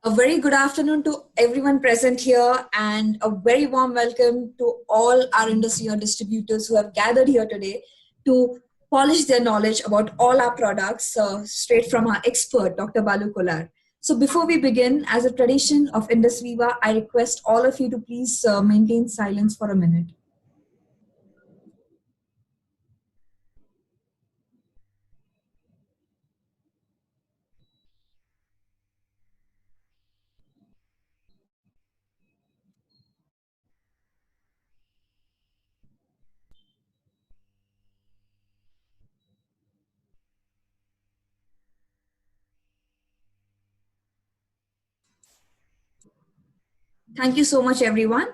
A very good afternoon to everyone present here, and a very warm welcome to all our industry or distributors who have gathered here today to polish their knowledge about all our products straight from our expert, Dr. Balu Kolar. So before we begin, as a tradition of Indus Viva, I request all of you to please maintain silence for a minute. Thank you so much, everyone.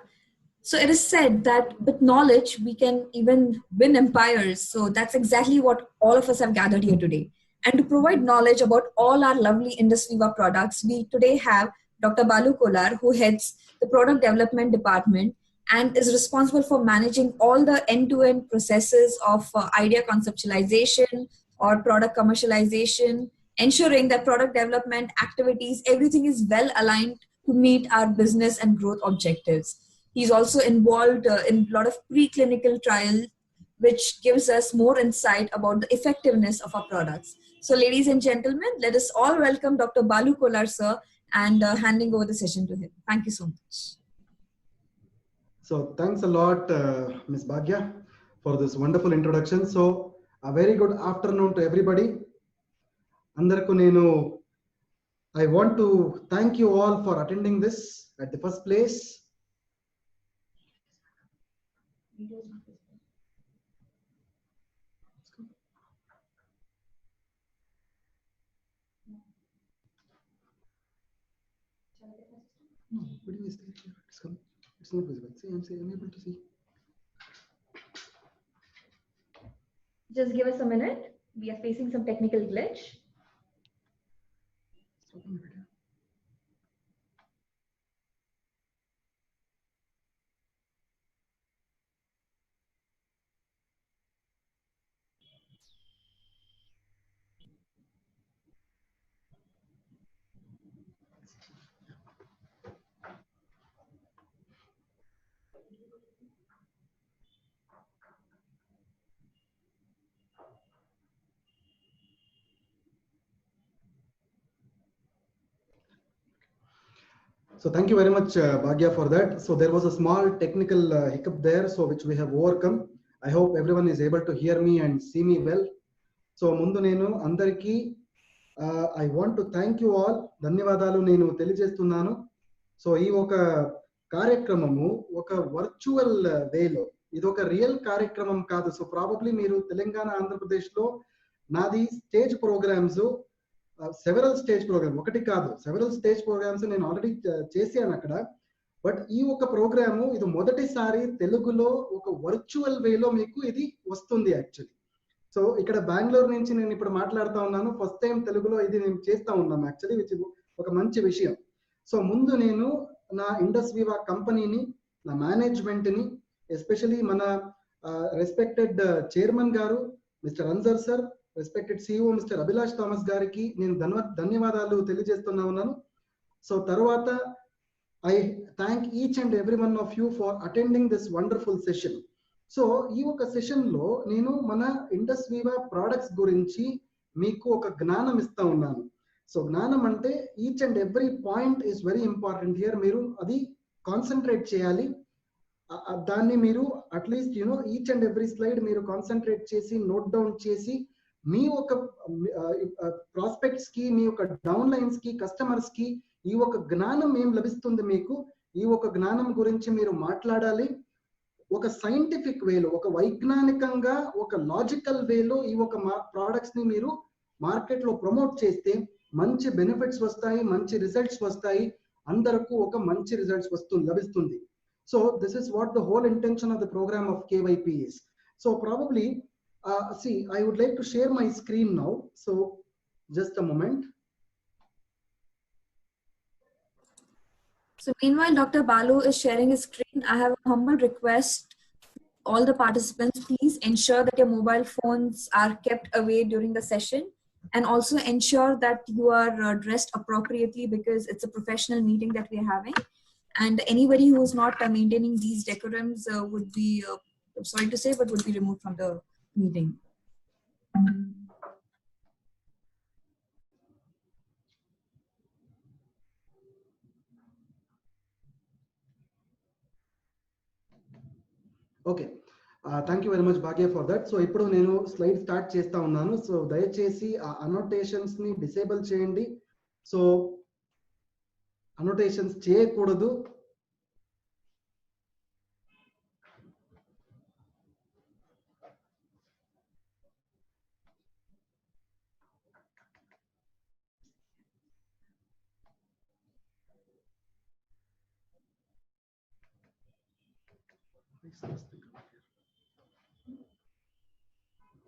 So it is said that with knowledge, we can even win empires. So that's exactly what all of us have gathered here today. And to provide knowledge about all our lovely Indus Viva products, we today have Dr. Balu Kolar, who heads the product development department and is responsible for managing all the end-to-end processes of idea conceptualization or product commercialization, ensuring that product development activities, everything is well aligned to meet our business and growth objectives. He's also involved in a lot of preclinical trials, which gives us more insight about the effectiveness of our products. So, ladies and gentlemen, let us all welcome Dr. Balu Kolar, sir, and handing over the session to him. Thank you so much. So, thanks a lot, Ms. Bhagya, for this wonderful introduction. So, a very good afternoon to everybody. Andarku nenu I want to thank you all for attending this at the first place. No, video is there. It's not visible. See, I'm unable to see. Just give us a minute. We are facing some technical glitch. Stopping the video. So thank you very much, Bhagya, for that. So there was a small technical hiccup there, so which we have overcome. I hope everyone is able to hear me and see me well. So mundu nenu andariki I want to thank you all. ధన్యవాదాలు నేను తెలియజేస్తున్నాను. So ఈ ఒక కార్యక్రమము ఒక virtual వేలో ఇది ఒక రియల్ కార్యక్రమం కాదు. సో ప్రాబబ్లీ మీరు తెలంగాణ ఆంధ్రప్రదేశ్లో నాది stage programmes several stage programme ఒకటి కాదు సెవెరల్ స్టేజ్ ప్రోగ్రామ్స్ నేను ఆల్రెడీ చేశాను అక్కడ. బట్ ఈ ఒక ప్రోగ్రాము ఇది మొదటిసారి తెలుగులో ఒక వర్చువల్ వేలో మీకు ఇది వస్తుంది యాక్చువల్లీ. సో ఇక్కడ బెంగళూరు నుంచి నేను ఇప్పుడు మాట్లాడుతూ ఉన్నాను. ఫస్ట్ టైం తెలుగులో ఇది నేను చేస్తూ ఉన్నాను యాక్చువల్లీ, విచ్ ఒక మంచి విషయం. సో ముందు నేను నా ఇండస్ వివా కంపెనీని, నా మేనేజ్మెంట్ని, ఎస్పెషలీ మన respected chairman garu mister Ansar sir, respected CEO mister Abhilash Thomas గారికి నేను ధన్యవాదాలు తెలియజేస్తున్నా ఉన్నాను. సో తర్వాత I thank each and every one of you for attending this wonderful session. So ఈ ఒక సెషన్ లో నేను మన ఇండస్ వివా ప్రొడక్ట్స్ గురించి మీకు ఒక జ్ఞానం ఇస్తా ఉన్నాను. సో జ్ఞానం అంటే each and every point is very important here. మీరు అది కాన్సన్ట్రేట్ చేయాలి. దాన్ని మీరు at least each and every slide మీరు కాన్సన్ట్రేట్ చేసి నోట్ డౌన్ చేసి మీ ఒక ప్రాస్పెక్ట్స్ కి, మీ యొక్క డౌన్ లైన్స్ కి, కస్టమర్స్ కి ఈ ఒక జ్ఞానం ఏం లభిస్తుంది మీకు, ఈ ఒక జ్ఞానం గురించి మీరు మాట్లాడాలి. ఒక సైంటిఫిక్ వేలో, ఒక వైజ్ఞానికంగా, ఒక లాజికల్ వేలో ఈ ఒక ప్రోడక్ట్స్ ని మీరు మార్కెట్ లో ప్రమోట్ చేస్తే మంచి బెనిఫిట్స్ వస్తాయి, మంచి రిజల్ట్స్ వస్తాయి, అందరకు ఒక మంచి రిజల్ట్స్ లభిస్తుంది. So this is what the whole intention of the programme of KYP is. So probably see, I would like to share my screen now. So just a moment. So meanwhile, Dr. Balu is sharing his screen. I have a humble request. All the participants, please ensure that your mobile phones are kept away during the session. and also ensure that you are dressed appropriately, because it's a professional meeting that we're having, and anybody who is not maintaining these decorums would be, sorry to say, but would be removed from the meeting. Okay, thank you very much Bhagya for that. So ఇప్పుడు నేను slide start చేస్తా ఉన్నాను. So దయచేసి ఆ annotations ని disable చేయండి. So annotations చేయకూడదు.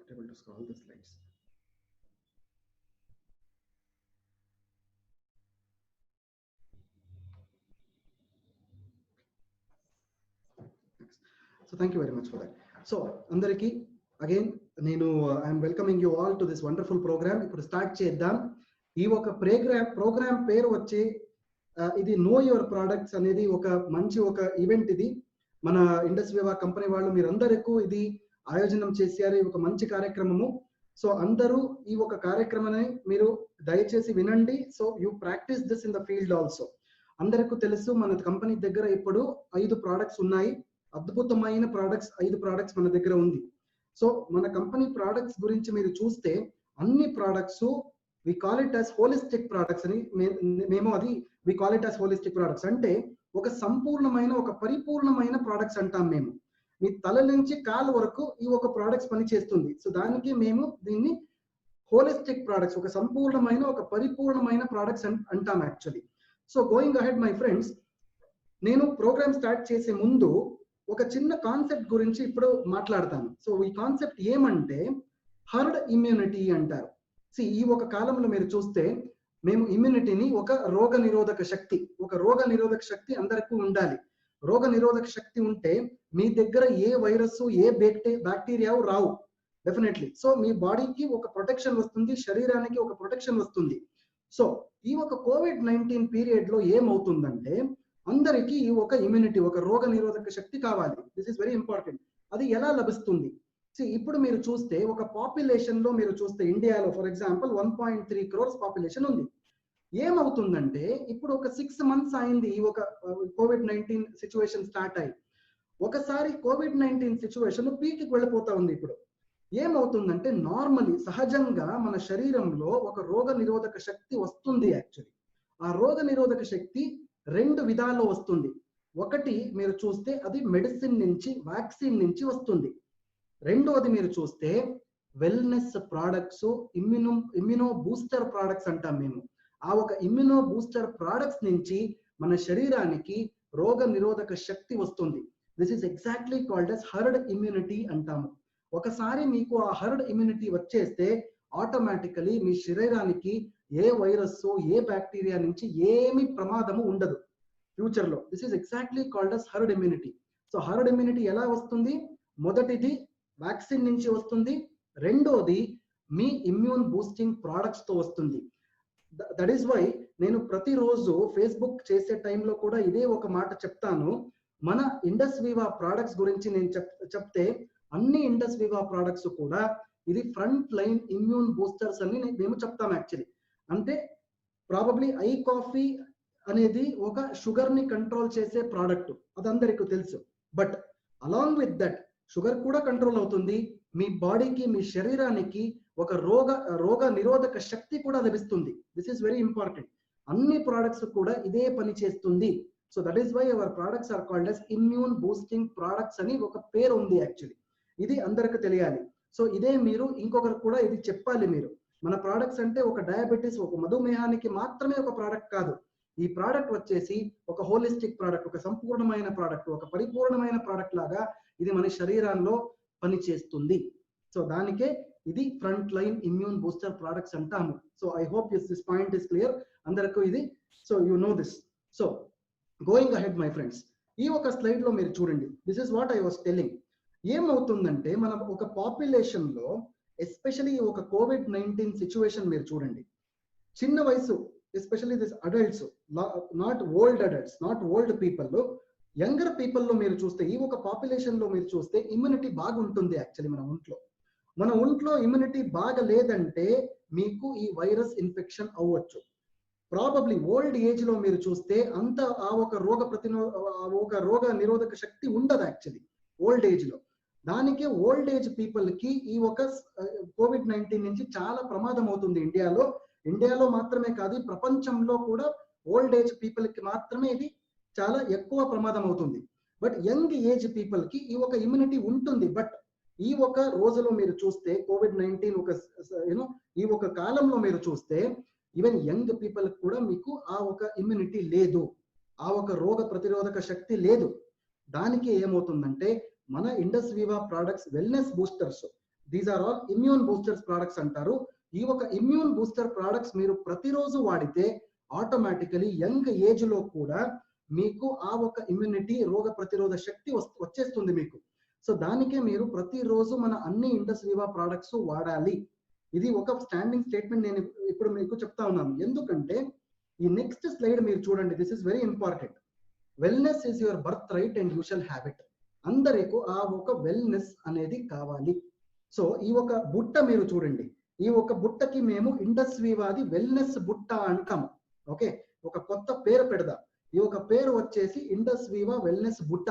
Not able to scroll the slides. So thank you very much for that. So andariki again నేను I'm welcoming you all to this wonderful programme. ఇప్పుడు start చేద్దాం. ఈ ఒక ప్రోగ్రామ్ పేరు వచ్చి ఇది నో యువర్ ప్రొడక్ట్స్ అనేది ఒక మంచి ఒక ఈవెంట్. ఇది మన ఇండస్ వివా కంపెనీ వాళ్ళు మీరందరికీ ఇది ఆయోజనం చేశారు. ఇది ఒక మంచి కార్యక్రమము. సో అందరూ ఈ ఒక కార్యక్రమాన్ని మీరు దయచేసి వినండి. So you practice this in the field also. అందరికీ తెలుసు మన కంపెనీ దగ్గర ఇప్పుడు 5 ప్రోడక్ట్స్ ఉన్నాయి. అద్భుతమైన ప్రోడక్ట్స్ 5 ప్రోడక్ట్స్ మన దగ్గర ఉంది. సో మన కంపెనీ ప్రోడక్ట్స్ గురించి మీరు చూస్తే అన్ని products we call it as holistic products అని మేము అది we call it as holistic products అంటే ఒక సంపూర్ణమైన ఒక పరిపూర్ణమైన ప్రోడక్ట్స్ అంటాం మేము. మీ తల నుంచి కాలు వరకు ఈ ఒక ప్రోడక్ట్స్ పని చేస్తుంది. సో దానికి మేము దీన్ని హోలిస్టిక్ ప్రోడక్ట్స్, ఒక సంపూర్ణమైన ఒక పరిపూర్ణమైన ప్రోడక్ట్స్ అంటాం actually. So going ahead my friends, నేను ప్రోగ్రామ్ స్టార్ట్ చేసే ముందు ఒక చిన్న కాన్సెప్ట్ గురించి ఇప్పుడు మాట్లాడతాను. సో ఈ కాన్సెప్ట్ ఏమంటే హర్డ్ ఇమ్యూనిటీ అంటారు. ఈ ఒక కాలంలో మీరు చూస్తే మేము ఇమ్యూనిటీని ఒక రోగ నిరోధక శక్తి అందరికీ ఉండాలి. రోగ నిరోధక శక్తి ఉంటే మీ దగ్గర ఏ వైరస్ ఏ బ్యాక్టీరియా రావు డెఫినెట్లీ. సో మీ బాడీకి ఒక ప్రొటెక్షన్ వస్తుంది, శరీరానికి ఒక ప్రొటెక్షన్ వస్తుంది. సో ఈ ఒక COVID-19 పీరియడ్ లో ఏమవుతుందంటే అందరికీ ఒక ఇమ్యూనిటీ, ఒక రోగ నిరోధక శక్తి కావాలి. This is very important. అది ఎలా లభిస్తుంది? ఇప్పుడు మీరు చూస్తే ఒక పాపులేషన్ లో మీరు చూస్తే ఇండియాలో ఫర్ ఎగ్జాంపుల్ 1.3 crores పాపులేషన్ ఉంది. ఏమవుతుందంటే ఇప్పుడు ఒక 6 months అయింది ఈ ఒక COVID-19 సిచ్యువేషన్ స్టార్ట్ అయ్యి. ఒకసారి COVID-19 సిచ్యువేషన్ పీక్కి వెళ్ళిపోతా ఉంది. ఇప్పుడు ఏమవుతుందంటే నార్మలీ సహజంగా మన శరీరంలో ఒక రోగ నిరోధక శక్తి వస్తుంది. యాక్చువల్లీ ఆ రోగ నిరోధక శక్తి 2 విధాల్లో వస్తుంది. ఒకటి మీరు చూస్తే అది మెడిసిన్ నుంచి, వ్యాక్సిన్ నుంచి వస్తుంది. రెండోది మీరు చూస్తే wellness products, immuno booster products అంటాం మేము. ఆ ఒక ఇమ్యూనో బూస్టర్ ప్రోడక్ట్స్ నుంచి మన శరీరానికి రోగ నిరోధక శక్తి వస్తుంది. This is exactly called as herd immunity అంటాము. ఒకసారి మీకు ఆ హర్డ్ ఇమ్యూనిటీ వచ్చేస్తే ఆటోమేటికలీ మీ శరీరానికి ఏ వైరస్ ఏ బ్యాక్టీరియా నుంచి ఏమి ప్రమాదము ఉండదు ఫ్యూచర్ లో. This is exactly called as herd immunity. So herd immunity ఎలా వస్తుంది? మొదటిది వ్యాక్సిన్ నుంచి వస్తుంది, రెండోది మీ ఇమ్యూన్ బూస్టింగ్ ప్రోడక్ట్స్ తో వస్తుంది. దట్ ఈస్ వై నేను ప్రతిరోజు ఫేస్బుక్ చేసే టైంలో కూడా ఇదే ఒక మాట చెప్తాను. మన ఇండస్ వివా ప్రోడక్ట్స్ గురించి నేను చెప్తే అన్ని ఇండస్ వివా ప్రోడక్ట్స్ కూడా ఇది ఫ్రంట్ లైన్ ఇమ్యూన్ బూస్టర్స్ అని మేము చెప్తాం. యాక్చువల్లీ అంటే ప్రాబబ్లీ ఐ కాఫీ అనేది ఒక షుగర్ ని కంట్రోల్ చేసే ప్రోడక్ట్, అది అందరికీ తెలుసు. But along with that sugar కూడా కంట్రోల్ అవుతుంది. మీ బాడీకి, మీ శరీరానికి ఒక రోగ నిరోధక శక్తి కూడా లభిస్తుంది. This is very important. అన్ని ప్రోడక్ట్స్ కూడా ఇదే పని చేస్తుంది. So that is why our products are called as immune boosting products అని ఒక పేరు ఉంది. యాక్చువల్లీ ఇది అందరికి తెలియాలి. సో ఇదే మీరు ఇంకొకరు కూడా ఇది చెప్పాలి. మీరు మన ప్రోడక్ట్స్ అంటే ఒక డయాబెటీస్, ఒక మధుమేహానికి మాత్రమే ఒక ప్రోడక్ట్ కాదు. ఈ ప్రోడక్ట్ వచ్చేసి ఒక హోలిస్టిక్ ప్రోడక్ట్, ఒక సంపూర్ణమైన ప్రోడక్ట్, ఒక పరిపూర్ణమైన ప్రోడక్ట్ లాగా ఇది మన శరీరంలో పనిచేస్తుంది. సో దానికే ఇది front line immune booster products అంటాము. So I hope this point is clear అందరికీ ఇది. So you know this. So going ahead my friends, ఈ ఒక స్లైడ్ లో మీరు చూడండి. This is what I was telling. ఏమవుతుందంటే మన ఒక పాపులేషన్ లో ఎస్పెషలీ ఒక COVID-19 సిచ్యువేషన్ మీరు చూడండి. చిన్న వయసు, especially this adults, not old adults, not old people, younger పీపుల్లో మీరు చూస్తే, ఈ ఒక పాపులేషన్ లో మీరు చూస్తే ఇమ్యూనిటీ బాగుంటుంది. యాక్చువల్లీ మన ఒంట్లో ఇమ్యూనిటీ బాగా లేదంటే మీకు ఈ వైరస్ ఇన్ఫెక్షన్ అవ్వచ్చు. ప్రాబబ్లీ ఓల్డ్ ఏజ్ లో మీరు చూస్తే అంత ఆ ఒక రోగ నిరోధక శక్తి ఉండదు యాక్చువల్లీ ఓల్డ్ ఏజ్ లో. దానికి ఓల్డ్ ఏజ్ పీపుల్ కి ఈ ఒక COVID-19 నుంచి చాలా ప్రమాదం అవుతుంది. ఇండియాలో మాత్రమే కాదు, ప్రపంచంలో కూడా ఓల్డ్ ఏజ్ పీపుల్ కి మాత్రమే ఇది చాలా ఎక్కువ ప్రమాదం అవుతుంది. బట్ యంగ్ ఏజ్ పీపుల్ కి ఈ ఒక ఇమ్యూనిటీ ఉంటుంది. బట్ ఈ ఒక రోజులో మీరు చూస్తే COVID-19 ఈ ఒక కాలంలో మీరు చూస్తే ఈవెన్ యంగ్ పీపుల్ కూడా మీకు ఆ ఒక ఇమ్యూనిటీ లేదు, ఆ ఒక రోగ ప్రతిరోధక శక్తి లేదు. దానికి ఏమవుతుందంటే మన Indus Viva products wellness boosters, these are all immune boosters products అంటారు. ఈ ఒక ఇమ్యూన్ బూస్టర్ ప్రోడక్ట్స్ మీరు ప్రతిరోజు వాడితే ఆటోమేటికలీ యంగ్ ఏజ్ లో కూడా మీకు ఆ ఒక ఇమ్యూనిటీ, రోగ ప్రతిరోధ శక్తి వచ్చేస్తుంది మీకు. సో దానికే మీరు ప్రతిరోజు మన అన్ని ఇండస్ వివా ప్రోడక్ట్స్ వాడాలి. ఇది ఒక స్టాండింగ్ స్టేట్మెంట్ నేను ఇప్పుడు మీకు చెప్తా ఉన్నాను. ఎందుకంటే ఈ నెక్స్ట్ స్లైడ్ మీరు చూడండి, this is very important. Wellness is your birth right and you shall have it. అందరికీ ఆ ఒక వెల్నెస్ అనేది కావాలి. సో ఈ ఒక బుట్ట మీరు చూడండి, ఈ ఒక బుట్టకి మేము ఇండస్ వివాది వెల్నెస్ బుట్ట అంటాం. ఓకే, ఒక కొత్త పేరు పెడదాం. ఈ ఒక పేరు వచ్చేసి ఇండస్ వివా వెల్నెస్ బుట్ట.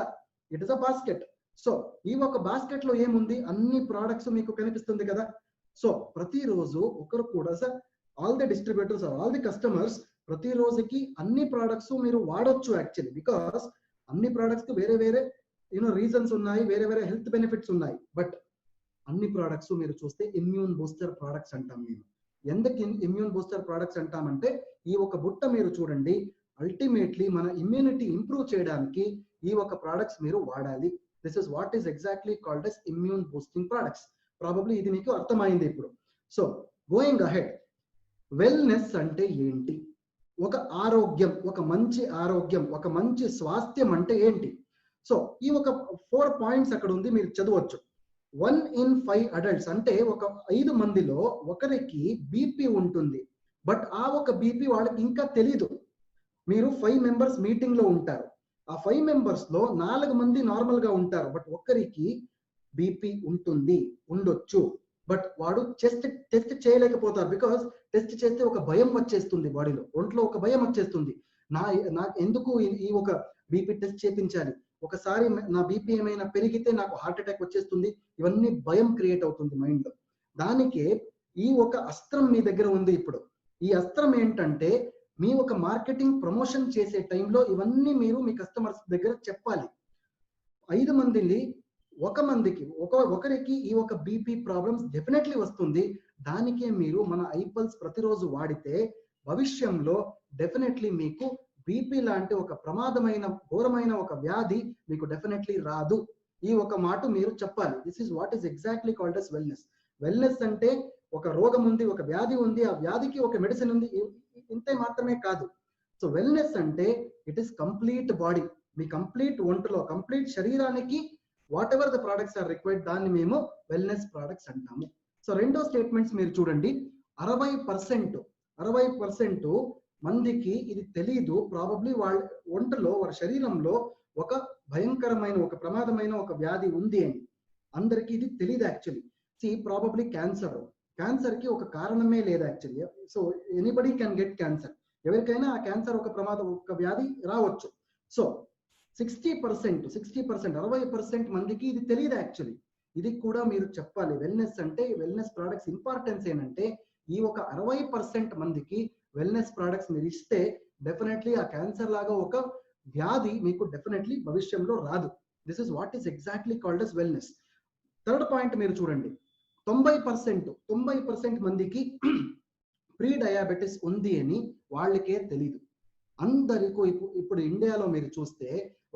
It is a basket. So ఈ ఒక బాస్కెట్ లో ఏముంది, అన్ని ప్రోడక్ట్స్ మీకు కనిపిస్తుంది కదా. సో ప్రతిరోజు ఒకరు కూడా sir, all the distributors, all the customers ప్రతి రోజుకి అన్ని ప్రోడక్ట్స్ మీరు వాడొచ్చు యాక్చువల్లీ. బికాస్ అన్ని ప్రోడక్ట్స్ కి వేరే వేరే రీజన్స్ ఉన్నాయి, వేరే వేరే హెల్త్ బెనిఫిట్స్ ఉన్నాయి. బట్ అన్ని ప్రోడక్ట్స్ మీరు చూస్తే ఇమ్యూన్ బూస్టర్ ప్రోడక్ట్స్ అంటాం మేము. ఎందుకు ఇమ్యూన్ బూస్టర్ ప్రోడక్ట్స్ అంటామంటే ఈ ఒక బుట్ట మీరు చూడండి, అల్టిమేట్లీ మన ఇమ్యూనిటీ ఇంప్రూవ్ చేయడానికి ఈ ఒక ప్రోడక్ట్స్ మీరు వాడాలి. This is what is exactly called yes immune boosting products. Probably ఇది మీకు అర్థమైంది ఇప్పుడు. సో గోయింగ్ అహెడ్, వెల్నెస్ అంటే ఏంటి? ఒక ఆరోగ్యం, ఒక మంచి ఆరోగ్యం, ఒక మంచి స్వాస్థ్యం అంటే ఏంటి? సో ఈ ఒక 4 పాయింట్స్ అక్కడ ఉంది, మీరు చదవచ్చు. 1 in 5 అడల్ట్స్ అంటే ఒక 5 మందిలో ఒకరికి బీపీ ఉంటుంది. బట్ ఆ ఒక బీపీ వాళ్ళకి ఇంకా తెలీదు. మీరు 5 మెంబర్స్ మీటింగ్ లో ఉంటారు, ఆ 5 మెంబర్స్ లో 4 మంది నార్మల్ గా ఉంటారు, బట్ ఒక్కరికి బీపీ ఉండొచ్చు. బట్ వాడు టెస్ట్ చేయలేకపోతారు. బికాస్ టెస్ట్ చేస్తే ఒక భయం వచ్చేస్తుంది, బాడీలో ఒంట్లో ఒక భయం వచ్చేస్తుంది. నాకు ఎందుకు ఈ ఒక బీపీ టెస్ట్ చేయించాలి, ఒకసారి నా బీపీ ఏమైనా పెరిగితే నాకు హార్ట్ అటాక్ వచ్చేస్తుంది, ఇవన్నీ భయం క్రియేట్ అవుతుంది మైండ్ లో. దానికే ఈ ఒక అస్త్రం మీ దగ్గర ఉంది ఇప్పుడు. ఈ అస్త్రం ఏంటంటే మీ ఒక మార్కెటింగ్ ప్రమోషన్ చేసే టైంలో ఇవన్నీ మీరు మీ కస్టమర్స్ దగ్గర చెప్పాలి. 5 మందిని ఒకరికి ఈ ఒక బీపీ ప్రాబ్లమ్స్ డెఫినెట్లీ వస్తుంది. దానికే మీరు మన ఐపల్స్ ప్రతిరోజు వాడితే భవిష్యంలో డెఫినెట్లీ మీకు బీపీ లాంటి ఒక ప్రమాదమైన ఘోరమైన ఒక వ్యాధి మీకు డెఫినెట్లీ రాదు. ఈ ఒక మాట మీరు చెప్పాలి. This is what is exactly called as wellness. Wellness అంటే ఒక రోగం ఉంది, ఒక వ్యాధి ఉంది, ఆ వ్యాధికి ఒక మెడిసిన్ ఉంది, ఇంతే మాత్రమే కాదు. సో వెల్నెస్ అంటే ఇట్ ఈస్ కంప్లీట్ బాడీ, మీ కంప్లీట్ ఒంటలో కంప్లీట్ శరీరానికి whatever the products are required, దాన్ని మేము వెల్నెస్ ప్రోడక్ట్స్ అంటాము. సో రెండో స్టేట్మెంట్స్ మీరు చూడండి, 60% మందికి ఇది తెలీదు. ప్రాబబ్లీ వాళ్ళ ఒంటలో, వాళ్ళ శరీరంలో ఒక భయంకరమైన, ఒక ప్రమాదమైన ఒక వ్యాధి ఉంది అని అందరికీ ఇది తెలియదు యాక్చువల్లీ. ప్రాబబ్లీ క్యాన్సర్ కి ఒక కారణమే లేదు actually. So anybody can get cancer, ఎవరికైనా ఆ క్యాన్సర్ ఒక వ్యాధి రావచ్చు. సో 60% మందికి ఇది తెలియదు యాక్చువల్లీ. ఇది కూడా మీరు చెప్పాలి. వెల్నెస్ అంటే, వెల్నెస్ ప్రోడక్ట్స్ ఇంపార్టెన్స్ ఏంటంటే ఈ ఒక 60% మందికి వెల్నెస్ ప్రోడక్ట్స్ మీరు ఇస్తే డెఫినెట్లీ ఆ క్యాన్సర్ లాగా ఒక వ్యాధి మీకు డెఫినెట్లీ భవిష్యంలో రాదు. This is what is exactly called as wellness. Third point మీరు చూడండి, 90% మందికి ప్రీ డయాబెటిస్ ఉంది అని వాళ్ళకే తెలీదు. అందరికీ ఇప్పుడు ఇండియాలో మీరు చూస్తే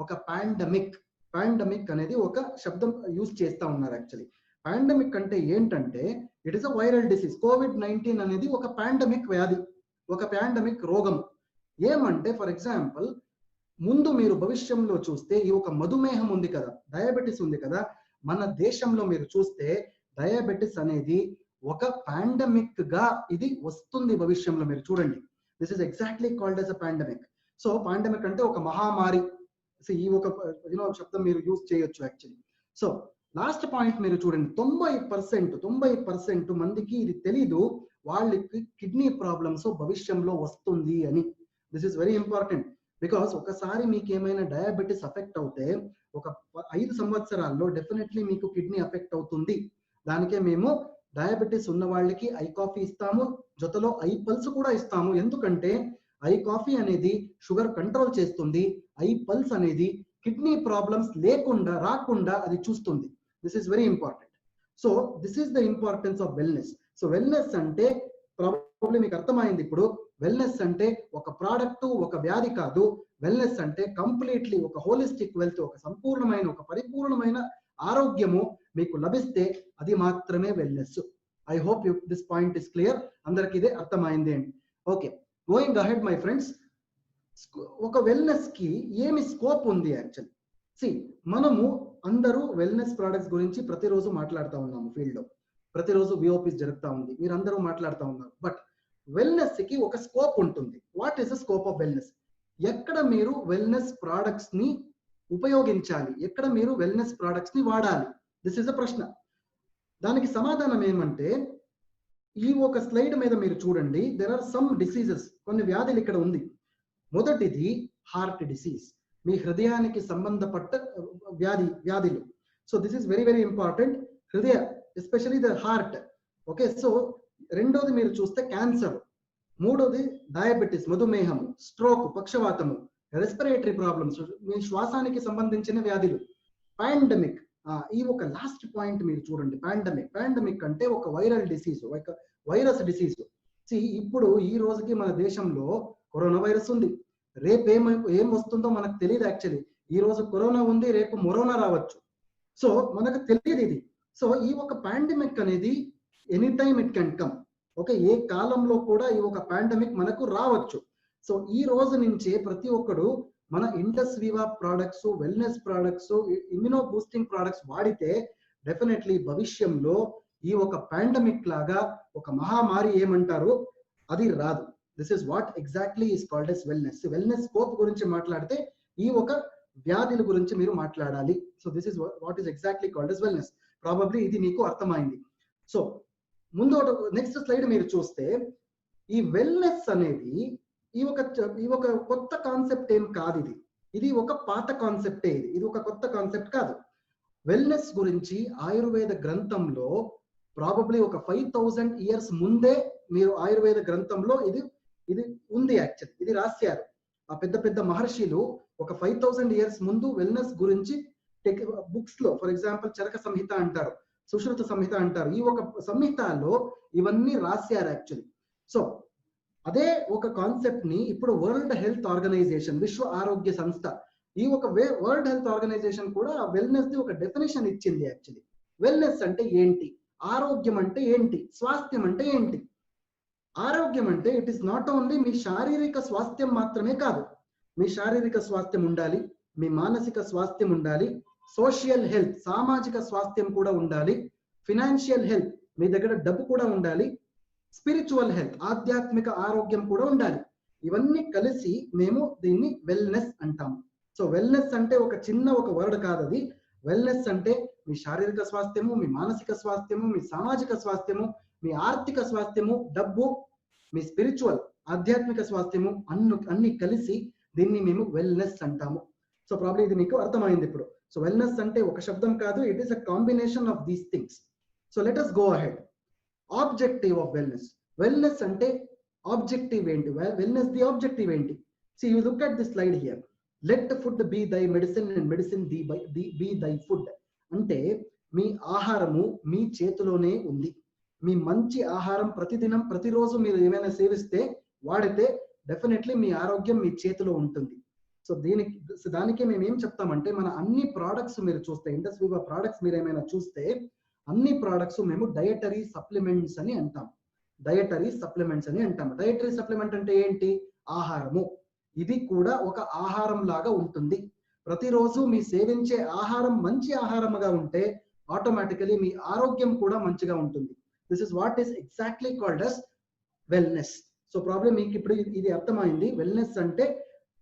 ఒక పాండమిక్ అనేది ఒక శబ్దం యూజ్ చేస్తా ఉన్నారు యాక్చువల్లీ. పాండమిక్ అంటే ఏంటంటే it is a viral disease. COVID-19 అనేది ఒక పాండమిక్ వ్యాధి, ఒక పాండమిక్ రోగం. ఏమంటే ఫర్ ఎగ్జాంపుల్ ముందు మీరు భవిష్యంలో చూస్తే ఈ ఒక మధుమేహం ఉంది కదా, డయాబెటిస్ ఉంది కదా, మన దేశంలో మీరు చూస్తే డయాబెటిస్ అనేది ఒక పాండమిక్ గా ఇది వస్తుంది భవిష్యంలో. మీరు చూడండి, this is exactly called as a pandemic. So pandemic అంటే ఒక మహామారి, ఈ ఒక శబ్దం మీరు యూజ్ చేయొచ్చు యాక్చువల్లీ. సో లాస్ట్ పాయింట్ మీరు చూడండి, 90% మందికి ఇది తెలీదు, వాళ్ళకి కిడ్నీ ప్రాబ్లమ్స్ భవిష్యంలో వస్తుంది అని. This is very important, because ఒకసారి మీకు ఏమైనా డయాబెటీస్ అఫెక్ట్ అవుతే ఒక 5 సంవత్సరాల్లో డెఫినెట్లీ మీకు కిడ్నీ అఫెక్ట్ అవుతుంది. దానికే మేము డయాబెటీస్ ఉన్న వాళ్ళకి ఐ కాఫీ ఇస్తాము, జొతలో ఐ పల్స్ కూడా ఇస్తాము. ఎందుకంటే ఐ కాఫీ అనేది షుగర్ కంట్రోల్ చేస్తుంది, ఐ పల్స్ అనేది కిడ్నీ ప్రాబ్లమ్స్ రాకుండా అది చూస్తుంది. This is very important. So this is the importance of wellness. So wellness అంటే ప్రాబ్లమ్ మీకు అర్థమైంది ఇప్పుడు. వెల్నెస్ అంటే ఒక ప్రోడక్ట్, ఒక వ్యాధి కాదు. వెల్నెస్ అంటే కంప్లీట్లీ ఒక హోలిస్టిక్ వెల్త్, ఒక సంపూర్ణమైన, ఒక పరిపూర్ణమైన ఆరోగ్యము మీకు లభిస్తే అది మాత్రమే wellness. I hope this point is clear. అందరికి ఇదే అర్థమైంది అండి. Okay, going ahead my friends, ఒక వెల్నెస్ కి ఏమి స్కోప్ ఉంది యాక్చువల్లీ. మనము అందరూ వెల్నెస్ ప్రొడక్ట్స్ గురించి ప్రతిరోజు మాట్లాడుతూ ఉన్నాము, ఫీల్డ్ లో ప్రతిరోజు విఓపీస్ జరుగుతూ ఉంది, మీరు అందరూ మాట్లాడుతూ ఉన్నారు. బట్ వెల్నెస్ కి ఒక స్కోప్ ఉంటుంది. What is the scope of wellness? ఎక్కడ మీరు వెల్నెస్ ప్రొడక్ట్స్ ని ఉపయోగించాలి, ఎక్కడ మీరు వెల్నెస్ ప్రొడక్ట్స్ ని వాడాలి? దిస్ ఇస్ ద ప్రశ్న. దానికి సమాధానం ఏమంటే, ఈ ఒక స్లైడ్ మీద మీరు చూడండి, దెర్ ఆర్ సమ్ డిసీజెస్, కొన్ని వ్యాధులు ఇక్కడ ఉంది. మొదటిది హార్ట్ డిసీజ్, మీ హృదయానికి సంబంధపట్ట వ్యాధులు. So this is very very important. హృదయ, especially the heart. Okay, so రెండోది మీరు చూస్తే క్యాన్సర్, మూడోది డయాబెటిస్, మధుమేహము, స్ట్రోక్, పక్షవాతము, రెస్పిరేటరీ ప్రాబ్లమ్స్, మీ శ్వాసానికి సంబంధించిన వ్యాధులు, పాండమిక్. ఈ ఒక లాస్ట్ పాయింట్ మీరు చూడండి, పాండమిక్ అంటే ఒక వైరల్ డిసీజ్, ఒక వైరస్ డిసీజ్. ఇప్పుడు ఈ రోజుకి మన దేశంలో కరోనా వైరస్ ఉంది, రేపు ఏం వస్తుందో మనకు తెలియదు యాక్చువల్లీ. ఈ రోజు కరోనా ఉంది, రేపు మొరోనా రావచ్చు. సో మనకు తెలియదు ఇది. సో ఈ ఒక పాండమిక్ అనేది any time it can come. Okay, ఏ కాలంలో కూడా ఈ ఒక పాండమిక్ మనకు రావచ్చు. సో ఈ రోజు నుంచే ప్రతి ఒక్కడు మన Indus Viva products, wellness products, immuno boosting products వాడితే డెఫినెట్లీ భవిష్యంలో ఈ ఒక పాండమిక్ లాగా ఒక మహామారి ఏమంటారు అది రాదు. This is what exactly is called as wellness. Wellness scope గురించి మాట్లాడితే ఈ ఒక వ్యాధుల గురించి మీరు మాట్లాడాలి. So this is what is exactly called as wellness. Probably ఇది మీకు అర్థమైంది. సో ముందు నెక్స్ట్ స్లైడ్ మీరు చూస్తే, ఈ వెల్నెస్ అనేది ఈ ఒక కొత్త కాన్సెప్ట్ ఏం కాదు. ఇది ఒక పాత కాన్సెప్టే. ఇది ఒక కొత్త కాన్సెప్ట్ కాదు. వెల్నెస్ గురించి ఆయుర్వేద గ్రంథంలో ప్రాబబ్లీ ఒక 5000 years ముందే మీరు ఆయుర్వేద గ్రంథంలో ఇది ఉంది యాక్చువల్. ఇది రాశారు ఆ పెద్ద పెద్ద మహర్షులు ఒక 5000 years ముందు వెల్నెస్ గురించి బుక్స్ లో. ఫర్ ఎగ్జాంపుల్ చరక సంహిత అంటారు, సుశ్రుత సంహిత అంటారు. ఈ ఒక సంహితలో ఇవన్నీ రాశారు యాక్చువల్లీ. సో అదే ఒక కాన్సెప్ట్ ని ఇప్పుడు వరల్డ్ హెల్త్ ఆర్గనైజేషన్, విశ్వ ఆరోగ్య సంస్థ, ఈ ఒక వరల్డ్ హెల్త్ ఆర్గనైజేషన్ కూడా వెల్నెస్ ది ఒక డెఫినేషన్ ఇచ్చింది యాక్చువల్లీ. వెల్నెస్ అంటే ఏంటి, ఆరోగ్యం అంటే ఏంటి, స్వాస్థ్యం అంటే ఏంటి? ఆరోగ్యం అంటే ఇట్ ఈస్ నాట్ ఓన్లీ మీ శారీరక స్వాస్థ్యం మాత్రమే కాదు. మీ శారీరక స్వాస్థ్యం ఉండాలి, మీ మానసిక స్వాస్థ్యం ఉండాలి, సోషల్ హెల్త్, సామాజిక స్వాస్థ్యం కూడా ఉండాలి, ఫినాన్షియల్ హెల్త్, మీ దగ్గర డబ్బు కూడా ఉండాలి, స్పిరిచువల్ హెల్త్, ఆధ్యాత్మిక ఆరోగ్యం కూడా ఉండాలి. ఇవన్నీ కలిసి మేము దీన్ని వెల్నెస్ అంటాము. సో వెల్నెస్ అంటే ఒక చిన్న ఒక వర్డ్ కాదు అది. వెల్నెస్ అంటే మీ శారీరక స్వాస్థ్యము, మీ మానసిక స్వాస్థ్యము, మీ సామాజిక స్వాస్థ్యము, మీ ఆర్థిక స్వాస్థ్యము, డబ్బు, మీ స్పిరిచువల్ ఆధ్యాత్మిక స్వాస్థ్యము అన్ని కలిసి దీన్ని మేము వెల్నెస్ అంటాము. సో ప్రాబ్లీ ఇది మీకు అర్థమైంది ఇప్పుడు. సో వెల్నెస్ అంటే ఒక శబ్దం కాదు, it is a combination of these things. So let us go ahead. Objective of wellness. Wellness అంటే ఆబ్జెక్టివ్ ఏంటి, వెల్నెస్ ది ఆబ్జెక్టివ్ ఏంటి? See, you look at this slide here. Let food be thy medicine and medicine be thy food. అంటే మీ ఆహారము మీ చేతిలోనే ఉంది. మీ మంచి ఆహారం ప్రతిదినం ప్రతిరోజు మీరు ఏమైనా సేవిస్తే వాడితే డెఫినెట్లీ మీ ఆరోగ్యం మీ చేతిలో ఉంటుంది. సో దానికి మేము ఏం చెప్తామంటే, మన అన్ని ప్రోడక్ట్స్ మీరు చూస్తే, ఇండస్ వివా ప్రోడక్ట్స్ మీరు ఏమైనా చూస్తే అన్ని ప్రోడక్ట్స్ మేము డయటరీ సప్లిమెంట్స్ అని అంటాం. డయటరీ సప్లిమెంట్స్ అని అంటాం. డయటరీ సప్లిమెంట్ అంటే ఏంటి? ఆహారము. ఇది కూడా ఒక ఆహారం లాగా ఉంటుంది. ప్రతిరోజు మీ సేవించే ఆహారం మంచి ఆహారముగా ఉంటే ఆటోమేటికలీ మీ ఆరోగ్యం కూడా మంచిగా ఉంటుంది. This is what is exactly called as wellness. So problem మీకు ఇప్పుడు ఇది అర్థమైంది. వెల్నెస్ అంటే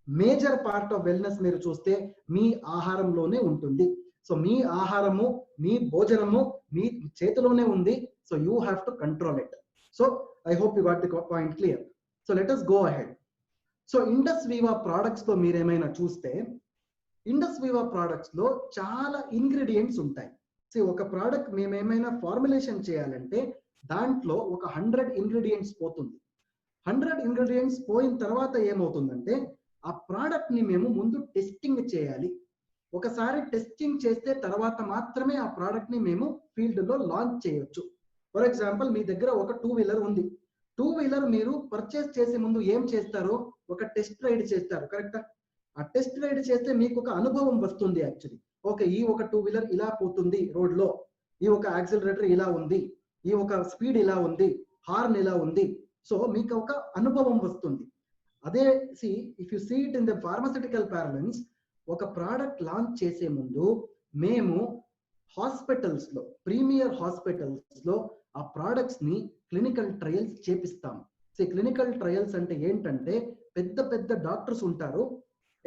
మేజర్ పార్ట్ ఆఫ్ వెల్నెస్ మీరు చూస్తే మీ ఆహారంలోనే ఉంటుంది. సో మీ ఆహారము, మీ భోజనము మీ చేతిలోనే ఉంది. So you have to control it. So I hope you got the point clear. So let us go ahead. So Indus Viva products లో మీరు ఏమైనా చూస్తే, ఇండస్ వివా ప్రొడక్ట్స్ లో చాలా ఇంగ్రీడియంట్స్ ఉంటాయి. సో ఒక ప్రోడక్ట్ మేము ఏమైనా ఫార్ములేషన్ చేయాలంటే దాంట్లో ఒక 100 ఇంగ్రీడియంట్స్ పోతుంది. 100 ఇంగ్రీడియంట్స్ పోయిన తర్వాత ఏమవుతుందంటే ఆ ప్రోడక్ట్ ని మేము ముందు టెస్టింగ్ చేయాలి. ఒకసారి టెస్టింగ్ చేస్తే తర్వాత మాత్రమే ఆ ప్రోడక్ట్ ని మేము ఫీల్డ్ లో లాంచ్ చేయొచ్చు. ఫర్ ఎగ్జాంపుల్ మీ దగ్గర ఒక 2-వీలర్ ఉంది. 2-వీలర్ మీరు పర్చేస్ చేసే ముందు ఏం చేస్తారో ఒక టెస్ట్ రైడ్ చేస్తారు, కరెక్టా? ఆ టెస్ట్ రైడ్ చేస్తే మీకు ఒక అనుభవం వస్తుంది. యాక్చువల్లీ ఓకే, ఈ ఒక 2-వీలర్ ఇలా పోతుంది రోడ్ లో, ఈ ఒక యాక్సిలరేటర్ ఇలా ఉంది, ఈ ఒక స్పీడ్ ఇలా ఉంది, హార్న్ ఇలా ఉంది. సో మీకు ఒక అనుభవం వస్తుంది. అదే if you see it in the pharmaceutical parlance, ఒక ప్రోడక్ట్ లాంచ్ చేసే ముందు మేము హాస్పిటల్స్ లో, ప్రీమియర్ హాస్పిటల్స్ లో ఆ ప్రోడక్ట్స్ ని క్లినికల్ ట్రయల్స్ చేపిస్తాం. సో క్లినికల్ ట్రయల్స్ అంటే ఏంటంటే పెద్ద పెద్ద డాక్టర్స్ ఉంటారు,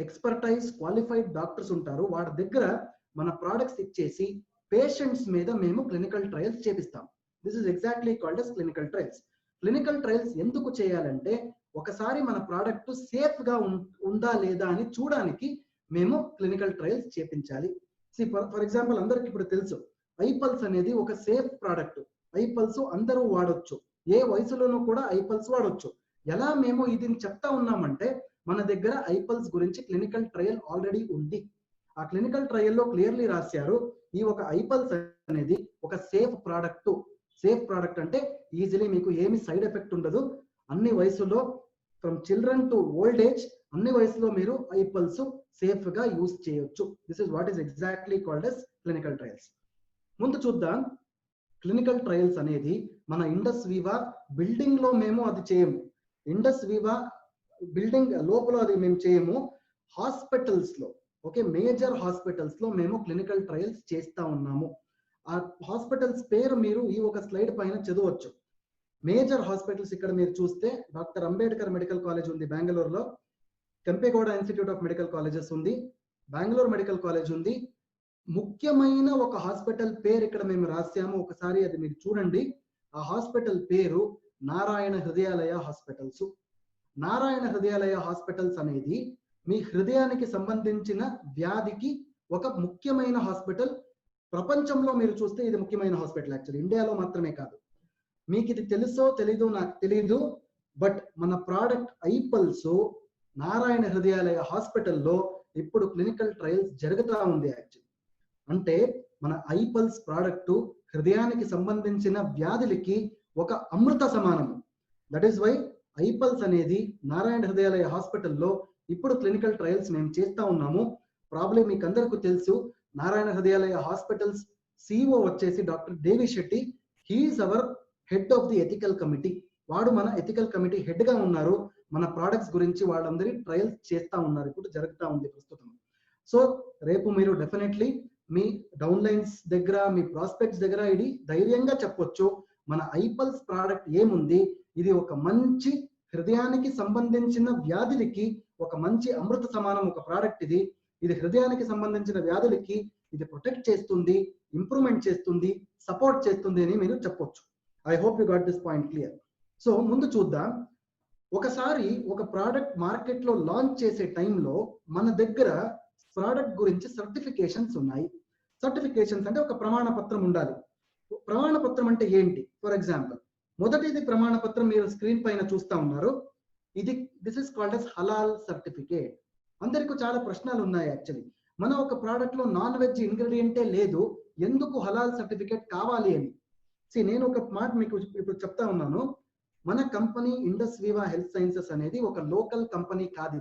ఎక్స్పర్టైజ్ క్వాలిఫైడ్ డాక్టర్స్ ఉంటారు. వాడి దగ్గర మన ప్రోడక్ట్స్ ఇచ్చేసి పేషెంట్స్ మీద మేము క్లినికల్ ట్రయల్స్ చేపిస్తాం. This is exactly called as clinical trials. Clinical trials ఎందుకు చేయాలంటే ఒకసారి మన ప్రోడక్ట్ సేఫ్ గా ఉందా లేదా అని చూడడానికి మేము క్లినికల్ ట్రయల్స్ చేపించాలి. ఫర్ ఎగ్జాంపుల్ అందరికి ఇప్పుడు తెలుసు ఐపల్స్ అనేది ఒక సేఫ్ ప్రోడక్ట్. ఐపల్స్ అందరూ వాడొచ్చు, ఏ వయసులోనూ కూడా ఐపల్స్ వాడొచ్చు. ఎలా మేము ఇది చెప్తా ఉన్నామంటే మన దగ్గర ఐపల్స్ గురించి క్లినికల్ ట్రయల్ ఆల్రెడీ ఉంది. ఆ క్లినికల్ ట్రయల్ లో క్లియర్లీ రాశారు ఈ ఒక ఐపల్స్ అనేది ఒక సేఫ్ ప్రోడక్ట్. సేఫ్ ప్రోడక్ట్ అంటే ఈజీలీ మీకు ఏమి సైడ్ ఎఫెక్ట్ ఉండదు. అన్ని వయసులో from children to old age అన్ని వయసులో మీరు ఐపల్స్ సేఫ్ గా యూజ్ చేయొచ్చు. This is what is exactly called as clinical trials. ముందు చూద్దాం. క్లినికల్ ట్రయల్స్ అనేది మన ఇండస్ వివా బిల్డింగ్ లో మేము అది చేయము. ఇండస్ వివా బిల్డింగ్ లోపల అది మేము చేయము. హాస్పిటల్స్ లో, ఓకే, మేజర్ హాస్పిటల్స్ లో మేము క్లినికల్ ట్రయల్స్ చేస్తా ఉన్నాము. ఆ హాస్పిటల్స్ పేరు మీరు ఈ ఒక స్లైడ్ పైన చదవచ్చు. మేజర్ హాస్పిటల్స్ ఇక్కడ మీరు చూస్తే డాక్టర్ అంబేద్కర్ మెడికల్ కాలేజ్ ఉంది బెంగళూరులో, Kempegowda institute of medical colleges ఉంది, బెంగళూరు మెడికల్ కాలేజ్ ఉంది. ముఖ్యమైన ఒక హాస్పిటల్ పేరు ఇక్కడ మేము రాసాము, ఒకసారి అది మీరు చూడండి. ఆ హాస్పిటల్ పేరు నారాయణ హృదయాలయ హాస్పిటల్స్. నారాయణ హృదయాలయ హాస్పిటల్స్ అనేది మీ హృదయానికి సంబంధించిన వ్యాధికి ఒక ముఖ్యమైన హాస్పిటల్. ప్రపంచంలో మీరు చూస్తే ఇది ముఖ్యమైన హాస్పిటల్. యాక్చువల్లీ ఇండియాలో మాత్రమే కాదు. మీకు ఇది తెలుసో తెలీదో నాకు తెలీదు, బట్ మన ప్రోడక్ట్ ఐపల్స్ నారాయణ హృదయాలయ హాస్పిటల్లో ఇప్పుడు క్లినికల్ ట్రయల్స్ జరుగుతూ ఉంది. యాక్చువల్లీ అంటే మన ఐపల్స్ ప్రోడక్ట్ హృదయానికి సంబంధించిన వ్యాధులకి ఒక అమృత సమానము. దట్ ఈస్ వై ఐపల్స్ అనేది నారాయణ హృదయాలయ హాస్పిటల్లో ఇప్పుడు క్లినికల్ ట్రయల్స్ మేము చేస్తా ఉన్నాము. ప్రాబ్లం మీకు అందరికీ తెలుసు, నారాయణ హృదయాలయ హాస్పిటల్స్ సిఇఓ వచ్చేసి doctor Devi Shetty. He's our head of the ethical committee. వాడు మన ఎథికల్ కమిటీ హెడ్ గా ఉన్నారు. మన ప్రోడక్ట్స్ గురించి వాళ్ళందరి ట్రయల్స్ చేస్తా ఉన్నారు, ఇప్పుడు జరుగుతూ ఉంది ప్రస్తుతం. సో రేపు మీరు డెఫినెట్లీ మీ డౌన్ లైన్స్ దగ్గర, మీ ప్రాస్పెక్ట్స్ దగ్గర ఇది ధైర్యంగా చెప్పొచ్చు, మన ఐపల్స్ ప్రోడక్ట్ ఏముంది, ఇది ఒక మంచి హృదయానికి సంబంధించిన వ్యాధులకి ఒక మంచి అమృత సమానం ఒక ప్రోడక్ట్. ఇది హృదయానికి సంబంధించిన వ్యాధులకి ఇది ప్రొటెక్ట్ చేస్తుంది, ఇంప్రూవ్మెంట్ చేస్తుంది, సపోర్ట్ చేస్తుంది అని మీరు చెప్పొచ్చు. I hope you got this point clear. So ముందు చూద్దాం. ఒకసారి ఒక ప్రోడక్ట్ మార్కెట్ లో లాంచ్ చేసే టైంలో మన దగ్గర ప్రోడక్ట్ గురించి సర్టిఫికేషన్స్ ఉన్నాయి. సర్టిఫికేషన్స్ అంటే ఒక ప్రమాణ పత్రం ఉండాలి. ప్రమాణ పత్రం అంటే ఏంటి? ఫర్ ఎగ్జాంపుల్ మొదటిది ప్రమాణ పత్రం మీరు స్క్రీన్ పైన చూస్తా ఉన్నారు. This is called as halal certificate. అందరికీ చాలా ప్రశ్నలు ఉన్నాయి. యాక్చువల్లీ మన ఒక ప్రోడక్ట్ లో నాన్ వెజ్ ఇంగ్రీడియంటే లేదు, ఎందుకు హలాల్ సర్టిఫికేట్ కావాలి అని. నేను ఒక మాట మీకు ఇప్పుడు చెప్తా ఉన్నాను. మన కంపెనీ ఇండస్ వివా హెల్త్ సైన్సెస్ అనేది ఒక లోకల్ కంపెనీ కాదు.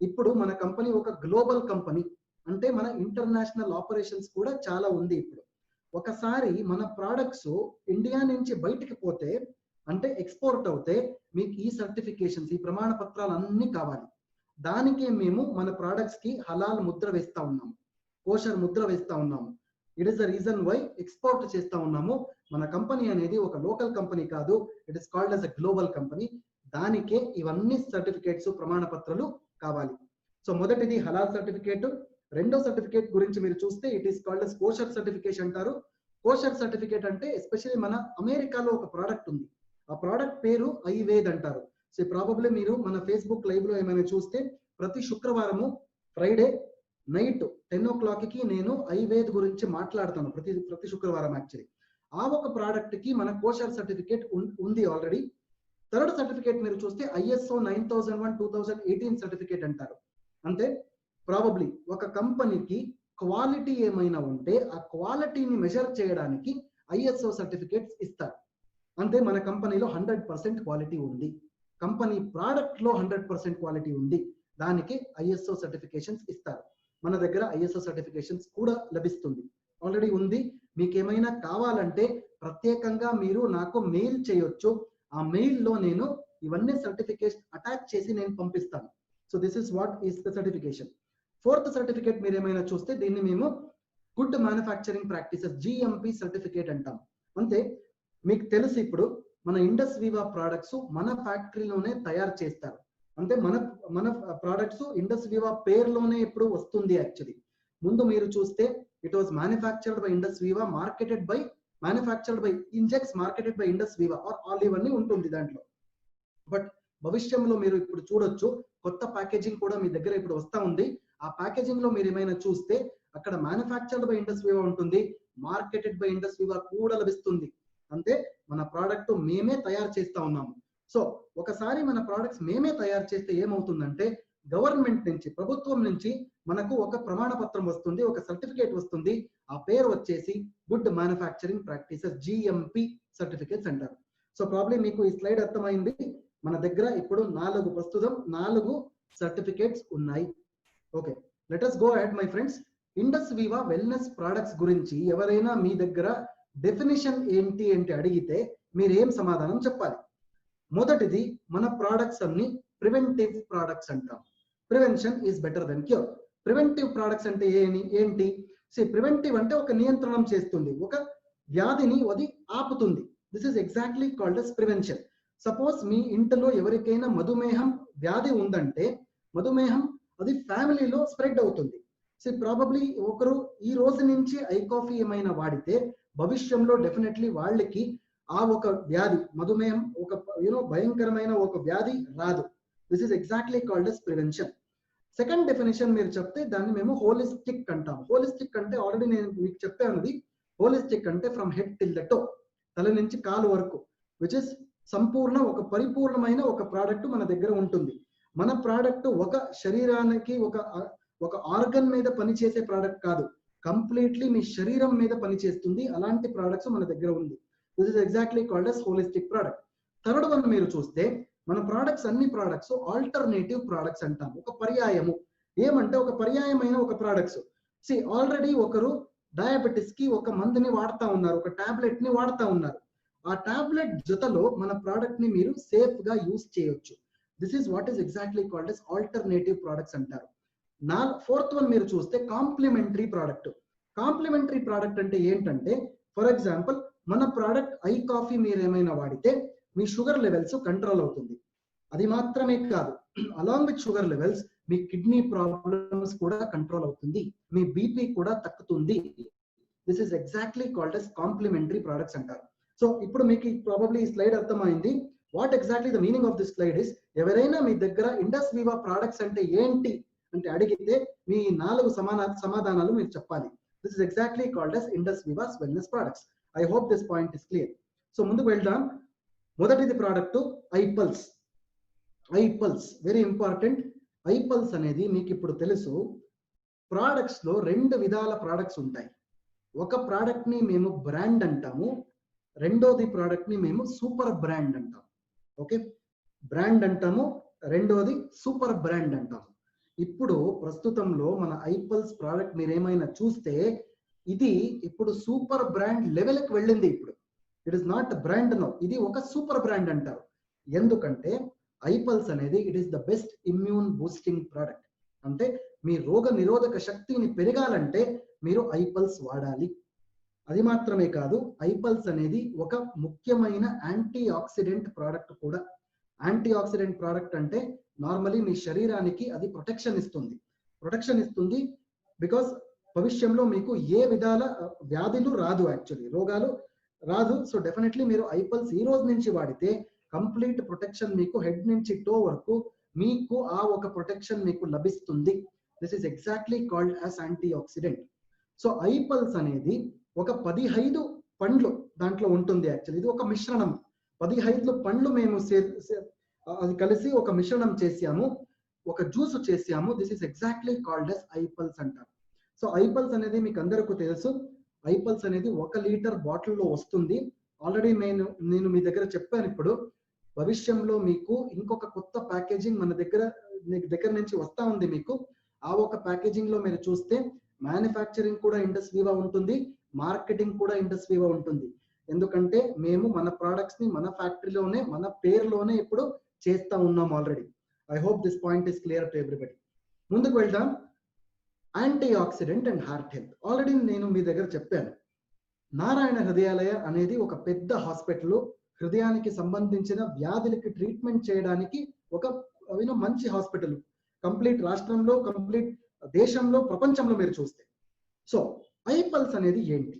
ఇప్పుడు మన కంపెనీ ఒక గ్లోబల్ కంపెనీ. అంటే మన ఇంటర్నేషనల్ ఆపరేషన్స్ కూడా చాలా ఉంది. ఇప్పుడు ఒకసారి మన ప్రోడక్ట్స్ ఇండియా నుంచి బయటికి పోతే, అంటే ఎక్స్పోర్ట్ అవుతే, మీకు ఈ సర్టిఫికేషన్స్, ఈ ప్రమాణ పత్రాలు అన్ని కావాలి. దానికే మేము మన ప్రోడక్ట్స్ కి హలాల్ ముద్ర వేస్తా ఉన్నాము, కోషర్ ముద్ర వేస్తా ఉన్నాము. It is the reason why export చేస్తా ఉన్నాము. మన కంపెనీ అనేది ఒక లోకల్ కంపెనీ కాదు, it is called as a global company. దానికే ఇవన్నీ సర్టిఫికేట్స్ ప్రమాణ పత్రాలు కావాలి. సో మొదటిది హలాల్ సర్టిఫికేట్. రెండో సర్టిఫికేట్ గురించి మీరు చూస్తే it is called as kosher certification అంటారు. కోషర్ సర్టిఫికేట్ అంటే ఎస్పెషల్లీ మన అమెరికాలో ఒక ప్రోడక్ట్ ఉంది, ఆ ప్రోడక్ట్ పేరు ఐవేద్ అంటారు. సో ప్రాబబ్లీ మీరు మన ఫేస్బుక్ లైవ్ లో ఏమైనా చూస్తే ప్రతి శుక్రవారము ఫ్రైడే నైట్ 10 o'clock కి నేను ఐవేద్ గురించి మాట్లాడతాను, ప్రతి శుక్రవారం యాక్చువల్లీ. ఆ ఒక ప్రోడక్ట్ కి మన కోషర్ సర్టిఫికేట్ ఉంది ఆల్రెడీ. థర్డ్ సర్టిఫికేట్ మీరు చూస్తే ISO 9001:2018 సర్టిఫికేట్ అంటారు. అంటే ప్రాబబ్లీ ఒక కంపెనీకి క్వాలిటీ ఏమైనా ఉంటే ఆ క్వాలిటీని మెజర్ చేయడానికి ISO సర్టిఫికేట్స్ ఇస్తారు. అంటే మన కంపెనీలో 100% క్వాలిటీ ఉంది, కంపెనీ ప్రోడక్ట్ లో 100% క్వాలిటీ ఉంది, దానికి ISO సర్టిఫికేషన్స్ ఇస్తారు. మన దగ్గర ISO సర్టిఫికేషన్స్ కూడా లభిస్తుంది, ఆల్రెడీ ఉంది. మీకు ఏమైనా కావాలంటే ప్రత్యేకంగా మీరు నాకు మెయిల్ చేయొచ్చు, ఆ మెయిల్ లో నేను ఇవన్నీ సర్టిఫికేట్ అటాచ్ చేసి నేను పంపిస్తాను. So this is what is the certification. Fourth certificate మీరు ఏమైనా చూస్తే దీన్ని మేము good manufacturing practices GMP certificate అంటాం. అంటే మీకు తెలుసు ఇప్పుడు మన ఇండస్ వివా ప్రోడక్ట్స్ మన ఫ్యాక్టరీలోనే తయారు చేస్తారు. అంటే మన ప్రోడక్ట్స్ ఇండస్ వివా పేరులోనే ఇప్పుడు వస్తుంది. యాక్చువల్లీ ముందు మీరు చూస్తే it was manufactured by Indus Viva, manufactured by Injex, marketed by Indus Viva or Olive అని ఉంటుంది దాంట్లో. బట్ భవిష్యంలో మీరు ఇప్పుడు చూడొచ్చు కొత్త ప్యాకేజింగ్ కూడా మీ దగ్గర ఇప్పుడు వస్తా ఉంది. ఆ ప్యాకేజింగ్ లో మీరు ఏమైనా చూస్తే అక్కడ మ్యానుఫ్యాక్చర్డ్ బై ఇండస్ వివా ఉంటుంది, మార్కెటెడ్ బై ఇండస్ వివా కూడా లభిస్తుంది. అంటే మన ప్రోడక్ట్ మేమే తయారు చేస్తా ఉన్నాము. సో ఒకసారి మన ప్రోడక్ట్స్ మేమే తయారు చేస్తే ఏమవుతుందంటే గవర్నమెంట్ నుంచి, ప్రభుత్వం నుంచి మనకు ఒక ప్రమాణ పత్రం వస్తుంది, ఒక సర్టిఫికేట్ వస్తుంది. ఆ పేరు వచ్చేసి good manufacturing practices GMP certificates అంటారు. సో ప్రాబ్లీ మీకు ఈ స్లైడ్ అర్థమైంది. మన దగ్గర ఇప్పుడు ప్రస్తుతం 4 సర్టిఫికేట్స్ ఉన్నాయి. Okay, let us go ahead my friends. Indus Viva wellness products గురించి ఎవరైనా మీ దగ్గర డెఫినేషన్ ఏంటి అంటే అడిగితే మీరు ఏం సమాధానం చెప్పాలి? మొదటిది, మన ప్రొడక్ట్స్ అన్ని ప్రివెంటివ్ ప్రొడక్ట్స్ అంటాం. Prevention is better than cure. Preventive products అంటే ఏంటి? ప్రివెంటివ్ అంటే ఒక నియంత్రణం చేస్తుంది, ఒక వ్యాధిని అది ఆపుతుంది. This is exactly called as prevention. Suppose మీ ఇంట్లో ఎవరికైనా మధుమేహం వ్యాధి ఉందంటే మధుమేహం అది ఫ్యామిలీలో స్ప్రెడ్ అవుతుంది. ప్రాబబ్లీ ఒకరు ఈ రోజు నుంచి ఐ కాఫీ ఏమైనా వాడితే భవిష్యంలో డెఫినెట్లీ వాళ్ళకి ఆ ఒక వ్యాధి మధుమేహం ఒక భయంకరమైన ఒక వ్యాధి రాదు. This is exactly called as prevention. Second definition మీరు చెప్తే దాన్ని మేము హోలిస్టిక్ అంటాం. హోలిస్టిక్ అంటే ఆల్రెడీ నేను మీకు చెప్పాను, హోలిస్టిక్ అంటే from head till the to, తల నుంచి కాలు వరకు, విచ్ ఇస్ సంపూర్ణ ఒక పరిపూర్ణమైన ఒక ప్రోడక్ట్ మన దగ్గర ఉంటుంది. మన ప్రోడక్ట్ ఒక శరీరానికి ఒక ఆర్గన్ మీద పనిచేసే ప్రోడక్ట్ కాదు, కంప్లీట్లీ మీ శరీరం మీద పనిచేస్తుంది. అలాంటి ప్రోడక్ట్స్ మన దగ్గర ఉంది. This is exactly called as holistic product. Third one మీరు చూస్తే మన ప్రోడక్ట్స్ అన్ని ప్రోడక్ట్స్ ఆల్టర్నేటివ్ ప్రోడక్ట్స్ అంటాం. ఒక పర్యాయము ఏమంటే ఒక పర్యాయమైన ఒక ప్రోడక్ట్స్. ఆల్రెడీ ఒకరు డయాబెటిస్ కి ఒక మందుని వాడుతా ఉన్నారు, ఒక టాబ్లెట్ ని వాడుతా ఉన్నారు. ఆ టాబ్లెట్ జతలో మన ప్రోడక్ట్ ని మీరు సేఫ్ గా యూస్ చేయొచ్చు. This is what is exactly called as alternative products అంటారు. ఫోర్త్ వన్ మీరు చూస్తే కాంప్లిమెంటరీ ప్రోడక్ట్. కాంప్లిమెంటరీ ప్రోడక్ట్ అంటే ఏంటంటే ఫర్ ఎగ్జాంపుల్ మన ప్రోడక్ట్ ఐ కాఫీ మీరు ఏమైనా వాడితే మీ షుగర్ లెవెల్స్ కంట్రోల్ అవుతుంది. అది మాత్రమే కాదు, అలాంగ్ విత్ షుగర్ లెవెల్స్ మీ కిడ్నీ ప్రాబ్లమ్స్ కూడా కంట్రోల్ అవుతుంది, మీ బీపీ కూడా తగ్గుతుంది. This is exactly called as complementary products అంటారు. సో ఇప్పుడు మీకు ప్రాబబ్లీ ఈ స్లైడ్ అర్థమైంది. What exactly the meaning of this slide is, ఎవరైనా మీ దగ్గర ఇండస్ వివా ప్రోడక్ట్స్ అంటే ఏంటి అంటే అడిగితే మీ 4 సమాధానాలు మీరు చెప్పాలి. This is exactly called as Indus Viva's wellness products. I hope this point is clear. So ముందుకు వెళ్దాం. మొదటిది product iPulse. IPulse very important. IPulse అనేది మీకు ఇప్పుడు తెలుసు, ప్రోడక్ట్స్ లో 2 విధాల ప్రోడక్ట్స్ ఉంటాయి. ఒక ప్రోడక్ట్ ని మేము బ్రాండ్ అంటాము, రెండోది ప్రోడక్ట్ ని మేము సూపర్ బ్రాండ్ అంటాము. ఓకే, బ్రాండ్ అంటాము, రెండోది సూపర్ బ్రాండ్ అంటాము. ఇప్పుడు ప్రస్తుతంలో మన ఐపల్స్ ప్రోడక్ట్ మీరు ఏమైనా చూస్తే ఇది ఇప్పుడు సూపర్ బ్రాండ్ లెవెల్కి వెళ్ళింది. ఇప్పుడు it is not brand no, ఇది ఒక సూపర్ బ్రాండ్ అంటారు. ఎందుకంటే ఐపల్స్ అనేది it is the best immune boosting product. అంటే మీ రోగ నిరోధక శక్తిని పెరగాలంటే మీరు ఐపల్స్ వాడాలి. అది మాత్రమే కాదు, ఐపల్స్ అనేది ఒక ముఖ్యమైన యాంటీ ఆక్సిడెంట్ ప్రోడక్ట్ కూడా. యాంటీ ఆక్సిడెంట్ ప్రోడక్ట్ అంటే నార్మలీ మీ శరీరానికి అది ప్రొటెక్షన్ ఇస్తుంది బికాస్ భవిష్యంలో మీకు ఏ విధాల వ్యాధులు రాదు, యాక్చువల్లీ రోగాలు రాదు. సో డెఫినెట్లీ మీరు ఐపల్స్ ఈ రోజు నుంచి వాడితే కంప్లీట్ ప్రొటెక్షన్ మీకు హెడ్ నుంచి టో వరకు మీకు ఆ ఒక ప్రొటెక్షన్ మీకు లభిస్తుంది. This is exactly called as antioxidant. So iPulse అనేది ఒక 15 పండ్లు దాంట్లో ఉంటుంది. యాక్చువల్లీ ఇది ఒక మిశ్రణం, 15 పండ్లు మేము అది కలిసి ఒక మిశ్రణం చేసాము, ఒక జ్యూస్ చేసాము. This is exactly called as iPulse అంటారు. సో ఐపల్స్ అనేది మీకు అందరికీ తెలుసు. ఐపల్స్ అనేది 1 లీటర్ బాటిల్లో వస్తుంది. ఆల్రెడీ నేను మీ దగ్గర చెప్పాను. ఇప్పుడు భవిష్యంలో మీకు ఇంకొక కొత్త ప్యాకేజింగ్ మన దగ్గర నుంచి వస్తా ఉంది. మీకు ఆ ఒక ప్యాకేజింగ్ లో మీరు చూస్తే మ్యానుఫ్యాక్చరింగ్ కూడా ఇండస్ వివా ఉంటుంది, మార్కెటింగ్ కూడా ఇండస్ వివా ఉంటుంది. ఎందుకంటే మేము మన ప్రోడక్ట్స్ ని మన ఫ్యాక్టరీలోనే మన పేరులోనే ఇప్పుడు చేస్తా ఉన్నాం already. I hope this point is clear to everybody. ముందుకు వెళ్దాం. Anti oxidant and heart health. Already నేను మీ దగ్గర చెప్పాను, నారాయణ హృదయాలయ అనేది ఒక పెద్ద హాస్పిటల్. హృదయానికి సంబంధించిన వ్యాధులకి ట్రీట్మెంట్ చేయడానికి ఒక మంచి హాస్పిటల్, కంప్లీట్ రాష్ట్రంలో, కంప్లీట్ దేశంలో, ప్రపంచంలో మీరు చూస్తే. సో ఐపల్స్ అనేది ఏంటి?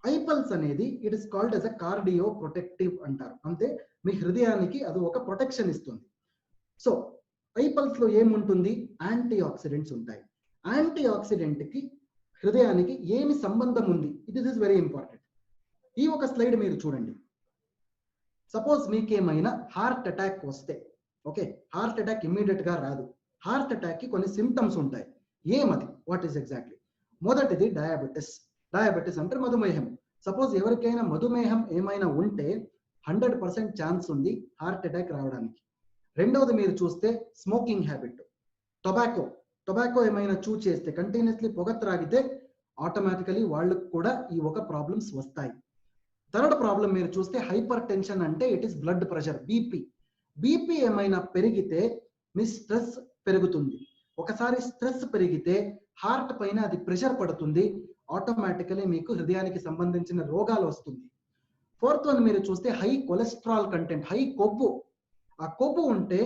ఐపల్స్ అనేది it is called as a cardio protective అంటారు. అంటే మీ హృదయానికి అది ఒక ప్రొటెక్షన్ ఇస్తుంది. సో ఐపల్స్ లో ఏముంటుంది? యాంటీ ఆక్సిడెంట్స్ ఉంటాయి. యాంటీ ఆక్సిడెంట్ కి హృదయానికి ఏమి సంబంధం ఉంది? This is very important. ఈ ఒక స్లైడ్ మీరు చూడండి. సపోజ్ మీకేమైనా హార్ట్ అటాక్ వస్తే, ఓకే, హార్ట్ అటాక్ ఇమ్మీడియట్ గా రాదు. హార్ట్ అటాక్ కి కొన్ని సిమ్టమ్స్ ఉంటాయి. ఏమది? What is exactly? మొదటిది డయాబెటిస్ అంటే మధుమేహం. సపోజ్ ఎవరికైనా మధుమేహం ఏమైనా ఉంటే 100% ఛాన్స్ ఉంది హార్ట్ అటాక్ రావడానికి. రెండవది మీరు చూస్తే స్మోకింగ్ హ్యాబిట్, టొబాకో ఏమైనా చూ చేస్తే, కంటిన్యూస్లీ పొగ త్రాగితే ఆటోమేటికలీ వాళ్ళకు కూడా ఈ ఒక ప్రాబ్లమ్స్ వస్తాయి. థర్డ్ ప్రాబ్లం మీరు చూస్తే హైపర్ టెన్షన్, అంటే it is blood pressure, BP ఏమైనా పెరిగితే మీ స్ట్రెస్ పెరుగుతుంది. ఒకసారి స్ట్రెస్ పెరిగితే హార్ట్ పైన అది ప్రెషర్ పడుతుంది, ఆటోమేటికలీ మీకు హృదయానికి సంబంధించిన రోగాలు వస్తుంది. ఫోర్త్ వన్ మీరు చూస్తే హై కొలెస్ట్రాల్ కంటెంట్, హై కొవ్వు. ఆ కొవ్వు ఉంటే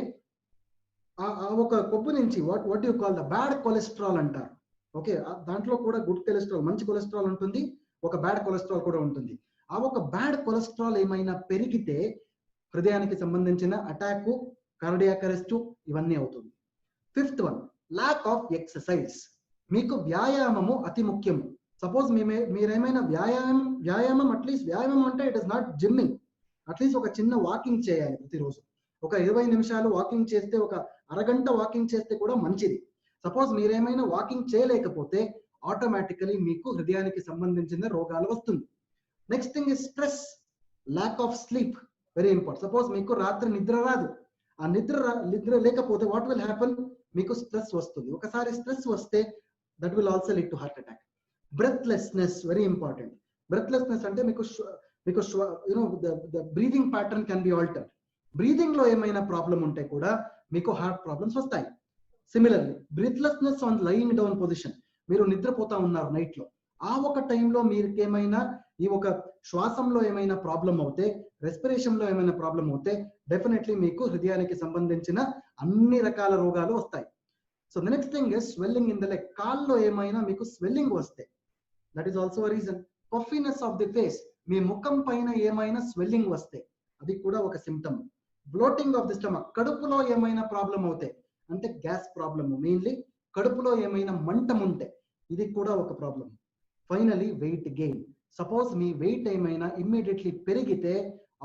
ఆ ఒక కొవ్వు నుంచి what you call the bad cholesterol అంటారు. ఓకే, దాంట్లో కూడా గుడ్ కొలెస్ట్రాల్, మంచి కొలెస్ట్రాల్ ఉంటుంది, ఒక బ్యాడ్ కొలెస్ట్రాల్ కూడా ఉంటుంది. ఆ ఒక బ్యాడ్ కొలెస్ట్రాల్ ఏమైనా పెరిగితే హృదయానికి సంబంధించిన అటాక్, కార్డియాక్ అరెస్ట్ ఇవన్నీ అవుతుంది. Fifth one lack of exercise. మీకు వ్యాయామము అతి ముఖ్యం. సపోజ్ మీరేమైనా వ్యాయామం అట్లీస్ట్ వ్యాయామం అంటే it is not gymming, at least ఒక చిన్న వాకింగ్ చేయాలి ప్రతిరోజు. ఒక 20 నిమిషాలు వాకింగ్ చేస్తే, ఒక అరగంట వాకింగ్ చేస్తే కూడా మంచిది. సపోజ్ మీరేమైనా వాకింగ్ చేయలేకపోతే ఆటోమేటికలీ మీకు హృదయానికి సంబంధించిన రోగాలు వస్తుంది. Next thing is stress, lack of sleep, very important. Suppose మీకు రాత్రి నిద్ర రాదు, ఆ నిద్ర లేకపోతే వాట్ విల్ హ్యాపన్? మీకు స్ట్రెస్ వస్తుంది. ఒకసారి స్ట్రెస్ వస్తే that will also lead to heart attack. Breathlessness, very important. Breathlessness అంటే మీకు breathing pattern can be altered. Breathing లో ఏమైనా ప్రాబ్లం ఉంటే కూడా మీకు హార్ట్ ప్రాబ్లమ్స్ వస్తాయి. Similarly breathlessness on lying down position, మీరు నిద్రపోతా ఉన్నారు నైట్ లో, ఆ ఒక టైంలో మీకు ఏమైనా ఈ ఒక శ్వాసంలో ఏమైనా ప్రాబ్లం అవుతే, రెస్పిరేషన్ లో ఏమైనా ప్రాబ్లం అవుతే డెఫినెట్లీ మీకు హృదయానికి సంబంధించిన అన్ని రకాల రోగాలు వస్తాయి. So the next thing is swelling in the leg. కాల్లో ఏమైనా మీకు స్వెల్లింగ్ వస్తే that is also reason. Puffiness of the face, మీ ముఖం పైన ఏమైనా స్వెల్లింగ్ వస్తే అది కూడా ఒక symptom. Bloating of the stomach, కడుపులో ఏమైనా ప్రాబ్లం అవుతే, అంటే గ్యాస్ ప్రాబ్లమ్, మెయిన్లీ కడుపులో ఏమైనా మంటం ఉంటే ఇది కూడా ఒక problem. Finally weight gain. Suppose మీ వెయిట్ ఏమైనా ఇమ్మీడియట్లీ పెరిగితే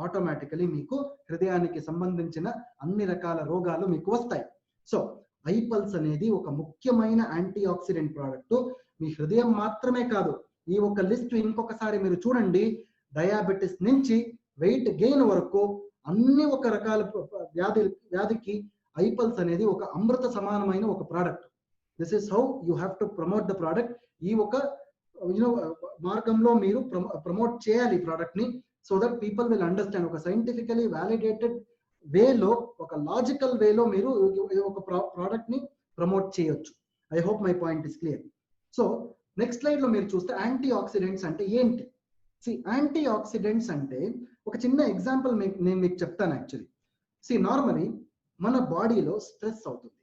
ఆటోమేటికలీ మీకు హృదయానికి సంబంధించిన అన్ని రకాల రోగాలు మీకు వస్తాయి. సో ఐపల్స్ అనేది ఒక ముఖ్యమైన యాంటీ ఆక్సిడెంట్ ప్రోడక్ట్. మీ హృదయం మాత్రమే కాదు, ఈ ఒక లిస్ట్ ఇంకొకసారి మీరు చూడండి, డయాబెటిస్ నుంచి వెయిట్ గెయిన్ వరకు అన్ని ఒక రకాల వ్యాధికి ఐపల్స్ అనేది ఒక అమృత సమానమైన ఒక product. This is how you have to promote the product. ఈ ఒక మార్గంలో మీరు ప్రమోట్ చేయాలి ఈ ప్రోడక్ట్ ని, so that people will understand. ఒక సైంటిఫికలీ వ్యాలిడేటెడ్ వేలో, ఒక లాజికల్ వేలో మీరు ఒక ప్రోడక్ట్ ని ప్రమోట్ చేయొచ్చు. I hope my point is clear. So next slide లో మీరు చూస్తే యాంటీ ఆక్సిడెంట్స్ అంటే ఏంటి? యాంటీ ఆక్సిడెంట్స్ అంటే ఒక చిన్న ఎగ్జాంపుల్ నేను మీకు చెప్తాను యాక్చువల్లీ. నార్మలీ మన బాడీలో స్ట్రెస్ అవుతుంది.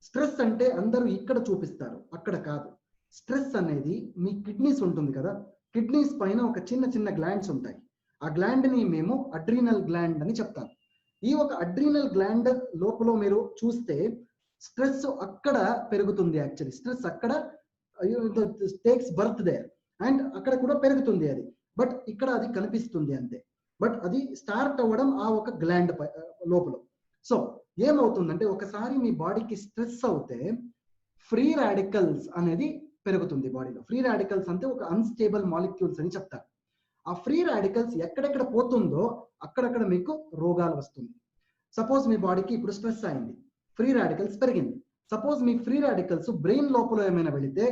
స్ట్రెస్ అంటే అందరూ ఇక్కడ చూపిస్తారు, అక్కడ కాదు. స్ట్రెస్ అనేది మీ కిడ్నీస్ ఉంటుంది కదా, కిడ్నీస్ పైన ఒక చిన్న చిన్న గ్లాండ్స్ ఉంటాయి. ఆ గ్లాండ్ ని మేము అడ్రీనల్ గ్లాండ్ అని చెప్తాం. ఈ ఒక అడ్రీనల్ గ్లాండ్ లోపల మీరు చూస్తే స్ట్రెస్ అక్కడ పెరుగుతుంది. యాక్చువల్లీ స్ట్రెస్ అక్కడ టేక్స్ బర్త్ దేర్ అండ్ అక్కడ కూడా పెరుగుతుంది అది. బట్ ఇక్కడ అది కనిపిస్తుంది అంతే. బట్ అది స్టార్ట్ అవ్వడం ఆ ఒక గ్లాండ్ లోపల. సో ఏమవుతుందంటే ఒకసారి మీ బాడీకి స్ట్రెస్ అవుతే ఫ్రీ రాడికల్స్ అనేది పెరుగుతుంది బాడీలో. ఫ్రీ రాడికల్స్ అంటే ఒక అన్స్టేబుల్ మాలిక్యూల్స్ అని చెప్తారు. ఆ ఫ్రీ రాడికల్స్ ఎక్కడెక్కడ పోతుందో అక్కడక్కడ మీకు రోగాలు వస్తుంది. సపోజ్ మీ బాడీకి ఇప్పుడు స్ట్రెస్ అయింది, ఫ్రీ రాడికల్స్ పెరిగింది. సపోజ్ మీ ఫ్రీ రాడికల్స్ బ్రెయిన్ లోపల ఏమైనా వెళితే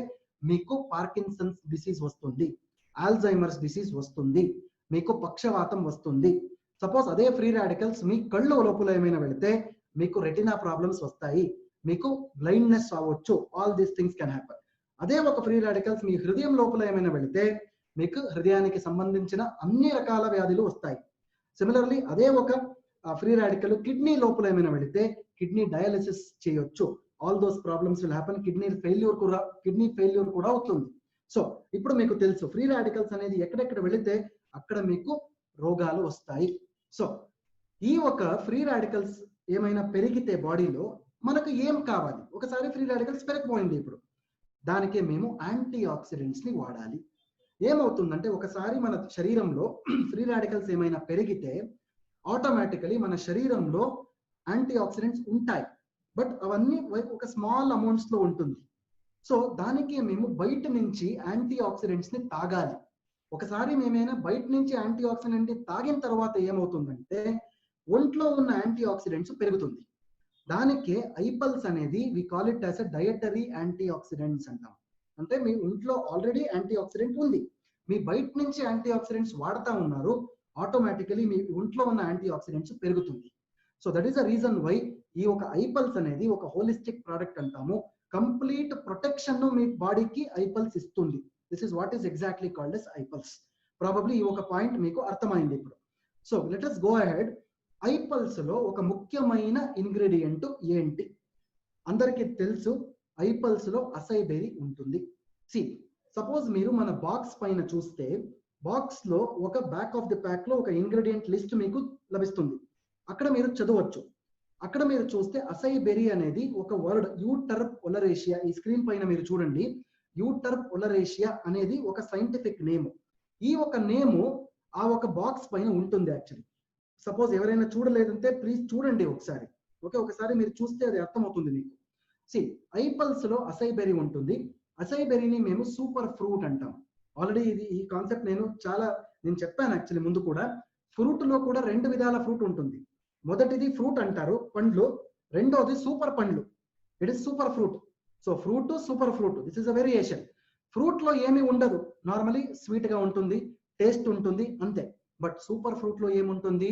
మీకు పార్కిన్సన్స్ డిసీజ్ వస్తుంది, ఆల్జైమర్స్ డిసీజ్ వస్తుంది, మీకు పక్షవాతం వస్తుంది. సపోజ్ అదే ఫ్రీ రాడికల్స్ మీ కళ్ళు లోపల ఏమైనా వెళితే మీకు రెటినా ప్రాబ్లమ్స్ వస్తాయి, మీకు బ్లైండ్నెస్ అవ్వచ్చు. All these things can happen. అదే ఒక ఫ్రీ రాడికల్స్ మీ హృదయం లోపల ఏమైనా వెళితే మీకు హృదయానికి సంబంధించిన అన్ని రకాల వ్యాధులు వస్తాయి. సిమిలర్లీ అదే ఒక ఫ్రీ రాడికల్ కిడ్నీ లోపల ఏమైనా వెళితే కిడ్నీ డయాలిసిస్ చేయొచ్చు. All those problems will happen. Kidney failure కూడా అవుతుంది. సో ఇప్పుడు మీకు తెలుసు ఫ్రీ రాడికల్స్ అనేది ఎక్కడెక్కడ వెళితే అక్కడ మీకు రోగాలు వస్తాయి. సో ఈ ఒక ఫ్రీ రాడికల్స్ ఏమైనా పెరిగితే బాడీలో మనకు ఏం కావాలి? ఒకసారి ఫ్రీ రాడికల్స్ పెరిగిపోయింది, ఇప్పుడు దానికే మేము యాంటీ ఆక్సిడెంట్స్ ని వాడాలి. ఏమవుతుందంటే ఒకసారి మన శరీరంలో ఫ్రీ రాడికల్స్ ఏమైనా పెరిగితే ఆటోమేటికలీ మన శరీరంలో యాంటీ ఆక్సిడెంట్స్ ఉంటాయి, బట్ అవన్నీ ఒక స్మాల్ అమౌంట్స్ లో ఉంటుంది. సో దానికి మేము బయట నుంచి యాంటీ ఆక్సిడెంట్స్ ని తాగాలి. ఒకసారి మేమైనా బయట నుంచి యాంటీ ఆక్సిడెంట్ ని తాగిన తర్వాత ఏమవుతుందంటే ఒంట్లో ఉన్న యాంటీ ఆక్సిడెంట్స్ పెరుగుతుంది. దానికే ఐపల్స్ అనేది we call it as a dietary antioxidants అంటాం. అంటే మీ ఒంట్లో ఆల్రెడీ యాంటీ ఆక్సిడెంట్ ఉంది, మీ బయట నుంచి యాంటీ ఆక్సిడెంట్స్ వాడుతూ ఉన్నారు, ఆటోమేటికలీ మీ ఒంట్లో ఉన్న యాంటీ ఆక్సిడెంట్స్ పెరుగుతుంది. So that is the reason why ఈ ఒక ఐపల్స్ అనేది ఒక హోలిస్టిక్ ప్రోడక్ట్ అంటాము. కంప్లీట్ ప్రొటెక్షన్ ను మీ బాడీకి ఐపల్స్ ఇస్తుంది. This is what is exactly called as iPulse. Probably ఈ ఒక పాయింట్ మీకు అర్థమైంది ఇప్పుడు. So let us go ahead. IPulse లో ఒక ముఖ్యమైన ఇంగ్రీడియంట్ ఏంటి? అందరికీ తెలుసు, ఐపల్స్ లో అసైబెరీ ఉంటుంది. సపోజ్ మీరు మన బాక్స్ పైన చూస్తే బాక్స్ లో ఒక బ్యాక్ ఆఫ్ ది ప్యాక్ లో ఒక ఇంగ్రీడియంట్ లిస్ట్ మీకు లభిస్తుంది. అక్కడ మీరు చదవచ్చు. అక్కడ మీరు చూస్తే అసైబెరీ అనేది ఒక వర్డ్, యూటర్ప్ ఒలరేషియా. ఈ స్క్రీన్ పైన మీరు చూడండి, యూటర్ప్ ఒలరేషియా అనేది ఒక సైంటిఫిక్ నేమ్. ఈ ఒక నేము ఆ ఒక బాక్స్ పైన ఉంటుంది యాక్చువల్లీ. సపోజ్ ఎవరైనా చూడలేదంటే ప్లీజ్ చూడండి ఒకసారి. ఓకే, ఒకసారి మీరు చూస్తే అది అర్థమవుతుంది మీకు. ఐపల్స్ లో అసైబెరీ ఉంటుంది. అసైబెరీని మేము సూపర్ ఫ్రూట్ అంటాం. ఆల్రెడీ ఈ కాన్సెప్ట్ నేను చెప్పాను యాక్చువల్లీ ముందు కూడా. ఫ్రూట్ లో కూడా రెండు విధాల ఫ్రూట్ ఉంటుంది. మొదటిది ఫ్రూట్ అంటారు, పండ్లు. రెండోది సూపర్ పండ్లు, it is super fruit. So fruit, super fruit, this is a variation. Fruit లో ఏమీ ఉండదు, నార్మలీ స్వీట్ గా ఉంటుంది, టేస్ట్ ఉంటుంది అంతే. బట్ సూపర్ ఫ్రూట్ లో ఏముంటుంది?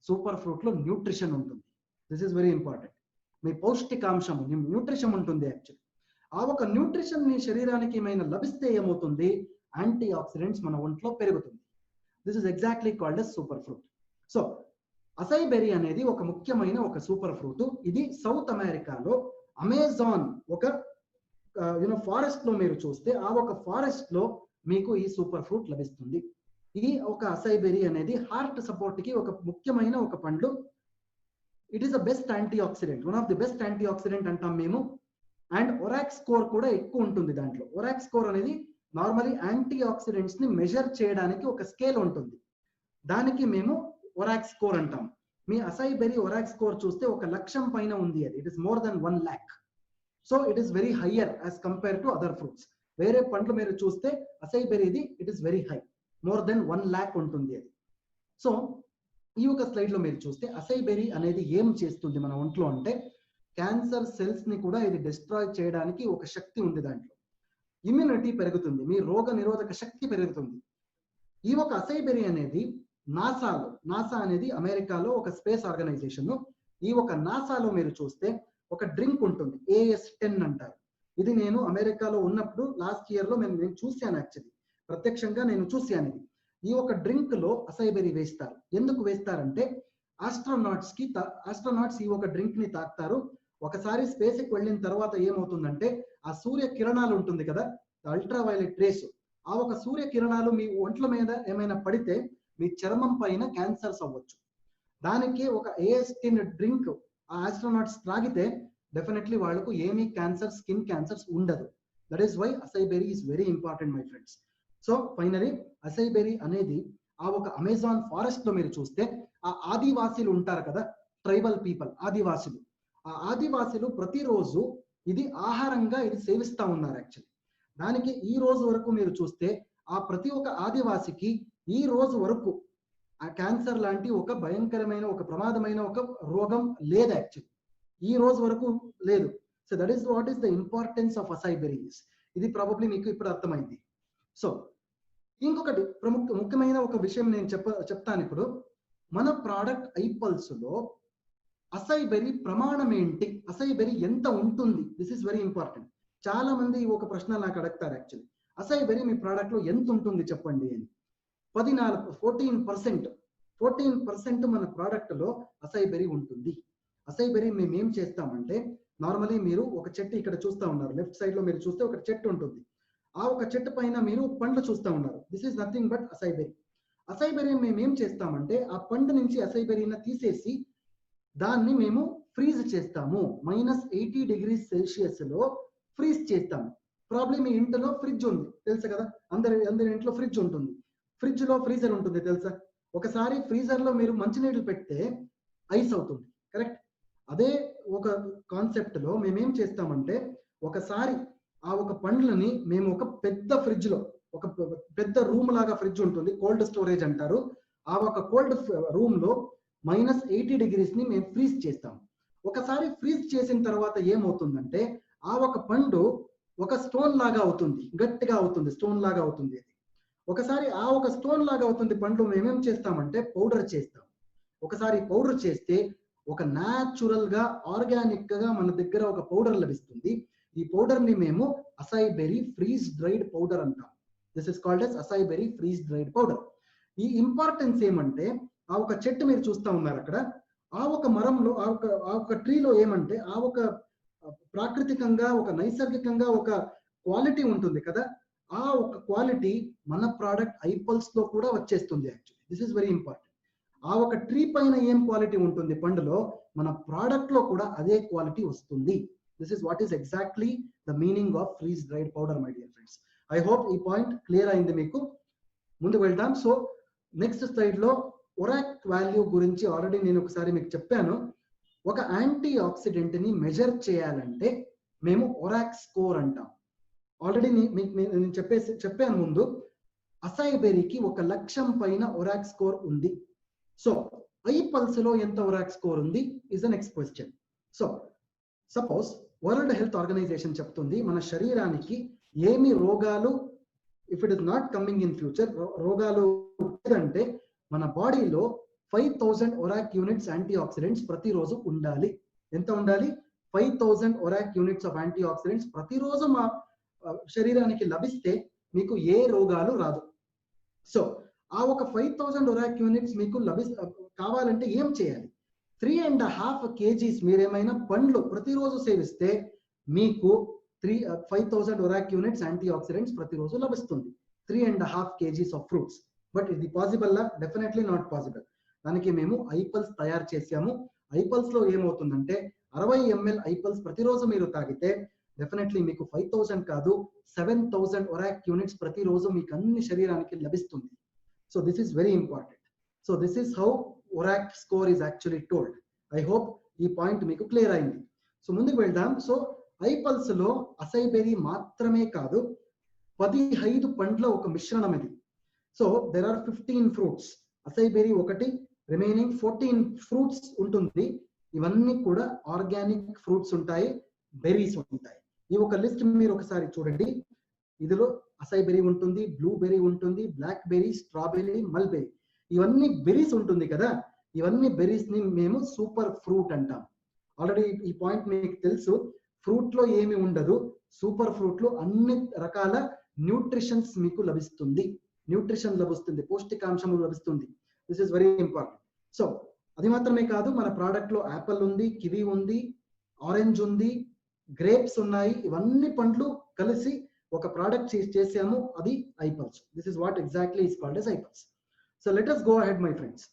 సూపర్ ఫ్రూట్ లో న్యూట్రిషన్ ఉంటుంది. This is very important. మీ పౌష్టికాంశము, న్యూట్రిషన్ ఉంటుంది యాక్చువల్లీ. ఆ ఒక న్యూట్రిషన్ మీ శరీరానికి ఏమైనా లభిస్తే ఏమవుతుంది? యాంటీ ఆక్సిడెంట్స్ మన ఒంట్లో పెరుగుతుంది. This is exactly called yes super fruit. So అసైబెరీ అనేది ఒక ముఖ్యమైన ఒక సూపర్ ఫ్రూట్. ఇది సౌత్ అమెరికాలో అమెజాన్ ఒక ఫారెస్ట్ లో మీరు చూస్తే ఆ ఒక ఫారెస్ట్ లో మీకు ఈ సూపర్ ఫ్రూట్ లభిస్తుంది. ఈ ఒక అసైబెరీ అనేది హార్ట్ సపోర్ట్ కి ఒక ముఖ్యమైన ఒక పండు. It is the best anti oxidant, one of the best anti oxidant అంటాం మేము. అండ్ ఒరాక్ స్కోర్ కూడా ఎక్కువ ఉంటుంది దాంట్లో. ఒరాక్ స్కోర్ అనేది నార్మలీ యాంటీ ఆక్సిడెంట్స్ ని మెజర్ చేయడానికి ఒక స్కేల్ ఉంటుంది, దానికి మేము ఒరాక్ స్కోర్ అంటాం. మీ అసైబెరీ ఒరాక్ స్కోర్ చూస్తే 1,00,000 పైన ఉంది. అది it is more than 1 lakh. So it is very higher as compare to other fruits. వేరే పండ్లు మీరు చూస్తే అసైబెరీది it is very high, more than 1 lakh ఉంటుంది అది. సో ఈ ఒక స్లైడ్ లో మీరు చూస్తే అసైబెరీ అనేది ఏం చేస్తుంది మన ఒంట్లో అంటే, క్యాన్సర్ సెల్స్ ని కూడా ఇది డిస్ట్రాయ్ చేయడానికి ఒక శక్తి ఉంది దాంట్లో. ఇమ్యూనిటీ పెరుగుతుంది, మీ రోగ నిరోధక శక్తి పెరుగుతుంది. ఈ ఒక అసైబెరీ అనేది నాసా అనేది అమెరికాలో ఒక స్పేస్ ఆర్గనైజేషన్. ఈ ఒక నాసాలో మీరు చూస్తే ఒక డ్రింక్ ఉంటుంది, AS10 అంటారు. ఇది నేను అమెరికాలో ఉన్నప్పుడు లాస్ట్ ఇయర్ లో నేను చూశాను యాక్చువల్లీ, ప్రత్యక్షంగా నేను చూశాను ఇది. ఈ ఒక డ్రింక్ లో అసై బెర్రీ వేస్తారు. ఎందుకు వేస్తారంటే ఆస్ట్రోనాట్స్ ఈ ఒక డ్రింక్ ని తాగుతారు. ఒకసారి స్పేస్ కి వెళ్ళిన తర్వాత ఏమవుతుందంటే ఆ సూర్య కిరణాలు ఉంటుంది కదా, అల్ట్రా వైలెట్ రేస్, ఆ ఒక సూర్య కిరణాలు మీ ఒంట్ల మీద ఏమైనా పడితే మీ చర్మం పైన క్యాన్సర్స్ అవ్వచ్చు. దానికి ఒక ఏఎస్టిన్ డ్రింక్ ఆ ఆస్ట్రోనాట్స్ త్రాగితే డెఫినెట్లీ వాళ్ళకు ఏమీ క్యాన్సర్, స్కిన్ క్యాన్సర్స్ ఉండదు. That is why acai berry is very important my friends. So finally acai berry అనేది ఆ ఒక అమెజాన్ ఫారెస్ట్ లో మీరు చూస్తే ఆ ఆదివాసీలు ఉంటారు కదా, ట్రైబల్ పీపుల్, ఆదివాసీలు, ఆ ఆదివాసీలు ప్రతిరోజు ఇది ఆహారంగా ఇది సేవిస్తా ఉన్నారు యాక్చువల్లీ. దానికి ఈ రోజు వరకు మీరు చూస్తే ఆ ప్రతి ఒక్క ఆదివాసికి ఈ రోజు వరకు ఆ క్యాన్సర్ లాంటి ఒక భయంకరమైన ఒక ప్రమాదమైన ఒక రోగం లేదు యాక్చువల్లీ, ఈ రోజు వరకు లేదు. So that is what is the importance of అసై berries. ఇది ప్రాబబ్లీ మీకు ఇప్పుడు అర్థమైంది. సో ఇంకొకటి ముఖ్యమైన ఒక విషయం నేను చెప్తాను ఇప్పుడు. మన ప్రోడక్ట్ ఐపల్స్ లో అసై బెర్రీ ప్రమాణం ఏంటి, అసై బెర్రీ ఎంత ఉంటుంది, దిస్ ఇస్ వెరీ ఇంపార్టెంట్. చాలా మంది ఒక ప్రశ్న నాకు అడుగుతారు యాక్చువల్లీ, అసై బెర్రీ మీ ప్రోడక్ట్ లో ఎంత ఉంటుంది చెప్పండి అని. 14% మన ప్రోడక్ట్ లో అసై బెర్రీ ఉంటుంది. అసై బెర్రీ మేము ఏం చేస్తామంటే, నార్మలీ మీరు ఒక చెట్టు ఇక్కడ చూస్తా ఉన్నారు, లెఫ్ట్ సైడ్ లో మీరు చూస్తే ఒక చెట్టు ఉంటుంది. ఆ ఒక చెట్టు పైన మీరు పండ్లు చూస్తా ఉన్నారు. This is nothing but అసై berry. అసై berry మేము ఏం చేస్తామంటే ఆ పండు నుంచి అసై బెర్రీని తీసేసి దాన్ని మేము ఫ్రీజ్ చేస్తాము. -80 degrees Celsius లో ఫ్రీజ్ చేస్తాము. ప్రాబ్లం మీ ఇంట్లో ఫ్రిడ్జ్ ఉంది తెలుసా కదా, అందరి ఇంట్లో ఫ్రిడ్జ్ ఉంటుంది. ఫ్రిడ్జ్ లో ఫ్రీజర్ ఉంటుంది తెలుసా. ఒకసారి ఫ్రీజర్ లో మీరు మంచినీళ్ళు పెడితే ఐస్ అవుతుంది, కరెక్ట్. అదే ఒక కాన్సెప్ట్ లో మేమేం చేస్తామంటే, ఒకసారి ఆ ఒక పండ్లని మేము ఒక పెద్ద ఫ్రిడ్జ్ లో, ఒక పెద్ద రూమ్ లాగా ఫ్రిడ్జ్ ఉంటుంది, కోల్డ్ స్టోరేజ్ అంటారు. ఆ ఒక కోల్డ్ రూమ్ లో -80 degrees ని మేము ఫ్రీజ్ చేస్తాం. ఒకసారి ఫ్రీజ్ చేసిన తర్వాత ఏమవుతుందంటే ఆ ఒక పండు ఒక స్టోన్ లాగా అవుతుంది, గట్టిగా అవుతుంది, స్టోన్ లాగా అవుతుంది. అది ఒకసారి ఆ ఒక స్టోన్ లాగా అవుతుంది పండు, మేమేం చేస్తామంటే పౌడర్ చేస్తాం. ఒకసారి పౌడర్ చేస్తే ఒక న్యాచురల్ గా ఆర్గానిక్ గా మన దగ్గర ఒక పౌడర్ లభిస్తుంది. ఈ పౌడర్ ని మేము అసై బెర్రీ ఫ్రీజ్ డ్రైడ్ పౌడర్ అంటాం. This is called as అసై berry freeze dried powder. ఈ ఇంపార్టెన్స్ ఏమంటే, ఆ ఒక చెట్టు మీరు చూస్తా ఉన్నారు అక్కడ, ఆ ఒక మరంలో ఆ ఒక ట్రీలో ఏమంటే ఆ ఒక ప్రాకృతికంగా ఒక నైసర్గికంగా ఒక క్వాలిటీ ఉంటుంది కదా, ఆ ఒక క్వాలిటీ మన ప్రోడక్ట్ ఐపల్స్ లో కూడా వచ్చేస్తుంది actually. This is very important. ఆ ఒక ట్రీ పైన ఏం క్వాలిటీ ఉంటుంది పండులో, మన ప్రోడక్ట్ లో కూడా అదే క్వాలిటీ వస్తుంది. This is what is exactly the meaning of freeze dried powder my dear friends. I hope ఈ పాయింట్ క్లియర్ అయింది మీకు. ముందుకు వెళ్దాం. సో నెక్స్ట్ స్లైడ్ లో ఒరాక్ వాల్యూ గురించి ఆల్రెడీ నేను ఒకసారి మీకు చెప్పాను. ఒక యాంటీ ఆక్సిడెంట్ ని మెజర్ చేయాలంటే మేము ఒరాక్ స్కోర్ అంటాం. ఆల్రెడీ నేను చెప్పాను ముందు, అసై బెర్రీకి 1,00,000 పైన ఒరాక్ స్కోర్ ఉంది. సో ఐపల్స్ లో ఎంత ఒరాక్ స్కోర్ ఉంది is the next question. So suppose World Health Organization చెప్తుంది మన శరీరానికి ఏమి రోగాలు, if it is not coming in future, రోగాలు అంటే మన బాడీలో 5,000 ఒరాక్ యూనిట్స్ యాంటీ ఆక్సిడెంట్స్ ప్రతిరోజు ఉండాలి. ఎంత ఉండాలి? 5,000 ORAC units of antioxidants ప్రతిరోజు మా శరీరానికి లభిస్తే మీకు ఏ రోగాలు రాదు. సో ఆ ఒక 5,000 ఒరాక్ యూనిట్స్ మీకు కావాలంటే ఏం చేయాలి? 3.5 kgs మీరేమైనా పండ్లు ప్రతిరోజు సేవిస్తే మీకు 5,000 ఒరాక్ యూనిట్స్ యాంటీ ఆక్సిడెంట్స్ ప్రతిరోజు లభిస్తుంది. 3.5 kgs ఆఫ్ ఫ్రూట్స్. బట్ ఇది possible law? Definitely not possible. దానికి మేము ఐపల్స్ తయారు చేసాము. ఐపల్స్ లో ఏమవుతుందంటే 60 ml ఐపల్స్ ప్రతిరోజు మీరు తాగితే డెఫినెట్లీ మీకు 5,000 కాదు 7,000 ఒరాక్ యూనిట్స్ ప్రతిరోజు మీకు అన్ని శరీరానికి లభిస్తుంది. So this is very important. So this is how ఒరాక్ score is actually told. I hope ఈ పాయింట్ మీకు క్లియర్ అయింది. సో ముందుకు వెళ్దాం. సో ఐపల్స్ లో అసై బెర్రీ మాత్రమే కాదు, 15 పండ్ల ఒక మిశ్రణం ఇది. So there are 15 fruits. Acai berry ఒకటి, రిమైనింగ్ 14 ఫ్రూట్స్ ఉంటుంది. ఇవన్నీ కూడా ఆర్గానిక్ ఫ్రూట్స్ ఉంటాయి, బెర్రీస్ ఉంటాయి. ఈ ఒక లిస్ట్ మీరు ఒకసారి చూడండి. ఇదిలో అసై బెర్రీ ఉంటుంది, బ్లూ బెర్రీ ఉంటుంది, బ్లాక్ బెర్రీ, స్ట్రాబెర్రీ, మల్బెర్రీ, ఇవన్నీ బెర్రీస్ ఉంటుంది కదా. ఇవన్నీ బెర్రీస్ ని మేము సూపర్ ఫ్రూట్ అంటాం. ఆల్రెడీ ఈ పాయింట్ మీకు తెలుసు. ఫ్రూట్ లో ఏమి ఉండదు, సూపర్ ఫ్రూట్ లో అన్ని రకాల న్యూట్రిషన్స్ మీకు లభిస్తుంది. న్యూట్రిషన్ లభిస్తుంది, పౌష్టికాంశం లభిస్తుంది. This is very important. So అది మాత్రమే కాదు, మన ప్రోడక్ట్ లో యాపిల్ ఉంది, కివి ఉంది, ఆరెంజ్ ఉంది, గ్రేప్స్ ఉన్నాయి. ఇవన్నీ పండ్లు కలిసి ఒక ప్రోడక్ట్ చేసాము, అది iPulse. This is what exactly is called as iPulse. So let us go ahead my friends.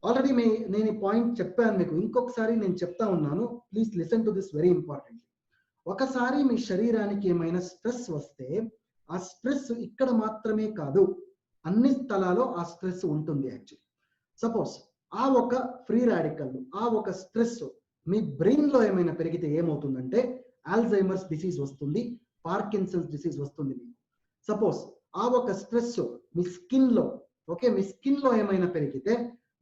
Already నేను ఈ పాయింట్ చెప్పాను మీకు, ఇంకొకసారి నేను చెప్తా ఉన్నాను. Please listen to this very important. ఒకసారి మీ శరీరానికి ఏమైనా స్ట్రెస్ వస్తే ఆ స్ట్రెస్ ఇక్కడ మాత్రమే కాదు, అన్ని స్థలాల్లో ఆ స్ట్రెస్ ఉంటుంది. యాక్చువల్లీ సపోజ్ ఆ ఒక ఫ్రీ రాడికల్, ఆ ఒక స్ట్రెస్ మీ బ్రెయిన్ లో ఏమైనా పెరిగితే ఏమవుతుందంటే ఆల్జైమర్స్ డిసీజ్ వస్తుంది, పార్కిన్సన్స్ డిసీజ్ వస్తుంది మీకు. సపోజ్ ఆ ఒక స్ట్రెస్ మీ స్కిన్ లో, ఓకే, మీ స్కిన్ లో ఏమైనా పెరిగితే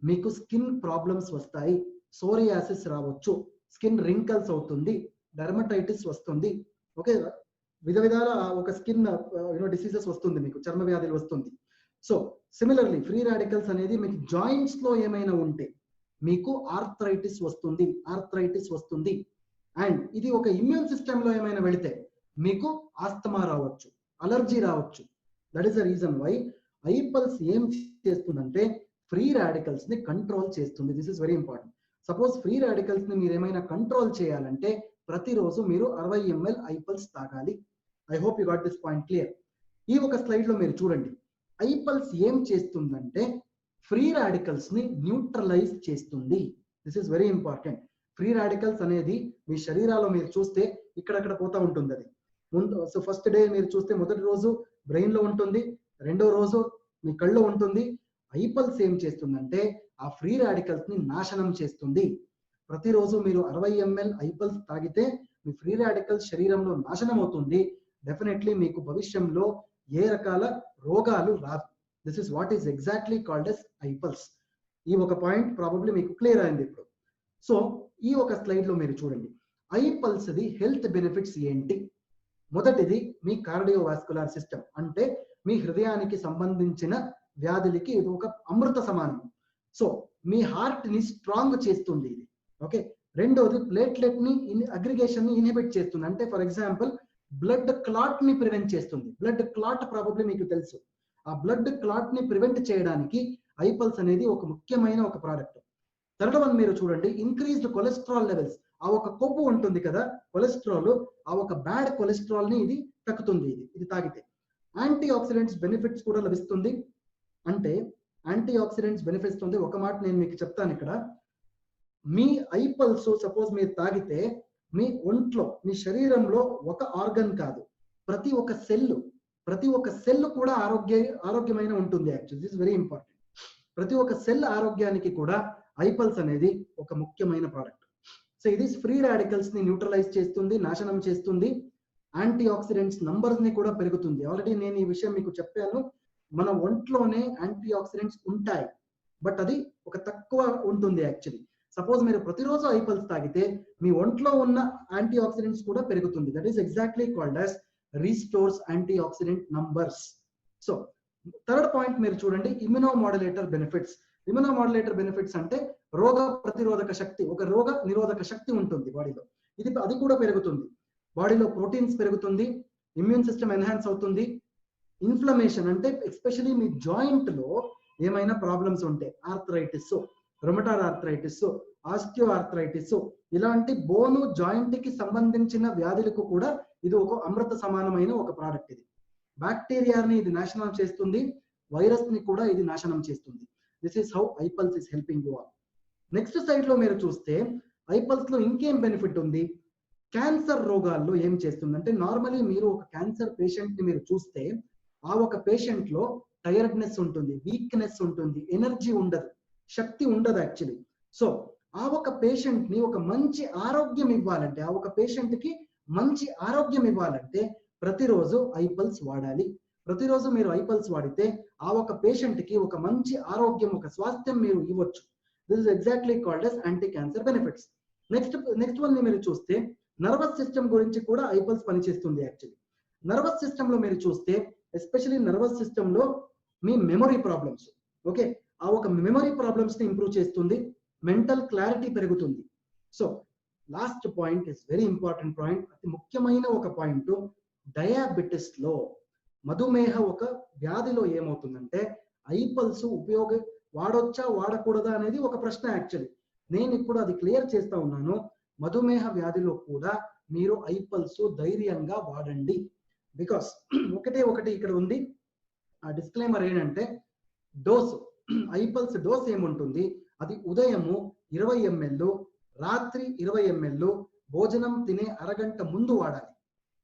మీకు స్కిన్ ప్రాబ్లమ్స్ వస్తాయి, సోరియాసిస్ రావచ్చు, స్కిన్ రింకల్స్ అవుతుంది, డర్మటైటిస్ వస్తుంది, ఓకే, విధాల ఒక స్కిన్ డిసీజెస్ వస్తుంది, మీకు చర్మ వ్యాధులు వస్తుంది. సో సిమిలర్లీ ఫ్రీ రాడికల్స్ అనేది మీకు జాయింట్స్ లో ఏమైనా ఉంటే మీకు ఆర్థరైటిస్ వస్తుంది. అండ్ ఇది ఒక ఇమ్యూన్ సిస్టమ్ లో ఏమైనా వెళితే మీకు ఆస్తమా రావచ్చు, అలర్జీ రావచ్చు. That is the reason why iPulse ఏం చేస్తుందంటే ఫ్రీ రాడికల్స్ ని కంట్రోల్ చేస్తుంది. This is very important. Suppose free radicals ని మీరు ఏమైనా కంట్రోల్ చేయాలంటే ప్రతిరోజు మీరు 60 ml ఐపల్స్ తాగాలి. I hope you got this point clear. ఈ ఒక స్లైడ్ లో మీరు చూడండి, ఐపల్స్ ఏం చేస్తుందంటే ఫ్రీ రాడికల్స్ ని న్యూట్రలైజ్ చేస్తుంది. This is very important. Free radicals అనేది మీ శరీరాల్లో మీరు చూస్తే ఇక్కడక్కడ పోతా ఉంటుంది. అది ముందు ఫస్ట్ డే మీరు చూస్తే మొదటి రోజు బ్రెయిన్ లో ఉంటుంది, రెండో రోజు మీ కళ్ళలో ఉంటుంది. ఐపల్స్ ఏం చేస్తుందంటే ఆ ఫ్రీ రాడికల్స్ ని నాశనం చేస్తుంది. ప్రతిరోజు మీరు 60 ml ఐపల్స్ తాగితే మీ ఫ్రీ రాడికల్స్ శరీరంలో నాశనం అవుతుంది. డెఫినెట్లీ మీకు భవిష్యంలో ఏ రకాల రోగాలు రాదు. This is what is exactly called as iPulse. ఈ ఒక పాయింట్ ప్రాబబ్లీ మీకు క్లియర్ అయింది ఇప్పుడు. సో ఈ ఒక స్లైడ్ లో మీరు చూడండి, ఐపల్స్ ది హెల్త్ బెనిఫిట్స్ ఏంటి. మొదటిది మీ కార్డియోవాస్కులర్ సిస్టమ్, అంటే మీ హృదయానికి సంబంధించిన వ్యాధులకి ఇది ఒక అమృత సమానం. సో మీ హార్ట్ ని స్ట్రాంగ్ చేస్తుంది ఇది, ఓకే. రెండోది ప్లేట్లెట్ ని అగ్రిగేషన్ ని ఇన్హిబిట్ చేస్తుంది, అంటే ఫర్ ఎగ్జాంపుల్ బ్లడ్ క్లాట్ ని ప్రివెంట్ చేస్తుంది. బ్లడ్ క్లాట్ ప్రాబబ్లీ మీకు తెలుసు. ఆ బ్లడ్ క్లాట్ ని ప్రివెంట్ చేయడానికి ఐపల్స్ అనేది ఒక ముఖ్యమైన ఒక ప్రోడక్ట్. థర్డ్ వన్ మీరు చూడండి, ఇంక్రీజ్డ్ కొలెస్ట్రాల్ లెవెల్స్. ఆ ఒక కొవ్వు ఉంటుంది కదా, కొలెస్ట్రాల్, ఆ ఒక బ్యాడ్ కొలెస్ట్రాల్ ని ఇది తగ్గుతుంది ఇది తాగితే. యాంటీ ఆక్సిడెంట్స్ బెనిఫిట్స్ కూడా లభిస్తుంది. అంటే యాంటీ ఆక్సిడెంట్స్ బెనిఫిట్స్ ఉంది. ఒక మాట నేను మీకు చెప్తాను ఇక్కడ, మీ ఐపల్స్ సపోజ్ మీరు తాగితే మీ ఒంట్లో, మీ శరీరంలో ఒక ఆర్గన్ కాదు, ప్రతి ఒక్క సెల్ కూడా ఆరోగ్యమైన ఉంటుంది. Actually this is very important. ప్రతి ఒక్క సెల్ ఆరోగ్యానికి కూడా ఐపల్స్ అనేది ఒక ముఖ్యమైన ప్రోడక్ట్. సో ఇది ఫ్రీ రాడికల్స్ ని న్యూట్రలైజ్ చేస్తుంది, నాశనం చేస్తుంది. యాంటీ ఆక్సిడెంట్స్ నంబర్స్ ని కూడా పెరుగుతుంది. ఆల్రెడీ నేను ఈ విషయం మీకు చెప్పాను, మన ఒంట్లోనే యాంటీ ఆక్సిడెంట్స్ ఉంటాయి, బట్ అది ఒక తక్కువ ఉంటుంది. యాక్చువల్లీ సపోజ్ మీరు ప్రతిరోజు ఐపల్స్ తాగితే మీ ఒంట్లో ఉన్న యాంటీ ఆక్సిడెంట్స్ కూడా పెరుగుతుంది. That is exactly called as restores antioxidant numbers. So third point మీరు చూడండి, ఇమ్యునోమాడ్యులేటర్ బెనిఫిట్స్. ఇమ్యునోమాడ్యులేటర్ బెనిఫిట్స్ అంటే రోగ ప్రతిరోధక శక్తి, ఒక రోగ నిరోధక శక్తి ఉంటుంది బాడీలో, అది కూడా పెరుగుతుంది. బాడీలో ప్రోటీన్స్ పెరుగుతుంది, ఇమ్యూన్ సిస్టమ్ ఎన్హాన్స్ అవుతుంది. ఇన్ఫ్లమేషన్ అంటే ఎస్పెషలీ మీ జాయింట్ లో ఏమైనా ప్రాబ్లమ్స్ ఉంటే, arthritis, rheumatoid arthritis, osteo arthritis, ఇలాంటి బోను జాయింట్ కి సంబంధించిన వ్యాధులకు కూడా ఇది ఒక అమృత సమానమైన ఒక ప్రోడక్ట్. ఇది బ్యాక్టీరియాని ఇది నాశనం చేస్తుంది, వైరస్ ని కూడా ఇది నాశనం చేస్తుంది. This is how iPulse is helping you all. Next side లో మీరు చూస్తే ఐపల్స్ లో ఇంకేం బెనిఫిట్ ఉంది. క్యాన్సర్ రోగాల్లో ఏం చేస్తుందంటే, నార్మలీ మీరు ఒక క్యాన్సర్ పేషెంట్ ని మీరు చూస్తే ఆ ఒక పేషెంట్ లో టైర్డ్నెస్ ఉంటుంది, వీక్నెస్ ఉంటుంది, ఎనర్జీ ఉండదు, శక్తి ఉండదు యాక్చువల్లీ. సో ఆ ఒక పేషెంట్ ని ఒక మంచి ఆరోగ్యం ఇవ్వాలంటే, ఆ ఒక పేషెంట్ కి మంచి ఆరోగ్యం ఇవ్వాలంటే ప్రతిరోజు ఐపల్స్ వాడాలి. ప్రతిరోజు మీరు ఐపల్స్ వాడితే ఆ ఒక పేషెంట్ కి ఒక మంచి ఆరోగ్యం, ఒక స్వాస్థ్యం మీరు ఇవ్వచ్చు. This is exactly called as anti cancer benefits. Next one ని మీరు చూస్తే నర్వస్ సిస్టమ్ గురించి కూడా ఐపల్స్ పనిచేస్తుంది. యాక్చువల్లీ నర్వస్ సిస్టమ్ లో మీరు చూస్తే ఎస్పెషలీ నర్వస్ సిస్టమ్ లో మీ మెమరీ ప్రాబ్లమ్స్, ఓకే, ఆ ఒక మెమరీ ప్రాబ్లమ్స్ ని ఇంప్రూవ్ చేస్తుంది, మెంటల్ క్లారిటీ పెరుగుతుంది. So last point is very important point, అతి ముఖ్యమైన ఒక పాయింట్, డయాబెటిస్ లో మధుమేహ ఒక వ్యాధిలో ఏమవుతుందంటే ఐపల్స్ వాడొచ్చా వాడకూడదా అనేది ఒక ప్రశ్న. యాక్చువల్లీ నేను ఇప్పుడు అది క్లియర్ చేస్తా ఉన్నాను. మధుమేహ వ్యాధిలో కూడా మీరు ఐపల్స్ ధైర్యంగా వాడండి. బికాస్ ఒకటి ఇక్కడ ఉంది. ఆ డిస్క్లైమర్ ఏంటంటే డోస్, ఐపల్స్ డోస్ ఏముంటుంది, అది ఉదయము 20 ml, రాత్రి 20 ml, భోజనం తినే అరగంట ముందు వాడాలి.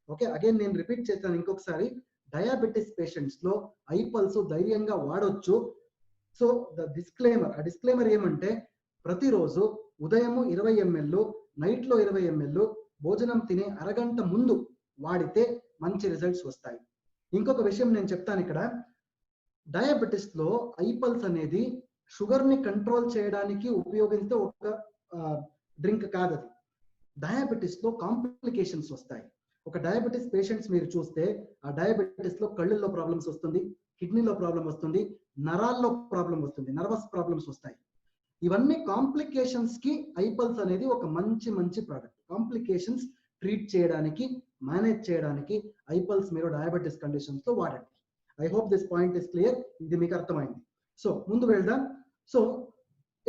ఓకే, అగైన్ నేను రిపీట్ చేస్తాను ఇంకొకసారి. డయాబెటిస్ పేషెంట్స్ లో ఐపల్స్ ధైర్యంగా వాడొచ్చు. సో ఆ డిస్క్లైమర్ ఏమంటే ప్రతిరోజు ఉదయము 20 ml, నైట్ లో 20 ml, భోజనం తినే అరగంట ముందు వాడితే మంచి రిజల్ట్స్ వస్తాయి. ఇంకొక విషయం నేను చెప్తాను ఇక్కడ. డయాబెటిస్ లో ఐపల్స్ అనేది షుగర్ ని కంట్రోల్ చేయడానికి ఉపయోగించే ఒక డ్రింక్ కాదు. అది డయాబెటిస్ లో కాంప్లికేషన్స్ వస్తాయి. ఒక డయాబెటిస్ పేషెంట్స్ మీరు చూస్తే ఆ డయాబెటిస్ లో కళ్ళల్లో ప్రాబ్లమ్స్ వస్తుంది, కిడ్నీలో ప్రాబ్లం వస్తుంది, నరాల్లో ప్రాబ్లం వస్తుంది, నర్వస్ ప్రాబ్లమ్స్ వస్తాయి. ఇవన్నీ కాంప్లికేషన్స్ కి ఐపల్స్ అనేది ఒక మంచి ప్రోడక్ట్. కాంప్లికేషన్స్ ట్రీట్ చేయడానికి, మేనేజ్ చేయడానికి ఐపల్స్ మీరు డయాబెటిస్ కండిషన్స్ లో వాడండి. I hope this point is clear. ఇది మీకు అర్థమైంది. సో ముందు వెళ్దాం. సో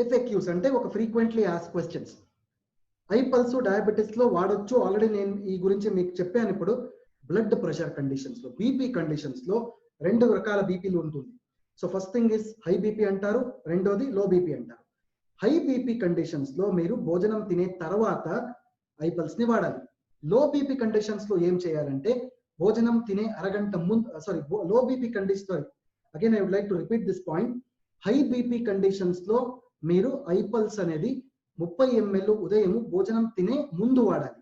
ఎఫ్ఏక్యూస్ అంటే ఒక ఫ్రీక్వెంట్లీ ఆస్క్ క్వశ్చన్స్. ఐపల్స్ డయాబెటిస్ లో వాడొచ్చు. ఆల్రెడీ నేను ఈ గురించి మీకు చెప్పాను. ఇప్పుడు బ్లడ్ ప్రెషర్ కండిషన్స్ లో, బీపీ కండిషన్స్ లో 2 రకాల బీపీలు ఉంటుంది. So first thing is high BP అంటారు, రెండోది లో బీపీ అంటారు. హై బీపీ కండిషన్స్ లో మీరు భోజనం తినే తర్వాత ఐపల్స్ ని వాడాలి. లో బీపీ కండిషన్స్ లో ఏం చేయాలంటే భోజనం తినే అరగంట ముందు లో BP condition, again I would like to repeat this point. High BP conditions లో మీరు ఐపల్స్ అనేది 30 ml ఉదయం భోజనం తినే ముందు వాడాలి.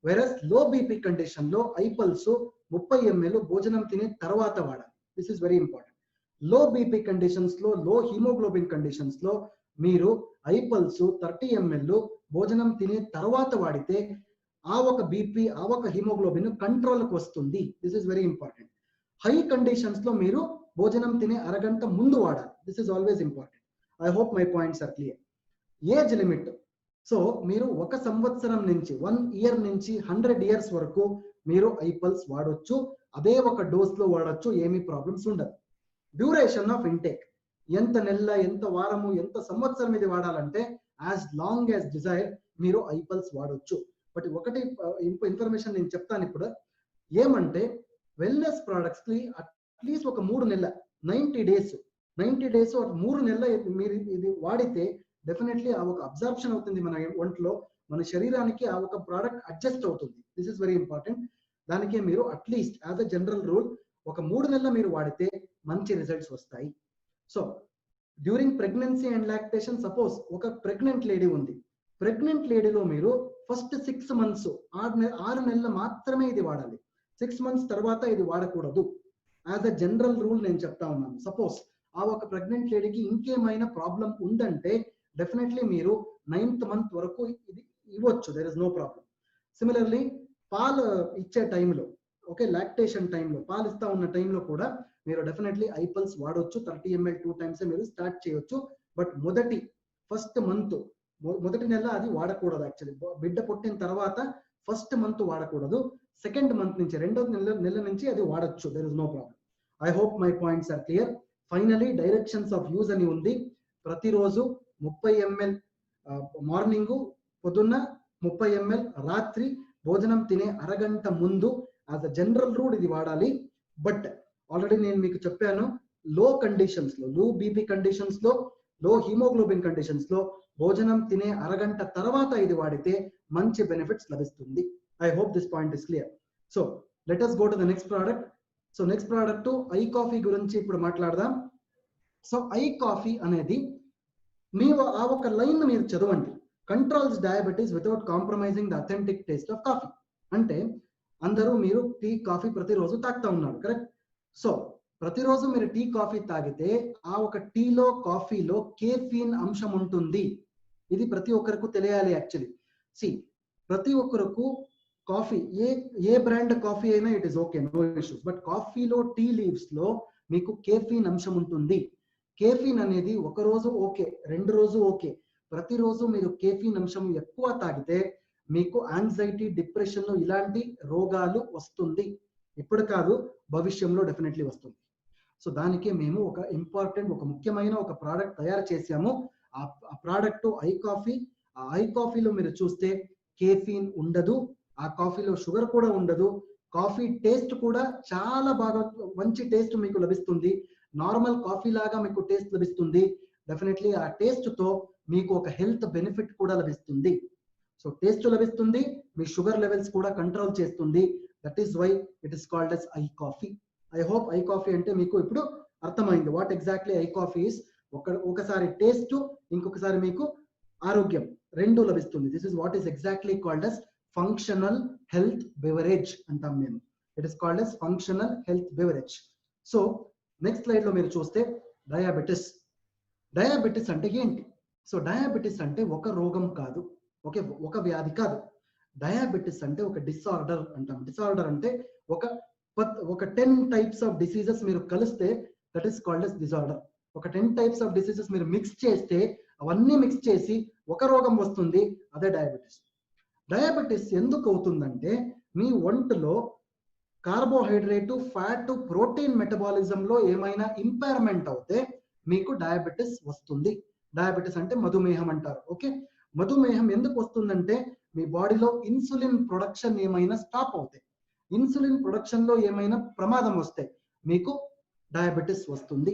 వెరస్ లో బీపీ కండిషన్ లో ఐపల్స్ 30 ml భోజనం తినే తర్వాత వాడాలి. This is very important. Low BP conditions లో, లో హిమోగ్లోబిన్ కండిషన్స్ లో మీరు ఐపల్స్ 30 ml భోజనం తినే తర్వాత వాడితే ఆ ఒక బీపీ, ఆ ఒక హిమోగ్లోబిన్ కంట్రోల్కి వస్తుంది. This is very important. High conditions లో మీరు భోజనం తినే అరగంట ముందు వాడాలి. This is always important. I hope my points are clear. Age limit. So మీరు 1 సంవత్సరం నుంచి 1 year నుంచి 100 years వరకు మీరు ఐపల్స్ వాడొచ్చు. అదే ఒక డోస్ లో వాడొచ్చు, ఏమీ ప్రాబ్లమ్స్ ఉండదు. డ్యూరేషన్ ఆఫ్ ఇంటేక్, ఎంత నెల, ఎంత వారము, ఎంత సంవత్సరం ఇది వాడాలంటే యాజ్ లాంగ్ యాజ్ డిజైర్ మీరు ఐపల్స్ వాడొచ్చు. బట్ ఒకటి ఇన్ఫర్మేషన్ నేను చెప్తాను ఇప్పుడు. ఏమంటే వెల్నెస్ ప్రొడక్ట్స్ కి అట్లీస్ట్ ఒక 3 నెలల 90 days 3 నెలల మీరు ఇది వాడితే డెఫినెట్లీ ఆ ఒక అబ్జర్ప్షన్ అవుతుంది మన ఒంట్లో, మన శరీరానికి ఆ ఒక ప్రోడక్ట్ అడ్జస్ట్ అవుతుంది. This is very important. దానికే మీరు at least as a general rule ఒక 3 నెలలు మీరు వాడితే మంచి రిజల్ట్స్ వస్తాయి. So during pregnancy and lactation, suppose ఒక ప్రెగ్నెంట్ లేడీ ఉంది. ప్రెగ్నెంట్ లేడీలో మీరు ఫస్ట్ 6 months 6 నెలలు మాత్రమే ఇది వాడాలి. 6 months తర్వాత ఇది వాడకూడదు. యాజ్ అ జనరల్ రూల్ నేను చెప్తా ఉన్నాను. సపోజ్ ఆ ఒక ప్రెగ్నెంట్ లేడీకి ఇంకేమైనా ప్రాబ్లం ఉందంటే డెఫినెట్లీ మీరు 9th month వరకు ఇది ఇవ్వచ్చు. There is no problem. Similarly పాలు ఇచ్చే టైంలో, ఓకే, లాక్టేషన్ టైంలో, పాలు ఇస్తా ఉన్న టైంలో కూడా మీరు డెఫినెట్లీ ఐపల్స్ వాడొచ్చు. 30 ml 2 times మీరు స్టార్ట్ చేయొచ్చు. బట్ ఫస్ట్ మంత్, మొదటి నెల అది వాడకూడదు. యాక్చువల్లీ బిడ్డ పుట్టిన తర్వాత ఫస్ట్ మంత్ వాడకూడదు. సెకండ్ మంత్ నుంచి, రెండో నెల నుంచి అది వాడొచ్చు. There is no problem. I hope my points are clear. Finally directions of use అని ఉంది. ప్రతిరోజు 30 ml మార్నింగ్, పొద్దున్న 30 ml రాత్రి భోజనం తినే అరగంట ముందు యాజ్ అ జనరల్ రూల్ ఇది వాడాలి. బట్ ఆల్రెడీ నేను మీకు చెప్పాను, లో కండిషన్స్ లో, లో బీపీ కండిషన్స్ లో, లో హిమోగ్లోబిన్ కండిషన్స్ లో భోజనం తినే అరగంట తర్వాత ఇది వాడితే మంచి బెనిఫిట్స్ లభిస్తుంది. I hope this point is clear. So let us go to the next product. So next product I coffee గురించి ఇప్పుడు మాట్లాడదాం. సో ఐ కాఫీ అనేది మీరు ఆ ఒక లైన్ మీరు చదవండి. Controls diabetes without compromising the authentic taste of coffee. అంటే అందరూ మీరు టీ కాఫీ ప్రతిరోజు తాగుతా ఉన్నారు, కరెక్ట్? సో ప్రతిరోజు మీరు టీ కాఫీ తాగితే ఆ ఒక టీలో, కాఫీలో కేఫీన్ అంశం ఉంటుంది. ఇది ప్రతి ఒక్కరికి తెలియాలి. యాక్చువల్లీ ప్రతి ఒక్కరికి కాఫీ, ఏ బ్రాండ్ కాఫీ అయినా it is okay, no issues. But కాఫీలో, టీ లీవ్స్ లో మీకు కేఫీన్ అంశం ఉంటుంది. కేఫీన్ అనేది ఒక రోజు ఓకే, 2 రోజు ఓకే. ప్రతిరోజు మీరు కేఫీన్ అంశం ఎక్కువ తాగితే మీకు యాంగ్జైటీ, డిప్రెషన్ ఇలాంటి రోగాలు వస్తుంది. ఇప్పుడు కాదు, భవిష్యంలో డెఫినెట్లీ వస్తుంది. సో దానికి మేము ఒక ఇంపార్టెంట్, ఒక ముఖ్యమైన ఒక ప్రోడక్ట్ తయారు చేసాము. ఆ ప్రోడక్ట్ ఐ కాఫీ. ఆ ఐ కాఫీలో మీరు చూస్తే కేఫీన్ ఉండదు, ఆ కాఫీలో షుగర్ కూడా ఉండదు. కాఫీ టేస్ట్ కూడా చాలా బాగా మంచి టేస్ట్ మీకు లభిస్తుంది. నార్మల్ కాఫీ లాగా మీకు టేస్ట్ లభిస్తుంది. డెఫినెట్లీ ఆ టేస్ట్ తో మీకు ఒక హెల్త్ బెనిఫిట్ కూడా లభిస్తుంది. సో టేస్ట్ లభిస్తుంది, మీ షుగర్ లెవెల్స్ కూడా కంట్రోల్ చేస్తుంది. That is why it is called as iCoffee. I hope iCoffee అంటే మీకు ఇప్పుడు అర్థమైంది what exactly iCoffee is. ఒకసారి టేస్ట్, ఇంకొకసారి మీకు ఆరోగ్యం రెండు లభిస్తుంది. This is what is exactly called as functional health beverage అంటాం మేము. It is called as functional health beverage. So next slide లో మీరు చూస్తే డయాబెటిస్. డయాబెటిస్ అంటే ఏంటి? సో డయాబెటిస్ అంటే ఒక రోగం కాదు, ఒక వ్యాధి కాదు. డయాబెటిస్ అంటే ఒక డిసార్డర్ అంటాం. డిసార్డర్ అంటే ఒక 10 టైప్స్ ఆఫ్ డిసీజెస్ మీరు కలిస్తే that is called as disorder. ఒక 10 టైప్స్ ఆఫ్ డిసీజెస్ మీరు మిక్స్ చేస్తే, అవన్నీ మిక్స్ చేసి ఒక రోగం వస్తుంది, అదే డయాబెటిస్. డయాబెటిస్ ఎందుకు అవుతుందంటే మీ ఒంటిలో కార్బోహైడ్రేట్, ఫ్యాట్, ప్రోటీన్ మెటబాలిజం లో ఏమైనా ఇంపైర్మెంట్ అవుతే మీకు డయాబెటిస్ వస్తుంది. డయాబెటిస్ అంటే మధుమేహం అంటారు. ఓకే, మధుమేహం ఎందుకు వస్తుందంటే మీ బాడీలో ఇన్సులిన్ ప్రొడక్షన్ ఏమైనా స్టాప్ అవుతాయి, ఇన్సులిన్ ప్రొడక్షన్ లో ఏమైనా ప్రమాదం వస్తే మీకు డయాబెటిస్ వస్తుంది.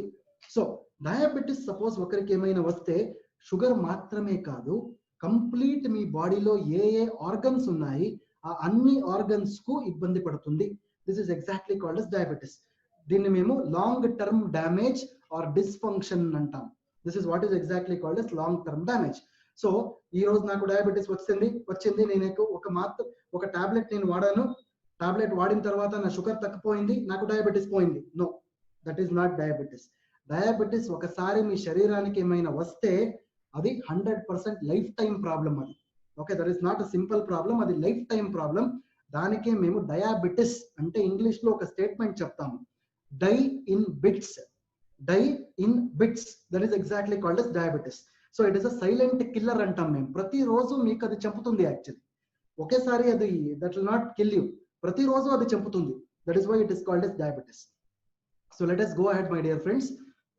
సో డయాబెటిస్ సపోజ్ ఒకరికి ఏమైనా వస్తే షుగర్ మాత్రమే కాదు, కంప్లీట్ మీ బాడీలో ఏ ఆర్గన్స్ ఉన్నాయి ఆ అన్ని ఆర్గన్స్ కు ఇబ్బంది పడుతుంది. This is exactly called as diabetes. దీన్ని మేము long term damage or dysfunction అంటాం. This is what is exactly called as long term damage. So ఈ రోజు నాకు డయాబెటిస్ వచ్చింది, నేను ఒక టాబ్లెట్ నేను వాడాను, టాబ్లెట్ వాడిన తర్వాత నా షుగర్ తగ్గిపోయింది, నాకు డయాబెటిస్ పోయింది. No, that is not diabetes. Diabetes ఒకసారి మీ శరీరానికి ఏమైనా వస్తే అది 100% లైఫ్ టైం ప్రాబ్లం. అది okay, that is not a simple problem, అది లైఫ్ టైం ప్రాబ్లం. దానికే మేము డయాబెటిస్ అంటే ఇంగ్లీష్ లో ఒక స్టేట్మెంట్ చెప్తాము, die in bits. Die in bits, that is exactly called as diabetes. So it is a silent killer అంటాం మేము. ప్రతిరోజు మీకు అది చంపుతుంది. యాక్చువల్లీ ఒకేసారి అది that will not kill you, ప్రతిరోజు అది చంపుతుంది. That is why it is called as diabetes. So let us go ahead my dear friends.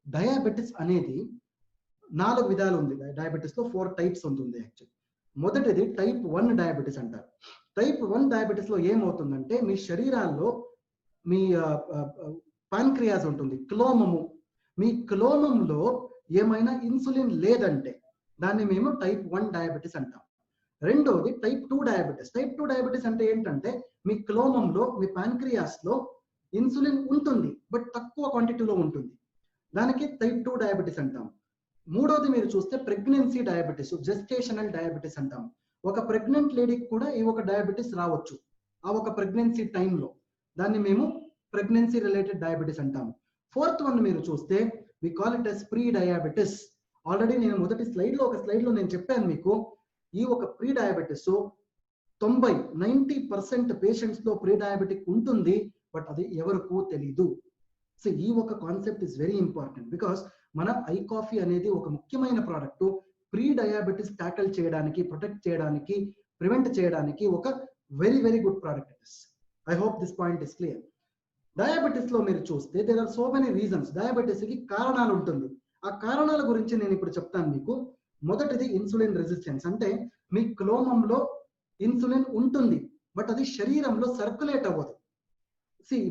Diabetes అనేది 4 విధాలు ఉంది. డయాబెటిస్ లో 4 టైప్స్ ఉంటుంది యాక్చువల్లీ. మొదటిది టైప్ 1 డయాబెటిస్ అంటారు. టైప్ 1 డయాబెటిస్ లో ఏమవుతుందంటే మీ శరీరాల్లో మీ పాన్క్రియాస్ ఉంటుంది, క్లోమము. మీ క్లోమంలో ఏమైనా ఇన్సులిన్ లేదంటే దాన్ని మేము టైప్ 1 డయాబెటిస్ అంటాం. రెండోది టైప్ 2 డయాబెటిస్. టైప్ 2 డయాబెటిస్ అంటే ఏంటంటే మీ క్లోమంలో, మీ పాన్క్రియాస్ లో ఇన్సులిన్ ఉంటుంది బట్ తక్కువ క్వాంటిటీలో ఉంటుంది, దానికి టైప్ 2 డయాబెటిస్ అంటాం. మూడోది మీరు చూస్తే ప్రెగ్నెన్సీ డయాబెటిస్, జెస్టేషనల్ డయాబెటిస్ అంటాం. ఒక ప్రెగ్నెంట్ లేడీకి కూడా ఈ ఒక డయాబెటిస్ రావచ్చు ఆ ఒక ప్రెగ్నెన్సీ టైంలో, దాన్ని మేము ప్రెగ్నెన్సీ రిలేటెడ్ డయాబెటిస్ అంటాము. ఫోర్త్ వన్ మీరు చూస్తే we call it as pre diabetes. Already నేను మొదటి ఒక స్లైడ్ లో నేను చెప్పాను మీకు, ఈ ఒక ప్రీ డయాబెటిస్ 90% పేషెంట్స్ లో ప్రీ డయాబెటిక్ ఉంటుంది, బట్ అది ఎవరికూ తెలీదు. సో ఈ ఒక concept is very important because మన ఐ కాఫీ అనేది ఒక ముఖ్యమైన ప్రోడక్ట్. ప్రీ డయాబెటిస్ ట్యాకిల్ చేయడానికి, ప్రొటెక్ట్ చేయడానికి, ప్రివెంట్ చేయడానికి ఒక very very good product it is. I hope this point is clear. Diabetes లో మీరు చూస్తే there are so many reasons. Diabetes కి కారణాలు ఉంటుంది, ఆ కారణాల గురించి నేను ఇప్పుడు చెప్తాను మీకు. మొదటిది ఇన్సులిన్ రెసిస్టెన్స్. అంటే మీ క్లోమంలో ఇన్సులిన్ ఉంటుంది బట్ అది శరీరంలో సర్క్యులేట్ అవ్వదు.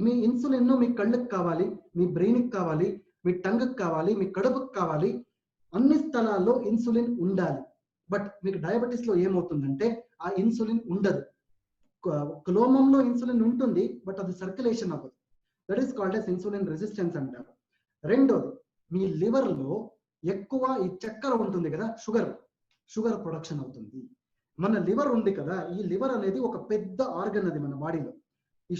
మీ ఇన్సులిన్ మీ కళ్ళకి కావాలి, మీ బ్రెయిన్కి కావాలి, మీ టంగ్కి కావాలి, మీ కడుపుకి కావాలి, అన్ని స్థలాల్లో ఇన్సులిన్ ఉండాలి. బట్ మీకు డయాబెటిస్ లో ఏమవుతుందంటే ఆ ఇన్సులిన్ ఉండదు. క్లోమంలో ఇన్సులిన్ ఉంటుంది బట్ అది సర్క్యులేషన్ అవ్వదు. That is called as insulin resistance అంటారు. రెండోది మీ లివర్ లో ఎక్కువ ఈ చక్కెర ఉంటుంది కదా, షుగర్ ప్రొడక్షన్ అవుతుంది. మన లివర్ ఉంది కదా, ఈ లివర్ అనేది ఒక పెద్ద ఆర్గన్ అది మన బాడీలో. ఈ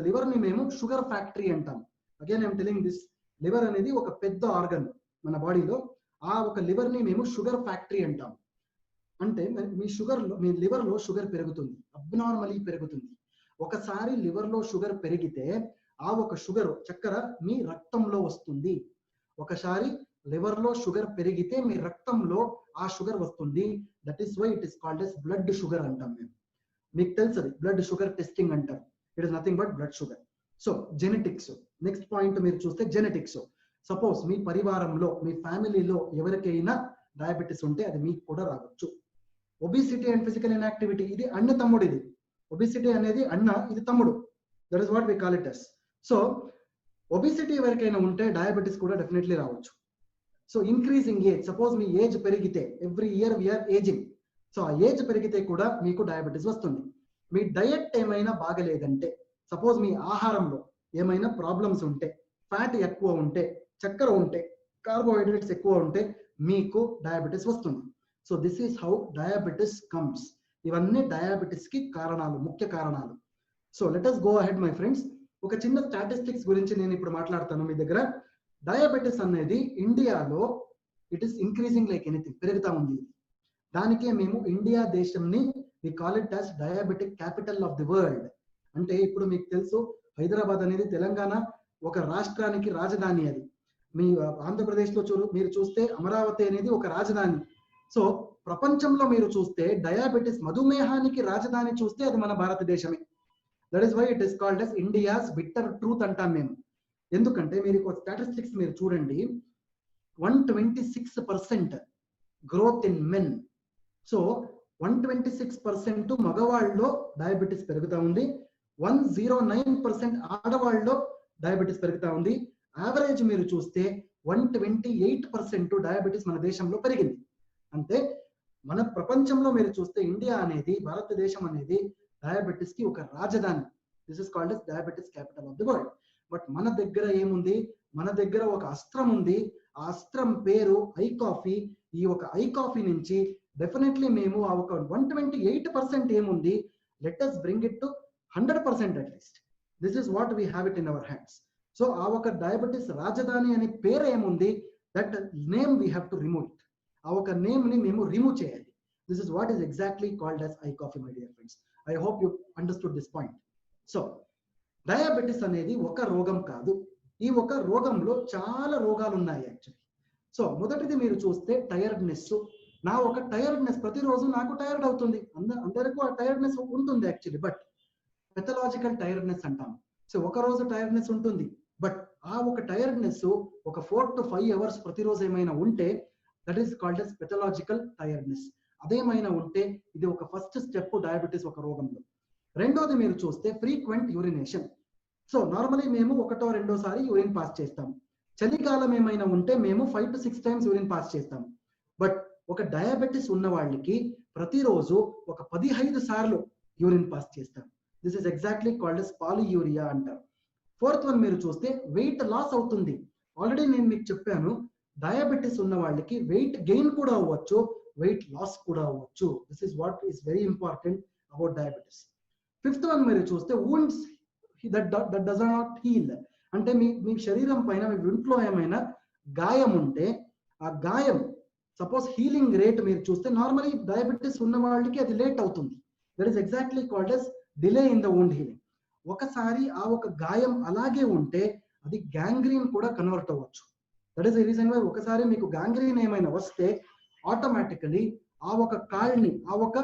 లివర్ ని మేము షుగర్ ఫ్యాక్టరీ అంటాం. Again I'm telling this, liver అనేది ఒక పెద్ద ఆర్గన్ మన బాడీలో. ఆ ఒక లివర్ ని మేము షుగర్ ఫ్యాక్టరీ అంటాం. అంటే మీ లివర్ లో షుగర్ పెరుగుతుంది, అబ్నార్మలీ పెరుగుతుంది. ఒకసారి లివర్ లో షుగర్ పెరిగితే ఆ ఒక చక్కెర మీ రక్తంలో వస్తుంది. ఒకసారి లివర్ లో షుగర్ పెరిగితే మీ రక్తంలో ఆ షుగర్ వస్తుంది. That is why it is called as blood sugar అంటాం మేము. మీకు తెలుసు అది బ్లడ్ షుగర్ టెస్టింగ్ అంటారు. It is nothing but blood sugar. So genetics, next point మీరు చూస్తే జెనెటిక్స్. సపోజ్ మీ పరివారంలో మీ ఫ్యామిలీలో ఎవరికైనా డయాబెటీస్ ఉంటే అది మీకు కూడా రావచ్చు. ఒబిసిటీ అండ్ ఫిజికల్ ఇన్యాక్టివిటీ, ఇది అన్న తమ్ముడు, ఇది ఒబిసిటీ అనేది అన్న, ఇది తమ్ముడు. That is what we call it as. So obesity ఎవరికైనా ఉంటే డయాబెటీస్ కూడా డెఫినెట్లీ రావచ్చు. సో ఇంక్రీజింగ్ ఏజ్, సపోజ్ మీ ఏజ్ పెరిగితే, every year we're ageing, so ఆ ఏజ్ పెరిగితే కూడా మీకు డయాబెటీస్ వస్తుంది. మీ డయట్ ఏమైనా బాగలేదంటే, సపోజ్ మీ ఆహారంలో ఏమైనా ప్రాబ్లమ్స్ ఉంటే, ఫ్యాట్ ఎక్కువ ఉంటే, చక్కెర ఉంటే, కార్బోహైడ్రేట్స్ ఎక్కువ ఉంటే మీకు డయాబెటీస్ వస్తుంది. So this is how diabetes comes. ఇవన్నీ డయాబెటీస్ కి కారణాలు, ముఖ్య కారణాలు. So let us go ahead my friends. ఒక చిన్న స్టాటిస్టిక్స్ గురించి నేను ఇప్పుడు మాట్లాడతాను మీ దగ్గర. డయాబెటీస్ అనేది ఇండియాలో it is increasing like anything, పెరుగుతా ఉంది. దానికే మేము ఇండియా దేశంని we call it as diabetic capital of the world. అంటే ఇప్పుడు మీకు తెలుసు, హైదరాబాద్ అనేది తెలంగాణ ఒక రాష్ట్రానికి రాజధాని. అది మీ ఆంధ్రప్రదేశ్ లో మీరు చూస్తే అమరావతి అనేది ఒక రాజధాని. సో ప్రపంచంలో మీరు చూస్తే డయాబెటీస్, మధుమేహానికి రాజధాని చూస్తే అది మన భారతదేశమే. That is why it is called as India's bitter truth అంటాం మేము. ఎందుకంటే మీరు స్టాటిస్టిక్స్ మీరు చూడండి, 126% గ్రోత్ ఇన్ మెన్. సో 126% మగవాళ్ళలో డయాబెటీస్ పెరుగుతా ఉంది, 109% ఆడవాళ్ళలో డయాబెటీస్ పెరుగుతా ఉంది. యావరేజ్ మీరు చూస్తే 128% డయాబెటీస్ మన దేశంలో పెరిగింది. అంటే మన ప్రపంచంలో మీరు చూస్తే ఇండియా అనేది, భారతదేశం అనేది డయాబెటీస్ కి ఒక రాజధాని. This is called as diabetes capital of the world. But మన దగ్గర ఏముంది, మన దగ్గర ఒక అస్త్రం ఉంది. ఆ అస్త్రం పేరు ఐ కాఫీ. ఈ ఒక ఐ కాఫీ నుంచి డెఫినెట్లీ మేము ఆ ఒక 128% ఏముంది, let us bring it to 100% at least. This is what we have it in our hands. So ఆ ఒక డయాబెటీస్ రాజధాని అనే పేరు ఏముంది, that name we have to remove it. ఆ ఒక నేమ్ ని మేము రిమూవ్ చేయాలి. This is what is exactly called as I coffee, my dear friends. I hope you understood this point. So diabetes అనేది ఒక రోగం కాదు. ఈ ఒక రోగంలో చాలా రోగాలు ఉన్నాయి యాక్చువల్లీ. సో మొదటిది మీరు చూస్తే టైర్డ్నెస్. నా ఒక టైర్డ్నెస్, ప్రతిరోజు నాకు టైర్డ్ అవుతుంది, అందరికీ ఆ టైర్డ్నెస్ ఉంటుంది యాక్చువల్లీ. బట్ పెథలాజికల్ టైర్డ్నెస్ అంటాం. సో ఒక రోజు టైర్డ్నెస్ ఉంటుంది, బట్ ఆ ఒక టైర్డ్నెస్ ఒక 4 to 5 hours ప్రతిరోజు ఏమైనా ఉంటే that is called as pathological tiredness. అదేమైనా ఉంటే ఇది ఒక ఫస్ట్ స్టెప్ డయాబెటీస్ ఒక రోగంలో. రెండోది మీరు చూస్తే ఫ్రీక్వెంట్ యూరినేషన్. సో నార్మలీ మేము ఒకటో రెండోసారి యూరిన్ పాస్ చేస్తాం. చలికాలం ఏమైనా ఉంటే మేము 5 to 6 times యూరిన్ పాస్ చేస్తాం. బట్ ఒక డయాబెటీస్ ఉన్న వాళ్ళకి ప్రతిరోజు ఒక 15 సార్లు యూరిన్ పాస్ చేస్తాం. This is exactly called as polyuria అంటారు. ఫోర్త్ వన్ మీరు చూస్తే వెయిట్ లాస్ అవుతుంది. ఆల్రెడీ నేను మీకు చెప్పాను, డయాబెటీస్ ఉన్న వాళ్ళకి వెయిట్ గెయిన్ కూడా అవ్వచ్చు, వెయిట్ లాస్ కూడా అవ్వచ్చు. This is what is very important about diabetes. Fifth one మీరు చూస్తే wounds that does not heal. అంటే మీ శరీరం పైన, మీ ఒంట్లో ఏమైనా గాయం ఉంటే ఆ గాయం సపోజ్ హీలింగ్ రేట్ మీరు చూస్తే నార్మలీ డయాబెటీస్ ఉన్న వాళ్ళకి అది లేట్ అవుతుంది. That is exactly called as delay in the wound healing. ఒకసారి ఆ ఒక గాయం అలాగే ఉంటే అది గ్యాంగ్రీన్ కూడా కన్వర్ట్ అవ్వచ్చు. That is the reason why ఒకసారి మీకు గ్యాంగ్రీన్ ఏమైనా వస్తే ఆటోమేటికలీ ఆ ఒక కాల్ని, ఆ ఒక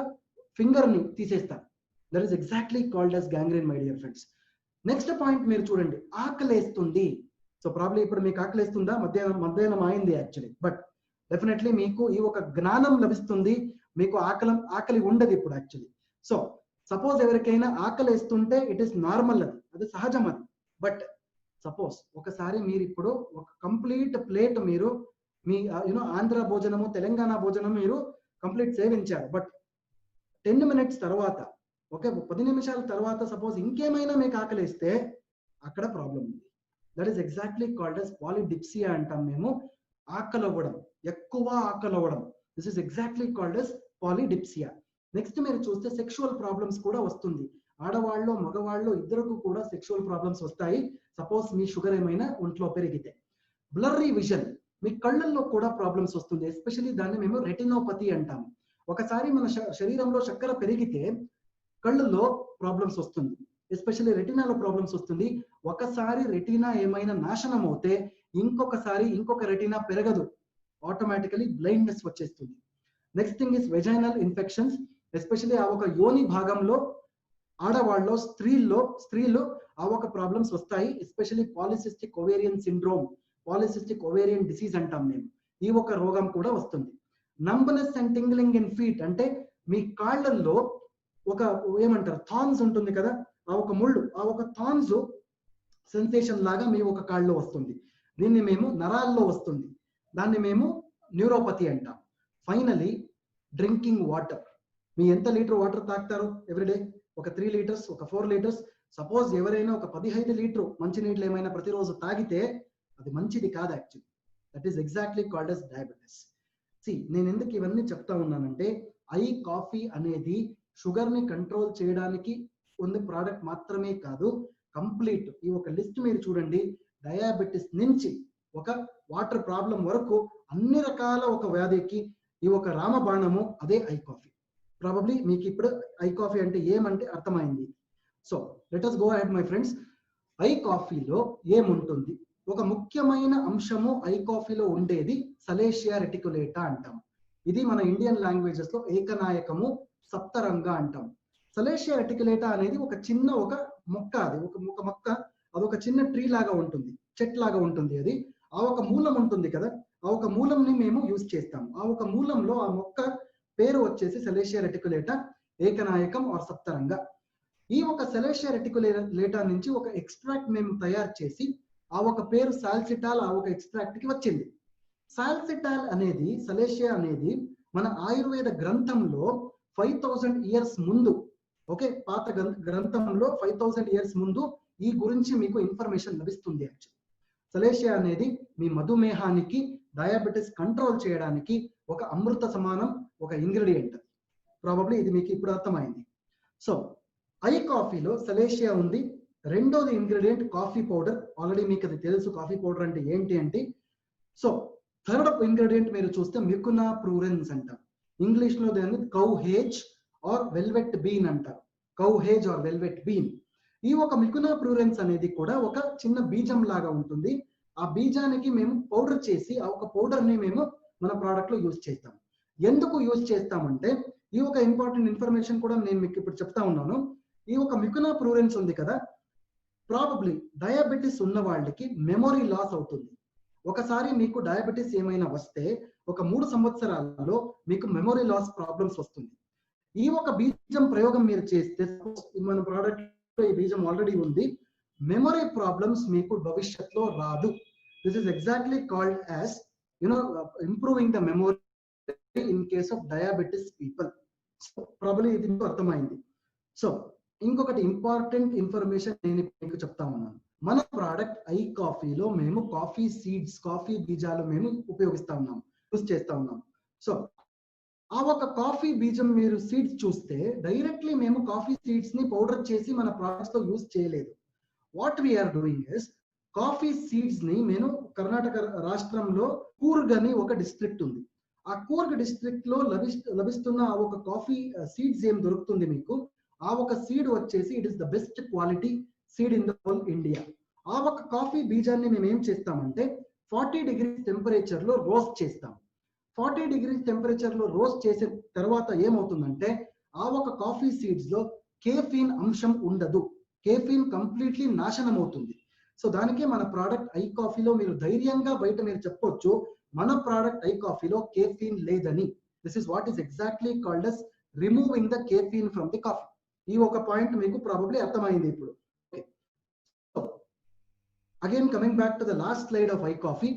ఫింగర్ ని తీసేస్తారు. That is exactly called as gangrene, my dear friends. Next point మీరు చూడండి, ఆకలేస్తుంది. సో ప్రాబ్లీ ఇప్పుడు మీకు ఆకలేస్తుందా? మధ్యాహ్నం అయింది యాక్చువల్లీ, బట్ డెఫినెట్లీ మీకు ఈ ఒక జ్ఞానం లభిస్తుంది. మీకు ఆకలి ఉండదు ఇప్పుడు యాక్చువల్లీ. సో సపోజ్ ఎవరికైనా ఆకలేస్తుంటే ఇట్ ఈస్ నార్మల్, అది సహజం అది. బట్ సపోజ్ ఒకసారి మీరు ఇప్పుడు ఒక కంప్లీట్ ప్లేట్ మీరు మీ ఆంధ్ర భోజనము, తెలంగాణ భోజనం మీరు కంప్లీట్ సేవించారు. బట్ 10 minutes తర్వాత, ఓకే 10 నిమిషాల తర్వాత సపోజ్ ఇంకేమైనా మీకు ఆకలిస్తే అక్కడ ప్రాబ్లం ఉంది. That is exactly called as polydipsia అంటాం మేము. ఆకలవ్వడం, ఎక్కువ ఆకలవ్వడం. This is exactly called as polydipsia. Next మీరు చూస్తే సెక్షువల్ ప్రాబ్లమ్స్ కూడా వస్తుంది. ఆడవాళ్ళు మగవాళ్ళు ఇద్దరికి కూడా సెక్షువల్ ప్రాబ్లమ్స్ వస్తాయి సపోజ్ మీ షుగర్ ఏమైనా ఒంట్లో పెరిగితే. బ్లర్రీ విజన్, మీ కళ్ళల్లో కూడా ప్రాబ్లమ్స్ వస్తుంది. ఎస్పెషల్లీ దాన్ని మేము రెటినోపతి అంటాము. ఒకసారి మన శరీరంలో చక్కెర పెరిగితే కళ్ళల్లో ప్రాబ్లమ్స్ వస్తుంది, ఎస్పెషల్లీ రెటినాలో ప్రాబ్లమ్స్ వస్తుంది. ఒకసారి రెటినా ఏమైనా నాశనం అవుతే ఇంకొకసారి ఇంకొక రెటినా పెరగదు, ఆటోమేటికలీ బ్లైండ్నెస్ వచ్చేస్తుంది. Next thing is vaginal infections. Especially ఆ ఒక యోని భాగంలో ఆడవాళ్ళలో స్త్రీలు ఆ ఒక ప్రాబ్లమ్స్ వస్తాయి. Especially polycystic ovarian syndrome, polycystic ovarian disease అంటాం మేము. ఈ ఒక రోగం కూడా వస్తుంది. Numbness and tingling in feet, అంటే మీ కాళ్ళల్లో ఒక ఏమంటారు థాన్స్ ఉంటుంది కదా, ఆ ఒక ముళ్ళు, ఆ ఒక థాన్స్ సెన్సేషన్ లాగా మీ ఒక కాళ్ళలో వస్తుంది. దీన్ని మేము నరాల్లో వస్తుంది, దాన్ని మేము న్యూరోపతి అంటాం. Finally drinking water. మీ ఎంత లీటర్ వాటర్ తాగుతారు ఎవ్రీడే? ఒక 3 లీటర్స్, ఒక 4 లీటర్స్. సపోజ్ ఎవరైనా ఒక 15 లీటర్ మంచినీళ్ళు ఏమైనా ప్రతిరోజు తాగితే అది మంచిది కాదు actually. That is exactly called as diabetes. నేను ఎందుకు ఇవన్నీ చెప్తా ఉన్నానంటే, ఐ కాఫీ అనేది షుగర్ ని కంట్రోల్ చేయడానికి ఉన్న ప్రోడక్ట్ మాత్రమే కాదు, కంప్లీట్ ఈ ఒక లిస్ట్ మీరు చూడండి, డయాబెటిస్ నుంచి ఒక వాటర్ ప్రాబ్లం వరకు అన్ని రకాల ఒక వ్యాధికి ఈ ఒక రామబాణము అదే ఐ కాఫీ. ప్రాబబ్లీ మీకు ఇప్పుడు ఐ కాఫీ అంటే ఏమంటే అర్థమైంది. So let us go ahead my friends. I కాఫీలో ఏముంటుంది? ఒక ముఖ్యమైన అంశము ఐ కాఫీలో ఉండేది సలేషియా రెటికులేటా అంటాం. ఇది మన ఇండియన్ లాంగ్వేజెస్ లో ఏకనాయకము, సప్తరంగ అంటాం. సలేషియా రెటికులేటా అనేది ఒక చిన్న ఒక మొక్క, అది ఒక మొక్క, అదొక చిన్న ట్రీ లాగా ఉంటుంది, చెట్ లాగా ఉంటుంది. అది ఆ ఒక మూలం ఉంటుంది కదా, ఆ ఒక మూలంని మేము యూజ్ చేస్తాం. ఆ ఒక మూలంలో ఆ మొక్క పేరు వచ్చేసి సలేషియా రెటికులేటా, ఏకనాయకం ఆర్ సప్తరంగ. ఈ ఒక సలేషియా రెటికులేటా నుంచి ఒక ఎక్స్ట్రాక్ట్ మేము తయారు చేసి ఆ ఒక పేరు సాల్సిటాల్ ఆ ఒక ఎక్స్ట్రాక్ట్ కి వచ్చింది. సాల్సిటాల్ అనేది, సలేషియా అనేది మన ఆయుర్వేద గ్రంథంలో 5000 ఇయర్స్ ముందు, ఓకే, పాత గ్రంథంలో 5000 ఇయర్స్ ముందు ఈ గురించి మీకు ఇన్ఫర్మేషన్ లభిస్తుంది. యాక్చువల్లీ సలేషియా అనేది మీ మధుమేహానికి, డయాబెటిస్ కంట్రోల్ చేయడానికి ఒక అమృత సమానం, ఒక ఇంగ్రీడియంట్. ప్రాబబ్లీ ఇది మీకు ఇప్పుడు అర్థమైంది. సో ఐ కాఫీలో సలేషియా ఉంది. రెండోది ఇంగ్రీడియంట్ కాఫీ పౌడర్. ఆల్రెడీ మీకు అది తెలుసు కాఫీ పౌడర్ అంటే ఏంటి అంటే. సో థర్డ్ ఇంగ్రీడియంట్ మీరు చూస్తే మికునా ప్రూరెన్స్ అంటారు. ఇంగ్లీష్ లో దాన్ని cowhage or velvet bean అంటారు. Cowhage or velvet bean. ఈ ఒక మికునా ప్రూరెన్స్ అనేది కూడా ఒక చిన్న బీజం లాగా ఉంటుంది. ఆ బీజానికి మేము పౌడర్ చేసి ఆ ఒక పౌడర్ ని మేము మన ప్రోడక్ట్ లో యూజ్ చేస్తాం. ఎందుకు యూజ్ చేస్తామంటే, ఈ ఒక ఇంపార్టెంట్ ఇన్ఫర్మేషన్ కూడా నేను మీకు ఇప్పుడు చెప్తా ఉన్నాను. ఈ ఒక మికునా ప్రూరెన్స్ ఉంది కదా, ప్రాబబ్లీ డయాబెటిస్ ఉన్న వాళ్ళకి మెమొరీ లాస్ అవుతుంది. ఒకసారి మీకు డయాబెటిస్ ఏమైనా వస్తే ఒక 3 సంవత్సరాలలో మీకు మెమొరీ లాస్ ప్రాబ్లమ్స్ వస్తుంది. ఈ ఒక బీజం ప్రయోగం మీరు చేస్తే, మన ప్రోడక్ట్ లో ఈ బీజం ఆల్రెడీ ఉంది, మెమొరీ ప్రాబ్లమ్స్ మీకు భవిష్యత్తులో రాదు. This is exactly called as improving the memory in case of diabetes people. Probably ఇది మీకు అర్థమైంది. సో ఇంకొకటి ఇంపార్టెంట్ ఇన్ఫర్మేషన్ నేను మీకు చెప్తా ఉన్నాను. మన ప్రోడక్ట్ ఐ కాఫీలో మేము కాఫీ సీడ్స్, కాఫీ బీజాలు మేము ఉపయోగిస్తా ఉన్నాం, యూజ్ చేస్తా ఉన్నాం. సో ఆ ఒక కాఫీ బీజం మీరు సీడ్స్ చూస్తే డైరెక్ట్లీ మేము కాఫీ సీడ్స్ ని పౌడర్ చేసి మన ప్రోడక్ట్స్ లో యూజ్ చేయలేదు. What we're doing is, coffee seeds ని నేను కర్ణాటక రాష్ట్రంలో కూర్గ్ అని ఒక డిస్ట్రిక్ట్ ఉంది, ఆ కూర్గ్ డిస్ట్రిక్ట్ లో లభిస్తున్న ఆ ఒక కాఫీ సీడ్స్ ఏం దొరుకుతుంది మీకు, ఆ ఒక సీడ్ వచ్చేసి it is the best quality seed in the whole India. ఆ ఒక కాఫీ బీజాన్ని మేము ఏం చేస్తామంటే 40 degrees టెంపరేచర్ లో రోస్ట్ చేస్తాం. 40 degrees టెంపరేచర్ లో రోస్ట్ చేసిన తర్వాత ఏమవుతుందంటే, ఆ ఒక కాఫీ సీడ్స్ లో కేఫీన్ అంశం ఉండదు, కేఫీన్ కంప్లీట్లీ నాశనం అవుతుంది. సో దానికే మన ప్రోడక్ట్ ఐ కాఫీలో మీరు ధైర్యంగా బయట మీరు చెప్పొచ్చు, మన ప్రోడక్ట్ ఐ కాఫీలో కేఫీన్ లేదని. This is what is exactly called as removing the caffeine from the coffee. ఈ ఒక పాయింట్ మీకు ప్రాబబ్లీ అర్థమైంది ఇప్పుడు. Again coming back to the last slide of iCoffee.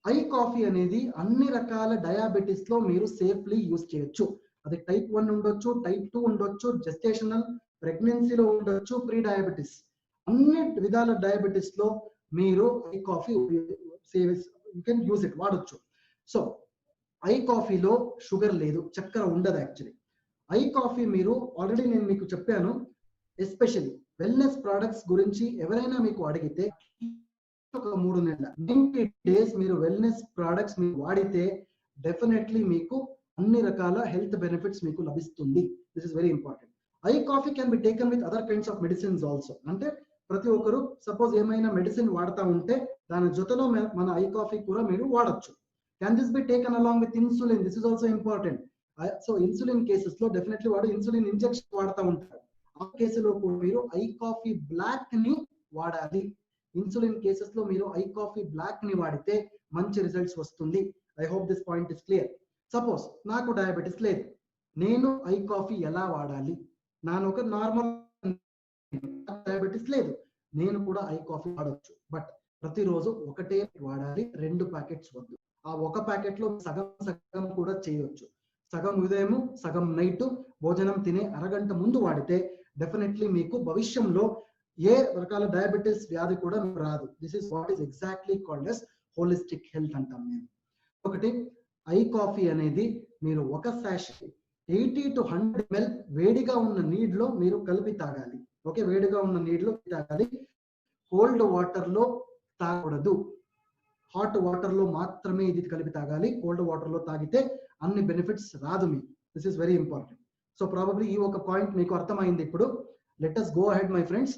ICoffee అనేది అన్ని రకాల డయాబెటిస్ లో మీరు సేఫ్లీ యూజ్ చేయొచ్చు. అది టైప్ 1 ఉండొచ్చు, టైప్ 2 ఉండొచ్చు, జెస్టేషనల్ ప్రెగ్నెన్సీలో ఉండొచ్చు, ప్రీ డయాబెటిస్, అన్ని విధాల డయాబెటిస్ లో మీరు I coffee you can use it, వాడొచ్చు. సో ఐ కాఫీలో షుగర్ లేదు, చక్కెర ఉండదు. యాక్చువల్లీ ఐ కాఫీ మీరు ఆల్రెడీ నేను మీకు చెప్పాను, ఎస్పెషల్లీ వెల్నెస్ ప్రోడక్ట్స్ గురించి ఎవరైనా మీకు అడిగితే ఒక 3 నెలల 90 days మీరు వెల్నెస్ ప్రోడక్ట్స్ మీరు వాడితే డెఫినెట్లీ మీకు అన్ని రకాల హెల్త్ బెనిఫిట్స్ మీకు లభిస్తుంది. This is very important. I coffee can be taken with other kinds of medicines also. అంటే ప్రతి ఒక్కరు సపోజ్ ఏమైనా మెడిసిన్ వాడుతూ ఉంటే దాని జొతలో మన ఐ కాఫీ కూడా మీరు వాడచ్చు. Can this be taken along with insulin? This is also important. So insulin cases లో డెఫినెట్లీ వాడు ఇన్సులిన్ ఇంజెక్షన్ వాడుతూ ఉంటారు. ఆ కేసులో కూడా మీరు ఐ కాఫీ బ్లాక్ ని వాడాలి. ఇన్సులిన్ కేసెస్ లో మీరు ఐ కాఫీ బ్లాక్ ని వాడితే మంచి రిజల్ట్స్ వస్తుంది. I hope this point is clear. Suppose నాకు డయాబెటిస్ లేదు, నేను ఐ కాఫీ ఎలా వాడాలి? నాను ఒక నార్మల్ డయాబెటిస్ లేదు, నేను కూడా ఐ కాఫీ వాడవచ్చు. బట్ ప్రతిరోజు ఒకటే వాడాలి, 2 ప్యాకెట్స్ వద్దు. ఆ ఒక ప్యాకెట్ లో సగం సగం కూడా చేయొచ్చు. సగం ఉదయం, సగం నైట్ భోజనం తినే అరగంట ముందు వాడితే డెఫినెట్లీ మీకు భవిష్యంలో ఏ రకాల డయాబెటిస్ వ్యాధి కూడా రాదు. This is what is exactly called yes holistic health అంటాం మేము. ఒకటి, ఐ కాఫీ అనేది మీరు ఒక సాషే 80 to 100 ml వేడిగా ఉన్న నీటిలో మీరు కలిపి తాగాలి. ఓకే, వేడిగా ఉన్న నీటిలో తాగాలి. కోల్డ్ వాటర్ లో తాగకూడదు. హాట్ వాటర్ లో మాత్రమే ఇది కలిపి తాగాలి. కోల్డ్ వాటర్ లో తాగితే అన్ని బెనిఫిట్స్ రాదు మీకు. This is very important. So probably ఈ ఒక పాయింట్ మీకు అర్థమైంది. ఇప్పుడు let us go ahead my friends.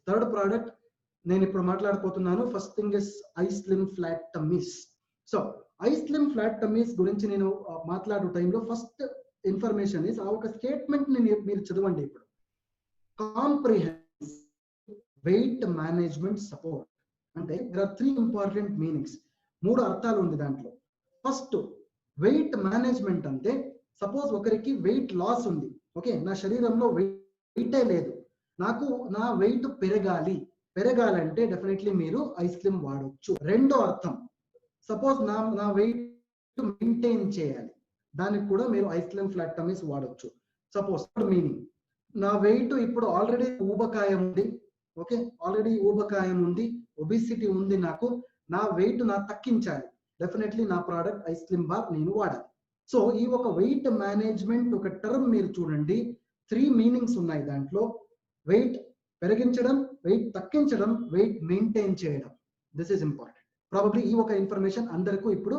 Third product నేను ఇప్పుడు మాట్లాడబోతున్నాను. First thing is iSlim flat tummies. So iSlim flat tummies గురించి నేను మాట్లాడే టైంలో ఫస్ట్ ఇన్ఫర్మేషన్ ఇస్ ఆ ఒక స్టేట్మెంట్ ని మీరు చదవండి. ఇప్పుడు కాంప్రిహెన్సివ్ వెయిట్ మేనేజ్మెంట్ సపోర్ట్ అంటే there are 3 important meanings. 3 అర్థాలు ఉంది దాంట్లో. ఫస్ట్, వెయిట్ మేనేజ్మెంట్ అంటే సపోజ్ ఒకరికి వెయిట్ లాస్ ఉంది. ఓకే, నా శరీరంలో వెయిటే లేదు, నాకు నా వెయిట్ పెరగాలంటే డెఫినెట్లీ మీరు ఐ స్లిమ్ వాడొచ్చు. రెండో అర్థం, సపోజ్ నా వెయిట్ మెయింటైన్ చేయాలి, దానికి కూడా మీరు ఐ స్లిమ్ ఫ్లాట్ టమ్మీస్ వాడొచ్చు. సపోజ్ మీనింగ్, నా వెయిట్ ఇప్పుడు ఆల్రెడీ ఊబకాయం ఉంది. ఓకే, ఆల్రెడీ ఊబకాయం ఉంది, ఒబిసిటీ ఉంది, నాకు నా వెయిట్ తగ్గించాలి, డెఫినెట్లీ నా ప్రోడక్ట్ ఐ స్లిమ్ బార్ నేను వాడాలి. సో ఈ ఒక వెయిట్ మేనేజ్మెంట్ ఒక టర్మ్ మీరు చూడండి, 3 మీనింగ్స్ ఉన్నాయి దాంట్లో. వెయిట్ పెరిగించడం, వెయిట్ తగ్గించడం, వెయిట్ మెయింటైన్ చేయడం. This is important. ప్రాబబ్లీ ఈ ఒక ఇన్ఫర్మేషన్ అందరికీ ఇప్పుడు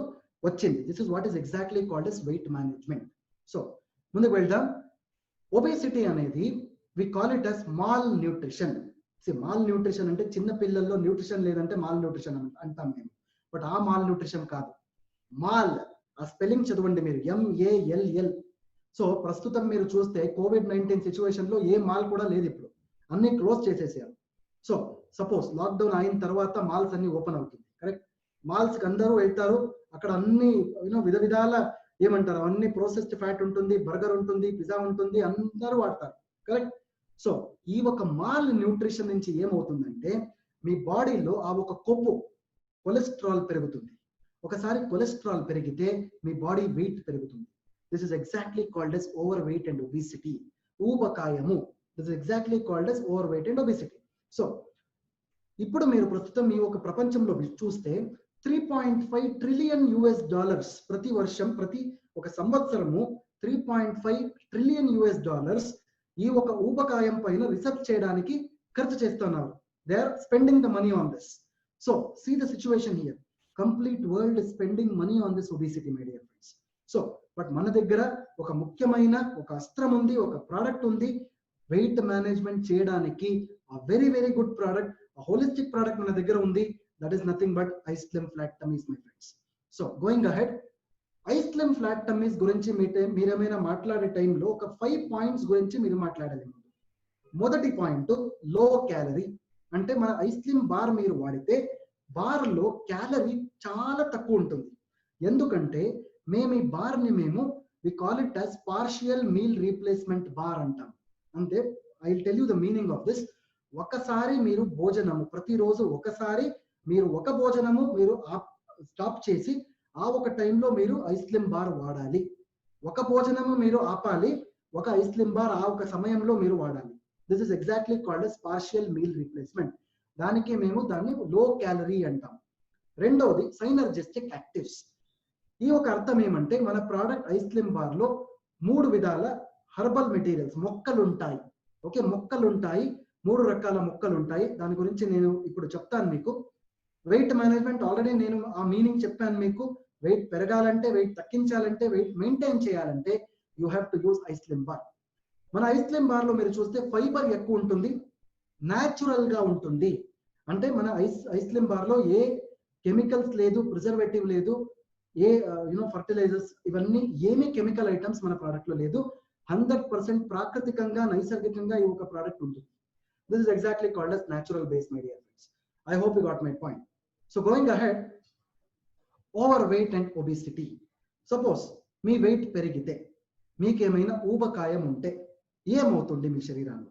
వచ్చింది. This is what is exactly called as weight management. So ముందుకు వెళ్దాం. ఒబేసిటీ అనేది we call it as malnutrition. Malnutrition అంటే చిన్న పిల్లల్లో న్యూట్రిషన్ లేదంటే మాల్ న్యూట్రిషన్ అంటాం మేము. బట్ ఆ మాల్ న్యూట్రిషన్ కాదు. మాల్, ఆ స్పెల్లింగ్ చదవండి మీరు, MALL. సో ప్రస్తుతం మీరు చూస్తే COVID-19 సిచ్యువేషన్ లో ఏ మాల్ కూడా లేదు, ఇప్పుడు అన్ని క్లోజ్ చేసేసారు. సో సపోజ్ లాక్డౌన్ అయిన తర్వాత మాల్స్ అన్ని ఓపెన్ అవుతుంది. కరెక్ట్, మాల్స్ కి అందరూ వెళ్తారు, అక్కడ అన్ని విధ విధాల ఏమంటారు అన్ని ప్రాసెస్డ్ ఫ్యాట్ ఉంటుంది, బర్గర్ ఉంటుంది, పిజ్జా ఉంటుంది, అందరూ వాడతారు. కరెక్ట్. సో ఈ ఒక మాల్ న్యూట్రిషన్ నుంచి ఏమవుతుందంటే మీ బాడీలో ఆ ఒక కొవ్వు కొలెస్ట్రాల్ పెరుగుతుంది. ఒకసారి కొలెస్ట్రాల్ పెరిగితే మీ బాడీ వెయిట్ పెరుగుతుంది. This is exactly called as overweight and obesity. ఊబకాయము, this is exactly called as overweight and obesity. So ఇప్పుడు మీరు ప్రస్తుతం ఈ ఒక ప్రపంచంలో చూస్తే $3.5 ట్రిలియన్ ప్రతి వర్షం, ప్రతి ఒక సంవత్సరము $3.5 ట్రిలియన్ ఈ ఒక ఊబకాయం పైన రీసెర్చ్ చేయడానికి ఖర్చు చేస్తున్నారు. They are spending the money on this. So see the situation here, complete world is spending money on this obesity my dear friends. So but మన దగ్గర ఒక ముఖ్యమైన ఒక అస్త్రం ఉంది, ఒక ప్రోడక్ట్ ఉంది వెయిట్ మేనేజ్మెంట్ చేయడానికి. ఆ very very good product, holistic product మన దగ్గర ఉంది. That is nothing but iSlim flat tummies my friends. So going ahead, iSlim flat tummies గురించి మీరేమైనా మాట్లాడే టైంలో ఒక 5 పాయింట్స్ గురించి మీరు మాట్లాడాలి. మొదటి పాయింట్, లో క్యాలరీ. అంటే మన ఐ స్లిమ్ బార్ మీరు వాడితే బార్ లో క్యాలరీ చాలా తక్కువ ఉంటుంది. ఎందుకంటే మేము ఈ బార్ ని we call it as partial meal replacement bar అంటాం. అంటే I will tell you the meaning of this. ఒకసారి మీరు భోజనము, ప్రతిరోజు ఒకసారి మీరు ఒక భోజనము మీరు స్టాప్ చేసి ఆ ఒక టైంలో మీరు ఐ స్లిమ్ బార్ వాడాలి. ఒక భోజనము మీరు ఆపాలి, ఒక ఐ స్లిమ్ బార్ ఆ ఒక సమయంలో మీరు వాడాలి. This is exactly called yes partial meal replacement. దానికి మేము దాన్ని లో క్యాలరీ అంటాం. రెండవది సైనర్జిస్టిక్ యాక్టివ్స్. ఈ ఒక అర్థం ఏమంటే మన ప్రోడక్ట్ ఐ స్లిమ్ బార్ లో 3 విధాల హెర్బల్ మెటీరియల్స్, మొక్కలు ఉంటాయి. ఓకే, మొక్కలు ఉంటాయి, 3 రకాల మొక్కలు ఉంటాయి. దాని గురించి నేను ఇప్పుడు చెప్తాను మీకు. వెయిట్ మేనేజ్మెంట్ ఆల్రెడీ నేను ఆ మీనింగ్ చెప్పాను మీకు. వెయిట్ పెరగాలంటే, వెయిట్ తగ్గించాలంటే, వెయిట్ మెయింటైన్ చేయాలంటే you have to use I slim bar. మన ఐ స్లిమ్ బార్ లో మీరు చూస్తే ఫైబర్ ఎక్కువ ఉంటుంది, న్యాచురల్ గా ఉంటుంది. అంటే మన ఐ స్లిమ్ బార్ లో ఏ కెమికల్స్ లేదు, ప్రిజర్వేటివ్ లేదు, ఏ ఫర్టిలైజర్స్ ఇవన్నీ ఏమీ కెమికల్ ఐటమ్స్ మన ప్రోడక్ట్ లో లేదు. 100% ప్రాకృతికంగా నైసర్గికంగా ఈ ఒక ప్రోడక్ట్ ఉంటుంది. This is exactly called as natural base, my dear friends. I hope you got my point. So going ahead, overweight and obesity. Suppose మీ వెయిట్ పెరిగితే, మీకేమైనా ఊబకాయం ఉంటే ఏమవుతుంది మీ శరీరాన్ని?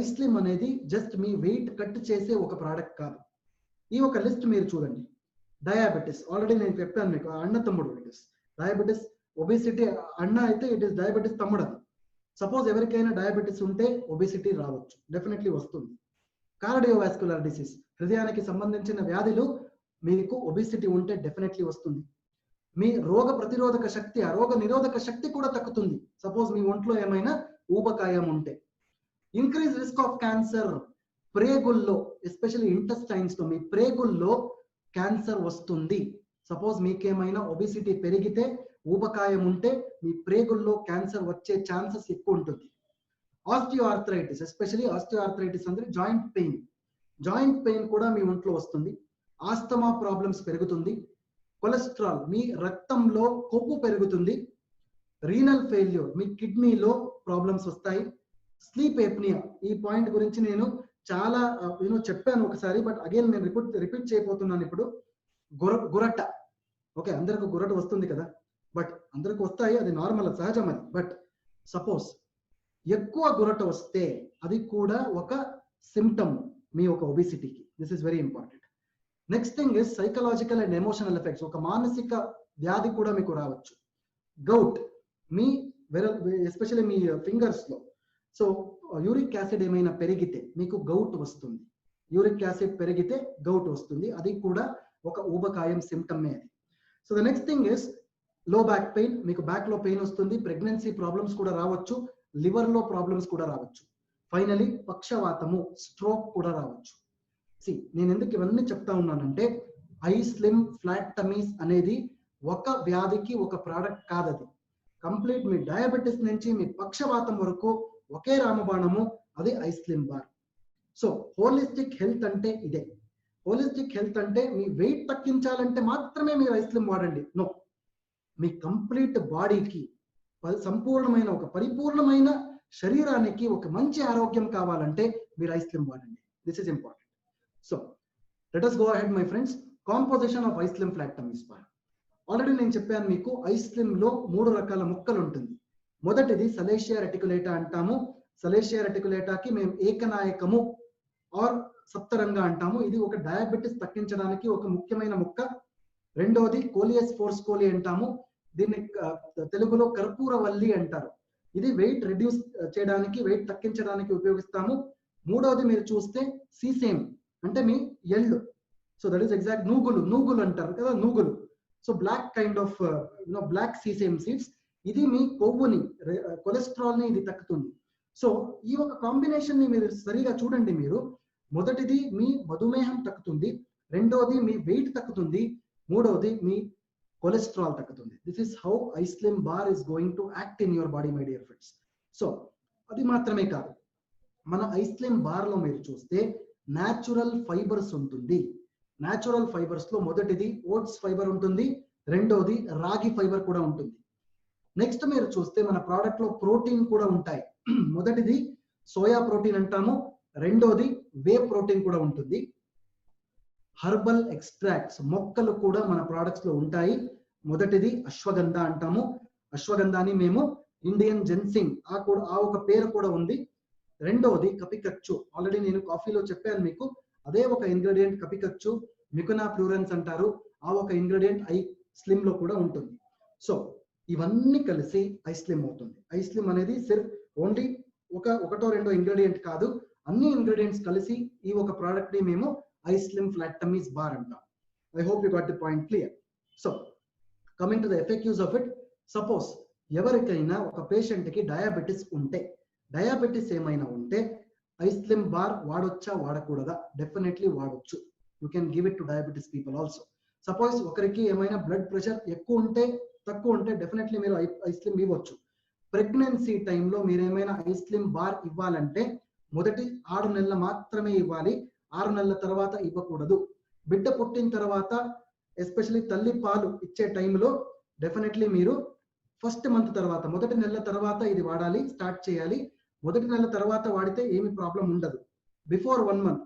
ఐస్లిమ్ అనేది జస్ట్ మీ వెయిట్ కట్ చేసే ఒక ప్రోడక్ట్ కాదు. ఈ ఒక లిస్ట్ మీరు చూడండి. డయాబెటిస్, ఆల్రెడీ నేను చెప్పాను మీకు, అన్న తమ్ముడు ఇట్ ఇస్ డయాబెటిస్. ఒబేసిటీ అన్న అయితే ఇట్ ఇస్ డయాబెటిస్ తమ్ముడు. అది సపోజ్ ఎవరికైనా డయాబెటిస్ ఉంటే ఒబేసిటీ రావచ్చు, డెఫినెట్లీ వస్తుంది. కార్డియోవాస్కులర్ డిసీజ్, హృదయానికి సంబంధించిన వ్యాధులు మీకు ఒబేసిటీ ఉంటే డెఫినెట్లీ వస్తుంది. మీ రోగ ప్రతిరోధక శక్తి, రోగ నిరోధక శక్తి కూడా తగ్గుతుంది సపోజ్ మీ ఒంట్లో ఏమైనా ఊబకాయం ఉంటే. ఇంక్రీజ్ రిస్క్ ఆఫ్ క్యాన్సర్, ప్రేగుల్లో ఎస్పెషల్లీ ఇంటెస్టైన్స్ లో, మీ ప్రేగుల్లో క్యాన్సర్ వస్తుంది సపోజ్ మీకేమైనా ఒబేసిటీ పెరిగితే, ఊబకాయం ఉంటే మీ ప్రేగుల్లో క్యాన్సర్ వచ్చే ఛాన్సెస్ ఎక్కువ ఉంటుంది. ఆస్టియోఆర్థరైటిస్, ఎస్పెషల్లీ ఆస్టియోఆర్థరైటిస్ అంటే జాయింట్ పెయిన్, జాయింట్ పెయిన్ కూడా మీ ఒంట్లో వస్తుంది. ఆస్తమా ప్రాబ్లమ్స్ పెరుగుతుంది. కొలెస్ట్రాల్, మీ రక్తంలో కొవ్వు పెరుగుతుంది. రీనల్ ఫెయిల్యూర్, మీ కిడ్నీలో ప్రాబ్లమ్స్ వస్తాయి. స్లీప్ ఎప్నియా, ఈ పాయింట్ గురించి నేను చాలా చెప్పాను ఒకసారి, బట్ అగైన్ నేను రిపీట్ చేయబోతున్నాను ఇప్పుడు. గురట, ఓకే, అందరికి గురట వస్తుంది కదా, బట్ అందరికి వస్తాయి, అది నార్మల్, సహజం అది. బట్ సపోజ్ ఎక్కువ గురట వస్తే అది కూడా ఒక సిమ్టమ్ మీ ఒక ఒబేసిటీకి. This is very important. Next thing is psychological and emotional effects, ఒక మానసిక వ్యాధి కూడా మీకు రావచ్చు. గౌట్, మీ ఎస్పెషల్లీ మీ ఫింగర్స్ లో, సో యూరిక్ యాసిడ్ ఏమైనా పెరిగితే మీకు గౌట్ వస్తుంది. యూరిక్ యాసిడ్ పెరిగితే గౌట్ వస్తుంది, అది కూడా ఒక ఊబకాయం సిమ్టమే అది. So the next thing is low back pain, మీకు బ్యాక్ లో పెయిన్ వస్తుంది. ప్రెగ్నెన్సీ ప్రాబ్లమ్స్ కూడా రావచ్చు, లివర్ లో ప్రాబ్లమ్స్ కూడా రావచ్చు. ఫైనలీ పక్షవాతము, స్ట్రోక్ కూడా రావచ్చు. నేను ఎందుకు ఇవన్నీ చెప్తా ఉన్నానంటే, ఐస్లిమ్ ఫ్లాటమీస్ అనేది ఒక వ్యాధికి ఒక ప్రోడక్ట్ కాదది. కంప్లీట్ మీ డయాబెటిస్ నుంచి మీ పక్షవాతం వరకు ఒకే రామబాణము, అది iSlim bar. So holistic health అంటే ఇదే. హోలిస్టిక్ హెల్త్ అంటే మీ వెయిట్ తగ్గించాలంటే మాత్రమే మీరు ఐస్లిమ్ వాడండి. నో, మీ కంప్లీట్ బాడీకి సంపూర్ణమైన ఒక పరిపూర్ణమైన శరీరానికి ఒక మంచి ఆరోగ్యం కావాలంటే మీరు ఐస్లిమ్ వాడండి. This is important. So let us go ahead my friends. Composition of iSlim flat tummies bar. Already నేను చెప్పాను మీకు, ఐస్లిమ్ లో 3 రకాల ముక్కలు ఉంటుంది. మొదటిది సలేషియా రెటికులేటా అంటాము. సలేషియా రెటికులేటాకి మేము ఏకనాయకము ఆర్ సప్తరంగా అంటాము. ఇది ఒక డయాబెటిస్ తగ్గించడానికి ఒక ముఖ్యమైన ముక్క. రెండోది కోలియస్ ఫోర్స్కోలి అంటాము, దీన్ని తెలుగులో కర్పూరవల్లి అంటారు. ఇది వెయిట్ రిడ్యూస్ చేయడానికి, వెయిట్ తగ్గించడానికి ఉపయోగిస్తాము. మూడోది మీరు చూస్తే సీసేమ్, అంటే మీ ఎళ్ళు. సో దట్ ఈస్ ఎగ్జాక్ట్ నూగులు, నూగులు అంటారు కదా, నూగులు. So black kind of black sesame seeds. ఇది మీ కొవ్వుని, కొలెస్ట్రాల్ ని ఇది తగ్గుతుంది. సో ఈ ఒక కాంబినేషన్ ని మీరు సరిగా చూడండి. మీరు మొదటిది మీ మధుమేహం తగ్గుతుంది, రెండోది మీ వెయిట్ తగ్గుతుంది, మూడోది మీ కొలెస్ట్రాల్ తగ్గుతుంది. This is how iSlim bar is going to act in your body, my dear friends. So అది మాత్రమే కాదు, మన ఐస్లిమ్ బార్ లో మీరు చూస్తే న్యాచురల్ ఫైబర్స్ ఉంటుంది. న్యాచురల్ ఫైబర్స్ లో మొదటిది ఓట్స్ ఫైబర్ ఉంటుంది, రెండోది రాగి ఫైబర్ కూడా ఉంటుంది. నెక్స్ట్ మీరు చూస్తే మన ప్రోడక్ట్ లో ప్రోటీన్ కూడా ఉంటాయి. మొదటిది సోయా ప్రోటీన్ అంటాము, రెండోది వే ప్రోటీన్ కూడా ఉంటుంది. హర్బల్ ఎక్స్ట్రాక్ట్స్, మొక్కలు కూడా మన ప్రోడక్ట్స్ లో ఉంటాయి. మొదటిది అశ్వగంధ అంటాము. అశ్వగంధాని మేము ఇండియన్ జెన్సింగ్, ఆ ఒక పేరు కూడా ఉంది. రెండోది కపికచ్చు, ఆల్రెడీ నేను కాఫీలో చెప్పాను మీకు, అదే ఒక ఇంగ్రీడియంట్ కపికచ్చు, మికునా ప్లూరెన్స్ అంటారు. ఆ ఒక ఇంగ్రీడియంట్ ఐస్లిమ్ లో కూడా ఉంటుంది. సో ఇవన్నీ కలిసి ఐస్లిమ్ అవుతుంది. ఐస్లిమ్ అనేది సిర్ఫ్ ఓన్లీ ఒకటో రెండో ఇంగ్రీడియంట్ కాదు, అన్ని ఇంగ్రీడియంట్స్ కలిసి ఈ ఒక ప్రోడక్ట్ ని మేము ఐస్లిమ్ ఫ్లాటమీస్ బార్ అంటాం. I hope you got the point clear. So coming to the effectives of it. Suppose ఎవరికైనా ఒక పేషెంట్ కి డయాబెటిస్ ఉంటే, డయాబెటిస్ ఏమైనా ఉంటే ఐస్లిమ్ బార్ వాడొచ్చా వాడకూడదా? డెఫినెట్లీ వాడొచ్చు. You can give it to diabetes people also. Suppose ఒకరికి ఏమైనా బ్లడ్ ప్రెషర్ ఎక్కువ ఉంటే, తక్కువ ఉంటే డెఫినెట్లీ మీరు ఐస్లిమ్ ఇవ్వచ్చు. ప్రెగ్నెన్సీ టైంలో మీరు ఏమైనా ఐస్లిమ్ బార్ ఇవ్వాలంటే మొదటి 6 నెలలు మాత్రమే ఇవ్వాలి, 6 నెలల తర్వాత ఇవ్వకూడదు. బిడ్డ పుట్టిన తర్వాత ఎస్పెషల్లీ తల్లి పాలు ఇచ్చే టైంలో డెఫినెట్లీ మీరు ఫస్ట్ మంత్ తర్వాత, మొదటి నెల తర్వాత ఇది వాడాలి, స్టార్ట్ చేయాలి. మొదటి నెల తర్వాత వాడితే ఏమి ప్రాబ్లం ఉండదు. బిఫోర్ 1 month,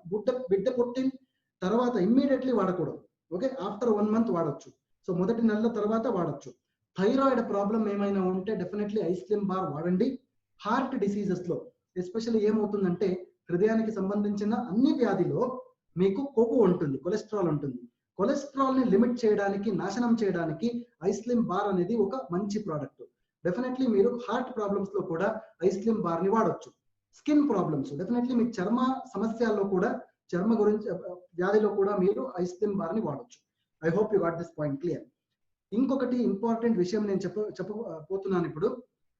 బిడ్డ పుట్టిన తర్వాత ఇమ్మీడియట్లీ వాడకూడదు. ఓకే, ఆఫ్టర్ 1 month వాడొచ్చు. సో మొదటి నెల తర్వాత వాడొచ్చు. థైరాయిడ్ ప్రాబ్లం ఏమైనా ఉంటే డెఫినెట్లీ ఐస్లిమ్ బార్ వాడండి. హార్ట్ డిసీజెస్ లో ఎస్పెషల్లీ ఏమవుతుందంటే, హృదయానికి సంబంధించిన అన్ని వ్యాధిలో మీకు కొవ్వు ఉంటుంది, కొలెస్ట్రాల్ ఉంటుంది. కొలెస్ట్రాల్ ని లిమిట్ చేయడానికి, నాశనం చేయడానికి ఐస్లిమ్ బార్ అనేది ఒక మంచి ప్రోడక్ట్. డెఫినెట్లీ మీరు హార్ట్ ప్రాబ్లమ్స్ లో కూడా ఐస్లిమ్ బార్ ని వాడొచ్చు. స్కిన్ ప్రాబ్లమ్స్, డెఫినెట్లీ మీ చర్మ సమస్యల్లో కూడా, చర్మ గురించి వ్యాధిలో కూడా మీరు ఐస్లిమ్ బార్ ని వాడొచ్చు. I hope you got this point clear. ఇంకొకటి ఇంపార్టెంట్ విషయం నేను చెప్పబోతున్నాను ఇప్పుడు.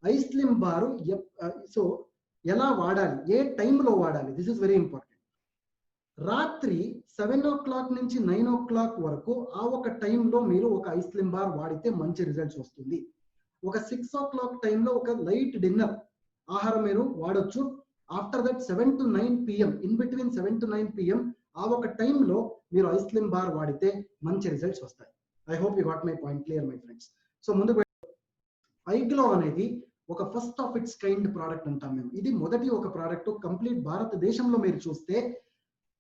ఐస్లిమ్ బారు సో ఎలా వాడాలి, ఏ టైంలో వాడాలి, దిస్ ఇస్ వెరీ ఇంపార్టెంట్. రాత్రి 7 o'clock నుంచి 9 o'clock వరకు ఆ ఒక టైంలో మీరు ఒక ఐస్లిమ్ బార్ వాడితే మంచి రిజల్ట్స్ వస్తుంది. ఒక 6 o'clock టైంలో ఒక లైట్ డిన్నర్ ఆహారం మీరు వాడొచ్చు. After that 7 to 9 PM, in between 7 to 9 PM ఆ ఒక టైంలో మీరు ఐస్లిమ్ బార్ వాడితే మంచి రిజల్ట్స్ వస్తాయి. I hope you got my point clear my friends. So ముందుకు ఐగ్లో అనేది ఒక first of it's kind product అంటాం మేము. ఇది మొదటి ఒక ప్రోడక్ట్ కంప్లీట్ భారతదేశంలో. మీరు చూస్తే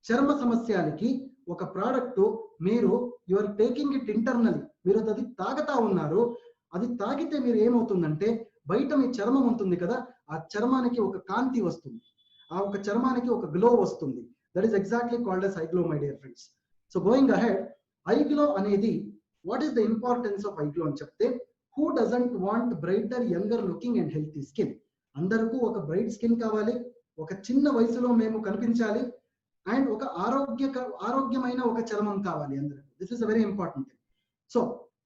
చర్మ సమస్యలకి ఒక ప్రోడక్ట్, మీరు యువర్ టేకింగ్ ఇట్ ఇంటర్నల్, మీరు అది తాగుతా ఉన్నారు. అది తాగితే మీరు ఏమవుతుందంటే, బయట మీ చర్మం ఉంటుంది కదా, ఆ చర్మానికి ఒక కాంతి వస్తుంది, ఆ ఒక చర్మానికి ఒక గ్లో వస్తుంది. That is exactly called as iGlow my dear friends. So going ahead, iGlow అనేది what is the importance of iGlow అని చెప్తే, who doesn't want brighter, younger looking and healthy skin. అందరికీ ఒక బ్రైట్ స్కిన్ కావాలి, ఒక చిన్న వయసులో మేము కనిపించాలి, అండ్ ఒక ఆరోగ్యమైన ఒక చర్మం కావాలి అందరికి. This is a very important thing. So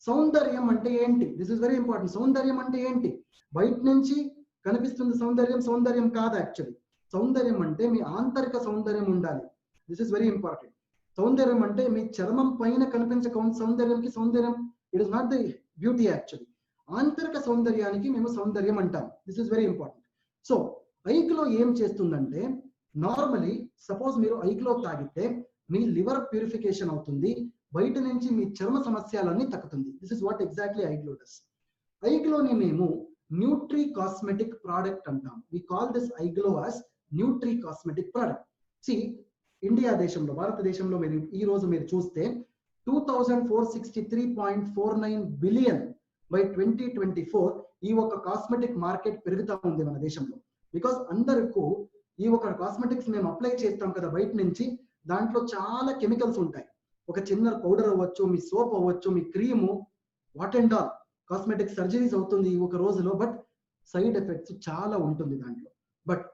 సౌందర్యం అంటే ఏంటి, దిస్ ఇస్ వెరీ ఇంపార్టెంట్. సౌందర్యం అంటే ఏంటి? బయట నుంచి కనిపిస్తుంది సౌందర్యం, సౌందర్యం కాదు యాక్చువల్లీ. సౌందర్యం అంటే మీ ఆంతరిక సౌందర్యం ఉండాలి. This is very important. సౌందర్యం అంటే మీ చర్మం పైన కనిపించే సౌందర్యంకి సౌందర్యం, it is not the beauty actually. ఆంతరిక సౌందర్యానికి మేము సౌందర్యం అంటాం. This is very important. So iGlow ఏం చేస్తుందంటే, నార్మలీ సపోజ్ మీరు ఐగ్లో తాగితే మీ లివర్ ప్యూరిఫికేషన్ అవుతుంది, బయట నుంచి మీ చర్మ సమస్యలన్నీ తగ్గుతుంది. This is what exactly iGlow does. ఐగ్లోని మేము న్యూట్రీ కాస్మెటిక్ ప్రోడక్ట్ అంటాం. We call this iGlow as nutricosmetic product. See India దేశంలో, భారతదేశంలో మీరు ఈ రోజు మీరు చూస్తే 2463.49 బిలియన్ బై 2024 ఈ ఒక కాస్మెటిక్ మార్కెట్ పెరుగుతూ ఉంది మన దేశంలో. బికాస్ అందరికీ ఈ ఒక కాస్మెటిక్స్ మేము అప్లై చేస్తాం కదా బయట నుంచి, దాంట్లో చాలా కెమికల్స్ ఉంటాయి. ఒక చిన్న పౌడర్ అవ్వచ్చు, మీ సోప్ అవ్వచ్చు, మీ cream, what and all cosmetic surgeries అవుతుంది ఈ ఒక రోజులో. బట్ సైడ్ ఎఫెక్ట్స్ చాలా ఉంటుంది దాంట్లో. బట్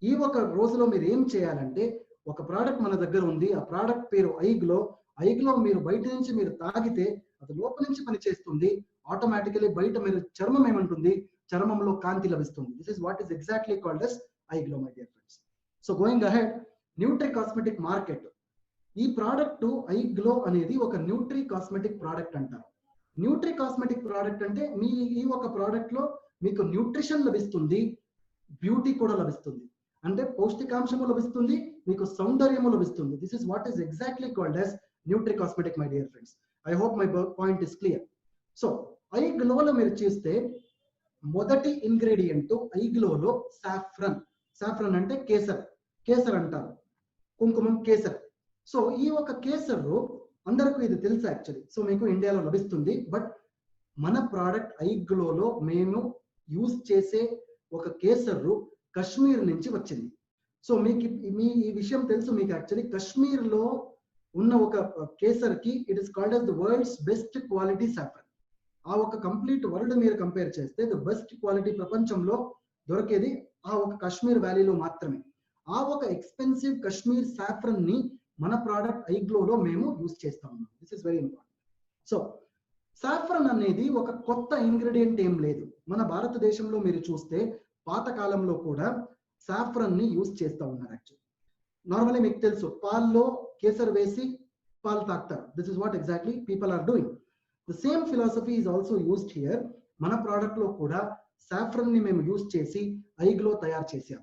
ఈ ఒక రోజులో మీరు ఏం చేయాలంటే, ఒక ప్రోడక్ట్ మన దగ్గర ఉంది, ఆ ప్రోడక్ట్ పేరు ఐగ్లో. ఐగ్లో మీరు బయట నుంచి మీరు తాగితే అది లోపల నుంచి పనిచేస్తుంది. ఆటోమేటికలీ బయట మీరు చర్మం ఏమంటుంది, చర్మంలో కాంతి లభిస్తుంది. This is what is exactly called as iGlow my dear friends. So going ahead, Nutri cosmetic market. ఈ ప్రోడక్ట్ ఐగ్లో అనేది ఒక న్యూట్రీ కాస్మెటిక్ ప్రోడక్ట్ అంటారు. న్యూట్రీ కాస్మెటిక్ ప్రోడక్ట్ అంటే మీ ఈ ఒక ప్రోడక్ట్ లో మీకు న్యూట్రిషన్ లభిస్తుంది, బ్యూటీ కూడా లభిస్తుంది. అంటే పౌష్టికాంశము లభిస్తుంది, మీకు సౌందర్యము లభిస్తుంది. This is what is exactly called as nutricosmetic my dear friends. I hope my point is clear. So ఐగ్లోలో మీరు చూస్తే మొదటి ఇంగ్రీడియంట్ ఐగ్లోలో సాఫ్రన్. సాఫ్రన్ అంటే కేసర్, కేసర్ అంటారు, కుంకుమం, కేసర్. సో ఈ ఒక కేసర్ అందరికీ ఇది తెలుసు యాక్చువల్లీ. సో మీకు ఇండియాలో లభిస్తుంది. బట్ మన ప్రోడక్ట్ ఐగ్లోలో మేము యూజ్ చేసే ఒక కేసర్ కశ్మీర్ నుంచి వచ్చింది. సో మీకు ఈ విషయం తెలుసు మీకు యాక్చువల్లీ. కశ్మీర్ లో ఉన్న ఒక కేసర్ కి it is called as the world's best quality saffron. ఆ ఒక కంప్లీట్ వరల్డ్ మీరు కంపేర్ చేస్తే ద బెస్ట్ క్వాలిటీ ప్రపంచంలో దొరికేది ఆ ఒక కాశ్మీర్ వ్యాలీలో మాత్రమే. ఆ ఒక ఎక్స్పెన్సివ్ కాశ్మీర్ సాఫ్రన్ ని మన ప్రోడక్ట్ ఐగ్లోలో మేము యూజ్ చేస్తా ఉన్నాం. This is very important. So saffron అనేది ఒక కొత్త ఇంగ్రీడియంట్ ఏం లేదు. మన భారతదేశంలో మీరు చూస్తే పాతకాలంలో కూడా సాఫ్రన్ ని యూజ్ చేస్తూ ఉన్నారు యాక్చువల్లీ. నార్మల్లీ మీకు తెలుసు, పాల్లో కేసర్ వేసి పాలు తాగుతారు. This is what exactly people are doing. The same philosophy is also used here. మన ప్రోడక్ట్ లో కూడా సాఫ్రన్ ని మేము యూజ్ చేసి ఐగ్లో తయారు చేసాం.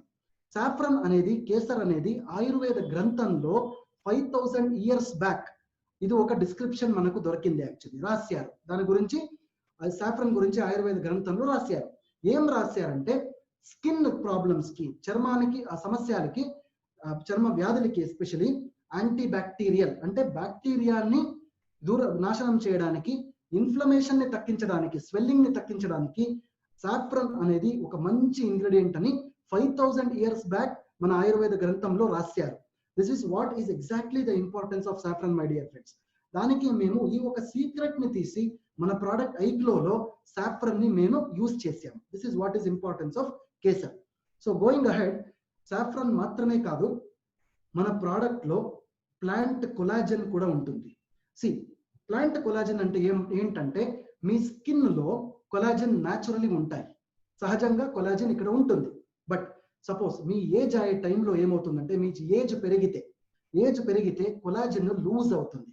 సాఫ్రన్ అనేది, కేసర్ అనేది ఆయుర్వేద గ్రంథంలో 5000 years బ్యాక్ ఇది ఒక డిస్క్రిప్షన్ మనకు దొరికింది యాక్చువల్లీ, రాశారు దాని గురించి. సాఫ్రన్ గురించి ఆయుర్వేద గ్రంథంలో రాశారు. ఏం రాశారంటే స్కిన్ ప్రాబ్లమ్స్ కి, చర్మానికి ఆ సమస్యలకి, చర్మ వ్యాధులకి ఎస్పెషలీ యాంటీ బ్యాక్టీరియల్ అంటే బ్యాక్టీరియాని నాశనం చేయడానికి, ఇన్ఫ్లమేషన్ ని తగ్గించడానికి, స్వెల్లింగ్ ని తగ్గించడానికి సాఫ్రన్ అనేది ఒక మంచి ఇంగ్రీడియంట్ అని 5000 years బ్యాక్ మన ఆయుర్వేద గ్రంథంలో రాశారు. This is what is exactly the importance of saffron my dear friends. దానికి మేము ఈ ఒక సీక్రెట్ ని తీసి మన ప్రోడక్ట్ ఐగ్లోలో సాఫ్రన్ ని మేము యూజ్ చేసాము. This is what is importance of kesar. So going ahead, saffron మాత్రమే కాదు, మన ప్రోడక్ట్ లో ప్లాంట్ కొలాజన్ కూడా ఉంటుంది. సి, ప్లాంట్ కొలాజన్ అంటే ఏంటంటే మీ స్కిన్ లో కొలాజన్ న్యాచురలీ ఉంటాయి, సహజంగా కొలాజన్ ఇక్కడ ఉంటుంది. బట్ సపోజ్ మీ ఏజ్ అయ్యే టైంలో ఏమవుతుందంటే, మీ ఏజ్ పెరిగితే కొలాజన్ లూజ్ అవుతుంది.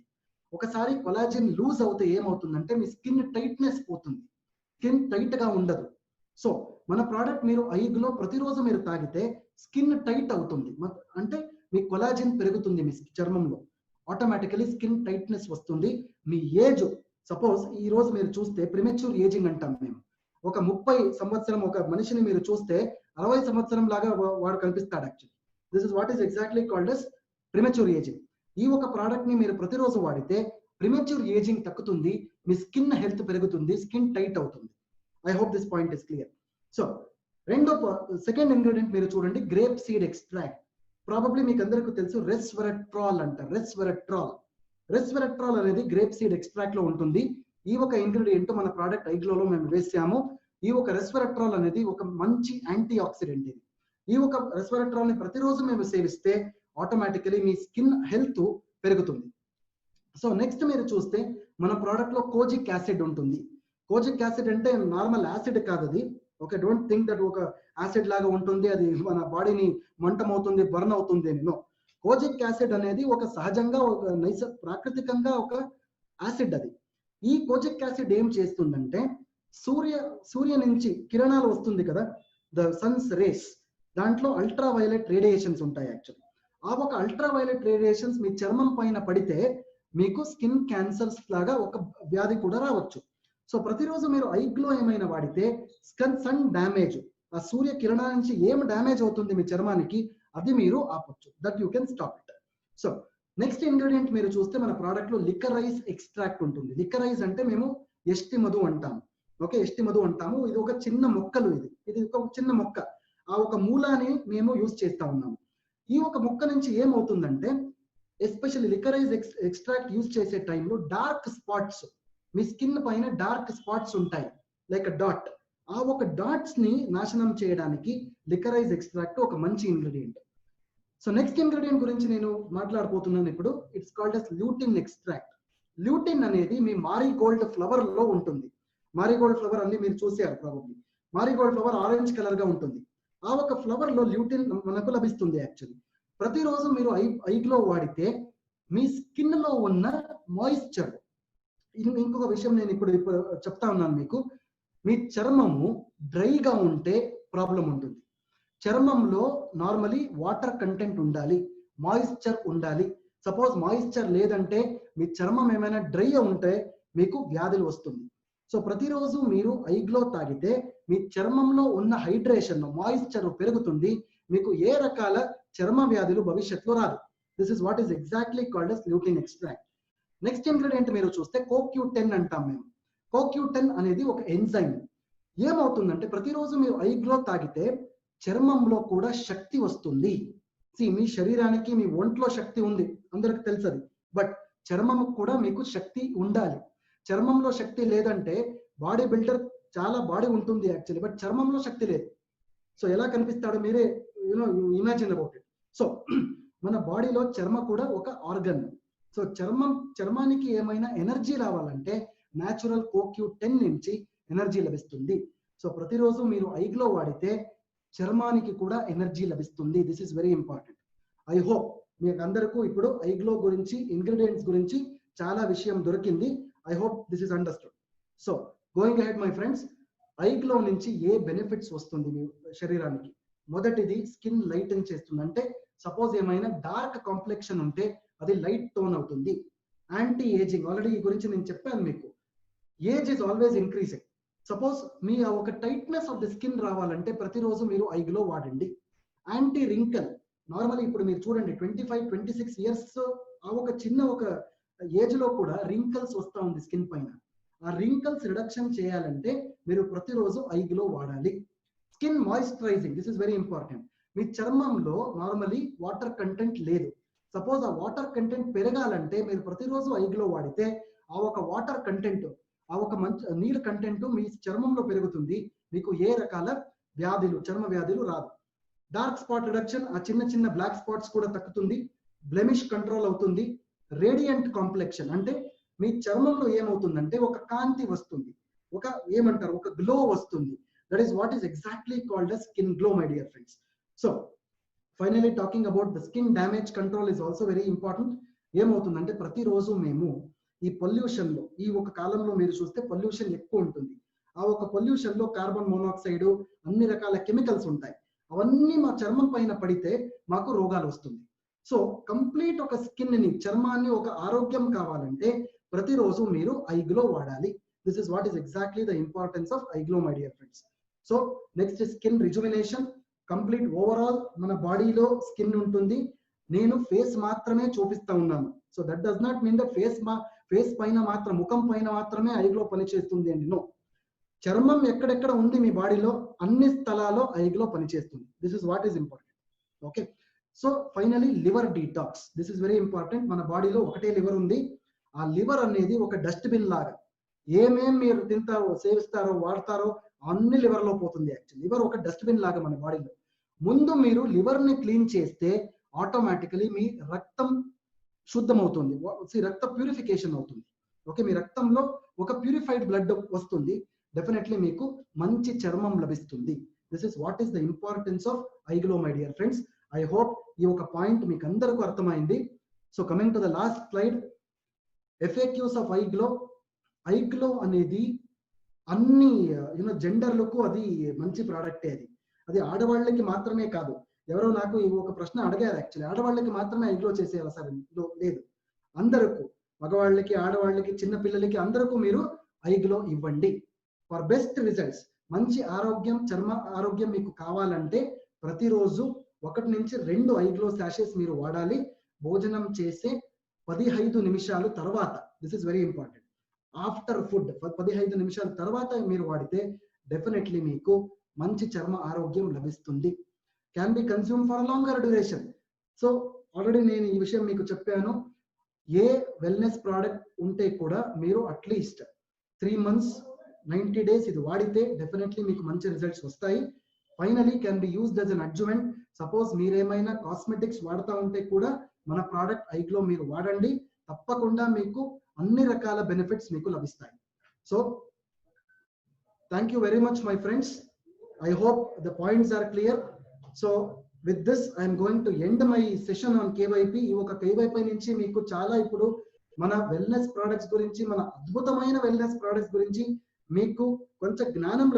ఒకసారి కొలాజన్ లూజ్ అవుతే ఏమవుతుందంటే మీ స్కిన్ టైట్నెస్ పోతుంది, స్కిన్ టైట్ గా ఉండదు. సో మన ప్రోడక్ట్ మీరు ఐగ్లో ప్రతిరోజు మీరు తాగితే స్కిన్ టైట్ అవుతుంది, అంటే మీ కొలాజన్ పెరుగుతుంది మీ చర్మంలో, ఆటోమేటికలీ స్కిన్ టైట్నెస్ వస్తుంది. మీ ఏజ్ సపోజ్ ఈ రోజు మీరు చూస్తే ప్రిమెచ్యూర్ ఏజింగ్ అంటాం మేము. ఒక 30 సంవత్సరం ఒక మనిషిని మీరు చూస్తే 60 సంవత్సరం లాగా వాడు కనిపిస్తాడు. Actually this is what is exactly called as premature ageing. ఈ ఒక ప్రోడక్ట్ ని మీరు ప్రతిరోజు వాడితే ప్రిమెచ్యూర్ ఏజింగ్ తగ్గుతుంది, మీ స్కిన్ హెల్త్ పెరుగుతుంది, స్కిన్ టైట్ అవుతుంది. I hope this point is clear. So second ingredient మీరు చూడండి, గ్రేప్ సీడ్ ఎక్స్ట్రాక్ట్. ప్రాబబ్లీ మీకు అందరికీ తెలుసు రెస్వెరట్రాల్ అంటారు. రెస్వెరట్రాల్ అనేది గ్రేప్ సీడ్ ఎక్స్ట్రాక్ట్ లో ఉంటుంది. ఈ ఒక ఇంగ్రీడియంట్ మన ప్రోడక్ట్ ఐగ్లోలో మేము వేసాము. ఈ ఒక రెస్వెరట్రాల్ అనేది ఒక మంచి యాంటీ ఆక్సిడెంట్. ఇది ఈ ఒక రెస్వెరట్రాల్ ని ప్రతిరోజు మేము సేవిస్తే ఆటోమేటికలీ మీ స్కిన్ హెల్త్ పెరుగుతుంది. సో నెక్స్ట్ మీరు చూస్తే మన ప్రోడక్ట్ లో కోజిక్ యాసిడ్ ఉంటుంది. కోజిక్ యాసిడ్ అంటే నార్మల్ యాసిడ్ కాదు అది. ఓకే, డోంట్ థింక్ దట్ ఒక యాసిడ్ లాగా ఉంటుంది, అది మన బాడీని మంటమవుతుంది, బర్న్ అవుతుంది. నో, కోజిక్ యాసిడ్ అనేది ఒక సహజంగా ఒక ప్రాకృతికంగా ఒక యాసిడ్. అది ఈ కోజిక్ యాసిడ్ ఏం చేస్తుందంటే సూర్య నుంచి కిరణాలు వస్తుంది కదా, ద సన్స్ రేస్, దాంట్లో అల్ట్రా వైలెట్ రేడియేషన్స్ ఉంటాయి. యాక్చువల్లీ ఆ ఒక అల్ట్రా వైలెట్ రేడియేషన్స్ మీ చర్మం పైన పడితే మీకు స్కిన్ క్యాన్సర్స్ లాగా ఒక వ్యాధి కూడా రావచ్చు. సో ప్రతిరోజు మీరు ఐగ్లో ఏమైనా వాడితే సన్ డ్యామేజ్, ఆ సూర్య కిరణాల నుంచి ఏం డ్యామేజ్ అవుతుంది మీ చర్మానికి, అది మీరు ఆపొచ్చు. That you can stop it. So next ingredient మీరు చూస్తే మన ప్రోడక్ట్ లో లికరైజ్ ఎక్స్ట్రాక్ట్ ఉంటుంది. లికరైజ్ అంటే మేము ఎస్టి మధు అంటాము. ఓకే, ఎస్టి మధు అంటాము. ఇది ఒక చిన్న మొక్కలు, ఇది ఒక చిన్న మొక్క. ఆ ఒక మూలాన్ని మేము యూజ్ చేస్తా ఉన్నాము. ఈ ఒక మొక్క నుంచి ఏమవుతుందంటే ఎస్పెషల్లీ లికరైజ్ ఎక్స్ట్రాక్ట్ యూజ్ చేసే టైంలో డార్క్ స్పాట్స్, మీ స్కిన్ పైన డార్క్ స్పాట్స్ ఉంటాయి లైక్ డాట్. ఆ ఒక డాట్స్ ని నాశనం చేయడానికి లికరైజ్ ఎక్స్ట్రాక్ట్ ఒక మంచి ఇంగ్రీడియంట్. సో నెక్స్ట్ ఇంగ్రీడియంట్ గురించి నేను మాట్లాడబోతున్నాను ఇప్పుడు. It's called as lutein extract. Lutein అనేది మీ మారీగోల్డ్ ఫ్లవర్ లో ఉంటుంది. మారీగోల్డ్ ఫ్లవర్ అన్ని మీరు చూసారు probably. Marie Gold flower orange colour గా ఉంటుంది. ఆ ఒక ఫ్లవర్ లో ల్యూటిన్ మనకు లభిస్తుంది. యాక్చువల్లీ ప్రతిరోజు మీరు ఐగ్లో వాడితే మీ స్కిన్ లో ఉన్న మాయిశ్చర్, ఇంకొక విషయం నేను ఇప్పుడు చెప్తా ఉన్నాను మీకు, మీ చర్మము డ్రైగా ఉంటే ప్రాబ్లం ఉంటుంది. చర్మంలో నార్మలీ వాటర్ కంటెంట్ ఉండాలి, మాయిశ్చర్ ఉండాలి. సపోజ్ మాయిశ్చర్ లేదంటే మీ చర్మం ఏమైనా డ్రై ఉంటే మీకు వ్యాధులు వస్తుంది. సో ప్రతిరోజు మీరు ఐగ్లో తాగితే మీ చర్మంలో ఉన్న హైడ్రేషన్, మాయిశ్చర్ పెరుగుతుంది, మీకు ఏ రకాల చర్మ వ్యాధులు భవిష్యత్తులో రాదు. This is what is exactly called as lutein extract. Next ingredient మీరు చూస్తే CoQ10 అంటాం మేము. CoQ10 అనేది ఒక ఎంజైమ్. ఏమవుతుందంటే ప్రతిరోజు మీరు ఐగ్లో తాగితే చర్మంలో కూడా శక్తి వస్తుంది. మీ శరీరానికి, మీ ఒంట్లో శక్తి ఉంది, అందరికి తెలుసది. బట్ చర్మం కూడా మీకు శక్తి ఉండాలి. చర్మంలో శక్తి లేదంటే బాడీ బిల్డర్ చాలా బాడీ ఉంటుంది యాక్చువల్లీ, బట్ చర్మంలో శక్తి లేదు. సో ఎలా కనిపిస్తాడో మీరే ఇమాజిన్ అబౌట్ ఇట్. సో మన బాడీలో చర్మ కూడా ఒక ఆర్గన్. సో చర్మానికి ఏమైనా ఎనర్జీ రావాలంటే న్యాచురల్ CoQ10 నుంచి ఎనర్జీ లభిస్తుంది. సో ప్రతిరోజు మీరు ఐగ్లో వాడితే చర్మానికి కూడా ఎనర్జీ లభిస్తుంది. This is very important. I hope మీకు అందరికీ ఇప్పుడు ఐగ్లో గురించి, ఇంగ్రీడియంట్స్ గురించి చాలా విషయం దొరికింది. I hope this is understood. So going ahead my friends, ఐగ్లో నుంచి ఏ బెనిఫిట్స్ వస్తుంది మీ శరీరానికి? మొదటిది స్కిన్ లైటన్ చేస్తుంది. అంటే సపోజ్ ఏమైనా డార్క్ కాంప్లెక్షన్ ఉంటే అది లైట్ టోన్ అవుతుంది. యాంటీ ఏజింగ్, ఆల్రెడీ ఈ గురించి నేను చెప్పాను మీకు. Age is always increasing. Suppose మీ ఒక టైట్నెస్ ఆఫ్ ద స్కిన్ రావాలంటే ప్రతిరోజు మీరు ఐగ్లో వాడండి. యాంటీ రింకల్, నార్మల్లీ ఇప్పుడు మీరు చూడండి 25-26 ఇయర్స్ ఆ ఒక చిన్న ఒక ఏజ్ లో కూడా రింకల్స్ వస్తూ ఉంది స్కిన్ పైన. ఆ రింకల్స్ రిడక్షన్ చేయాలంటే మీరు ప్రతిరోజు ఐగ్లో వాడాలి. Skin moisturising, this is very important. మీ చర్మంలో నార్మల్లీ వాటర్ కంటెంట్ లేదు. సపోజ్ ఆ వాటర్ కంటెంట్ పెరగాలంటే మీరు ప్రతిరోజు ఐగ్లో వాడితే ఆ ఒక వాటర్ కంటెంట్, ఆ ఒక మంచి నీళ్ళ కంటెంట్ మీ చర్మంలో పెరుగుతుంది. మీకు ఏ రకాల వ్యాధులు, చర్మ వ్యాధులు రాదు. డార్క్ స్పాట్ రిడక్షన్, ఆ చిన్న చిన్న బ్లాక్ స్పాట్స్ కూడా తగ్గుతుంది. బ్లెమిష్ కంట్రోల్ అవుతుంది. రేడియంట్ కాంప్లెక్షన్ అంటే మీ చర్మంలో ఏమవుతుందంటే ఒక కాంతి వస్తుంది, ఒక ఏమంటారు, ఒక గ్లో వస్తుంది. That is what is exactly called as skin glow, my dear friends. So finally talking about the skin damage control is also very important. ఏమవుతుందంటే ప్రతిరోజు మేము ఈ పొల్యూషన్ లో, ఈ ఒక కాలంలో మీరు చూస్తే పొల్యూషన్ ఎక్కువ ఉంటుంది. ఆ ఒక పొల్యూషన్ లో కార్బన్ మోనాక్సైడ్, అన్ని రకాల కెమికల్స్ ఉంటాయి. అవన్నీ మా చర్మం పైన పడితే మాకు రోగాలు వస్తుంది. సో కంప్లీట్ ఒక స్కిన్ ని, చర్మాన్ని ఒక ఆరోగ్యం కావాలంటే ప్రతిరోజు మీరు ఐగ్లో వాడాలి. This is what is exactly the importance of ఐగ్లో, my dear friends. So next skin rejuvenation. Complete overall మన బాడీలో స్కిన్ ఉంటుంది. నేను ఫేస్ మాత్రమే చూపిస్తా ఉన్నాను. So that does not mean that face పైన మాత్రం, ముఖం పైన మాత్రమే ఐగ్లో పనిచేస్తుంది అండి. నో, చర్మం ఎక్కడెక్కడ ఉంది మీ బాడీలో అన్ని స్థలాల్లో ఐగ్లో పనిచేస్తుంది. This is what is important. Okay, so finally liver detox, this is very important. మన బాడీలో ఒకటే లివర్ ఉంది. ఆ లివర్ అనేది ఒక డస్ట్బిన్ లాగా. ఏమేం మీరు తింటారో, సేవిస్తారో, వాడతారో అన్ని లివర్ లో పోతుంది. యాక్చువల్లీ లివర్ ఒక డస్ట్బిన్ లాగా మన బాడీలో. ముందు మీరు లివర్ ని క్లీన్ చేస్తే ఆటోమేటికలీ మీ రక్తం శుద్ధమవుతుంది, రక్త ప్యూరిఫికేషన్ అవుతుంది. ఓకే, మీ రక్తంలో ఒక ప్యూరిఫైడ్ బ్లడ్ వస్తుంది. డెఫినెట్లీ మీకు మంచి చర్మం లభిస్తుంది. This is what is the importance of ఐగ్లో, my dear friends. I hope ఈ ఒక పాయింట్ మీకు అందరికీ అర్థమైంది. So coming to the last slide, FAQs of ఐగ్లో. ఐగ్లో అనేది అన్ని జెండర్లకు అది మంచి ప్రోడక్టే. అది ఆడవాళ్ళకి మాత్రమే కాదు. ఎవరో నాకు ఒక ప్రశ్న అడిగారు, యాక్చువల్లీ ఆడవాళ్ళకి మాత్రమే ఐగ్లో చేసేయాలి సార్? లేదు, అందరికీ, మగవాళ్ళకి, ఆడవాళ్ళకి, చిన్న పిల్లలకి, అందరికీ మీరు ఐగ్లో ఇవ్వండి ఫర్ బెస్ట్ రిజల్ట్స్. మంచి ఆరోగ్యం, చర్మ ఆరోగ్యం మీకు కావాలంటే ప్రతిరోజు 1 నుంచి 2 ఐగ్లో శాషెస్ మీరు వాడాలి. భోజనం చేసే 15 నిమిషాలు తర్వాత, this is very important. After food 15 నిమిషాల తర్వాత మీరు వాడితే డెఫినెట్లీ మీకు మంచి చర్మ ఆరోగ్యం లభిస్తుంది. Can be consume for longer duration. So already నేను ఈ విషయం మీకు చెప్పాను. ఏ వెల్నెస్ ప్రోడక్ట్ ఉంటే కూడా మీరు అట్లీస్ట్ 3 months 90 days ఇది వాడితే డెఫినెట్లీ మీకు మంచి రిజల్ట్స్ వస్తాయి. Finally can be used as an adjuvant. Suppose మీరేమైనా కాస్మెటిక్స్ వాడుతూ ఉంటే కూడా మన ప్రోడక్ట్ ఐగ్లో మీరు వాడండి. తప్పకుండా మీకు అన్ని రకాల బెనిఫిట్స్ మీకు లభిస్తాయి. So thank you very much my friends. I hope the points are clear. So with this I am going to end my session on KYP. ఈ ఒక KYP నుంచి మీకు చాలా ఇప్పుడు మన వెల్నెస్ ప్రొడక్ట్స్ గురించి, మన అద్భుతమైన వెల్నెస్ ప్రొడక్ట్స్ గురించి మీకు కొంచెం జ్ఞానం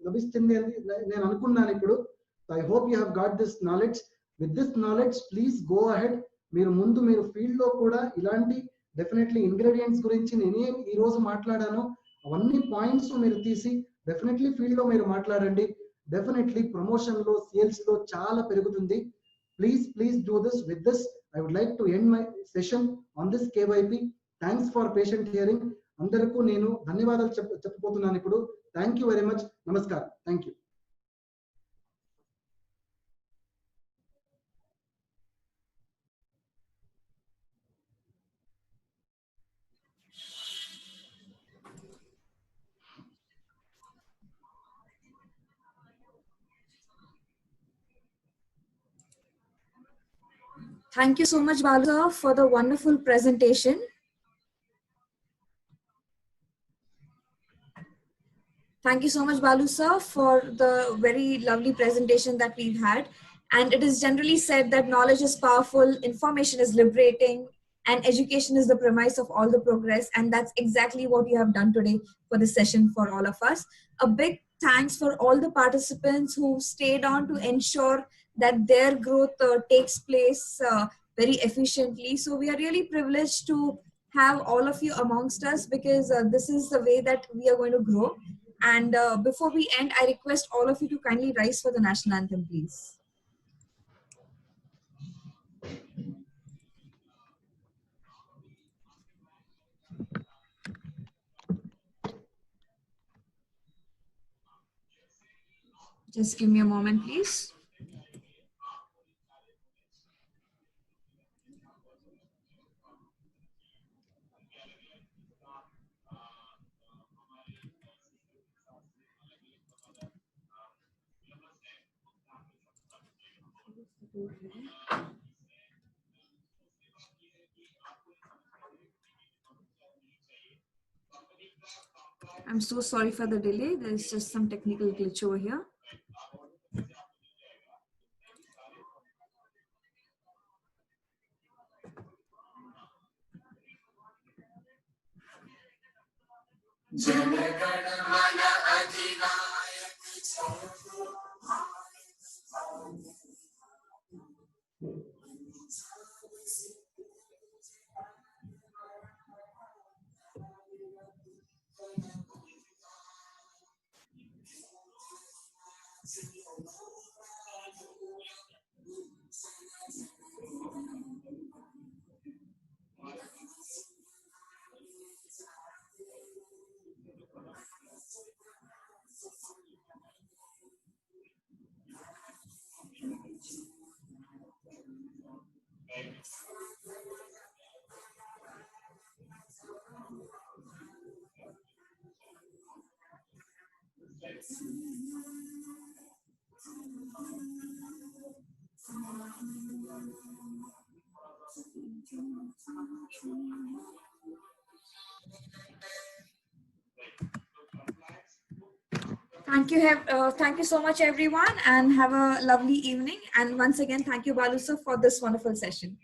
లభిస్తుంది అని నేను అనుకున్నాను ఇప్పుడు. I hope you have got this knowledge. With this knowledge please go ahead. మీరు ఫీల్డ్ లో కూడా ఇలాంటి డెఫినెట్లీ ఇంగ్రీడియంట్స్ గురించి నేనేం ఈ రోజు మాట్లాడానో అవన్నీ పాయింట్స్ మీరు తీసి డెఫినెట్లీ ఫీల్డ్ లో మీరు మాట్లాడండి. డెఫినెట్లీ ప్రమోషన్ లో, సేల్స్ లో చాలా పెరుగుతుంది. Please do this. With this I would like to end my session on this KYP. Thanks for patient hearing. అందరికీ నేను ధన్యవాదాలు చెప్పబోతున్నాను ఇప్పుడు. Thank you very much. నమస్కారం. Thank you. Thank you so much, Balu, for the wonderful presentation. Thank you so much, Balu sir, for the very lovely presentation that we've had. And it is generally said that knowledge is powerful, information is liberating, and education is the premise of all the progress. And that's exactly what you have done today for this session for all of us. A big thanks for all the participants who stayed on to ensure that their growth takes place very efficiently. So we are really privileged to have all of you amongst us, because this is the way that we are going to grow. And before we end, I request all of you to kindly rise for the national anthem, please. Just give me a moment, please. I'm so sorry for the delay. There's just some technical glitch over here. Thank you so much, everyone, and have a lovely evening. And once again, thank you, Balu sir, for this wonderful session.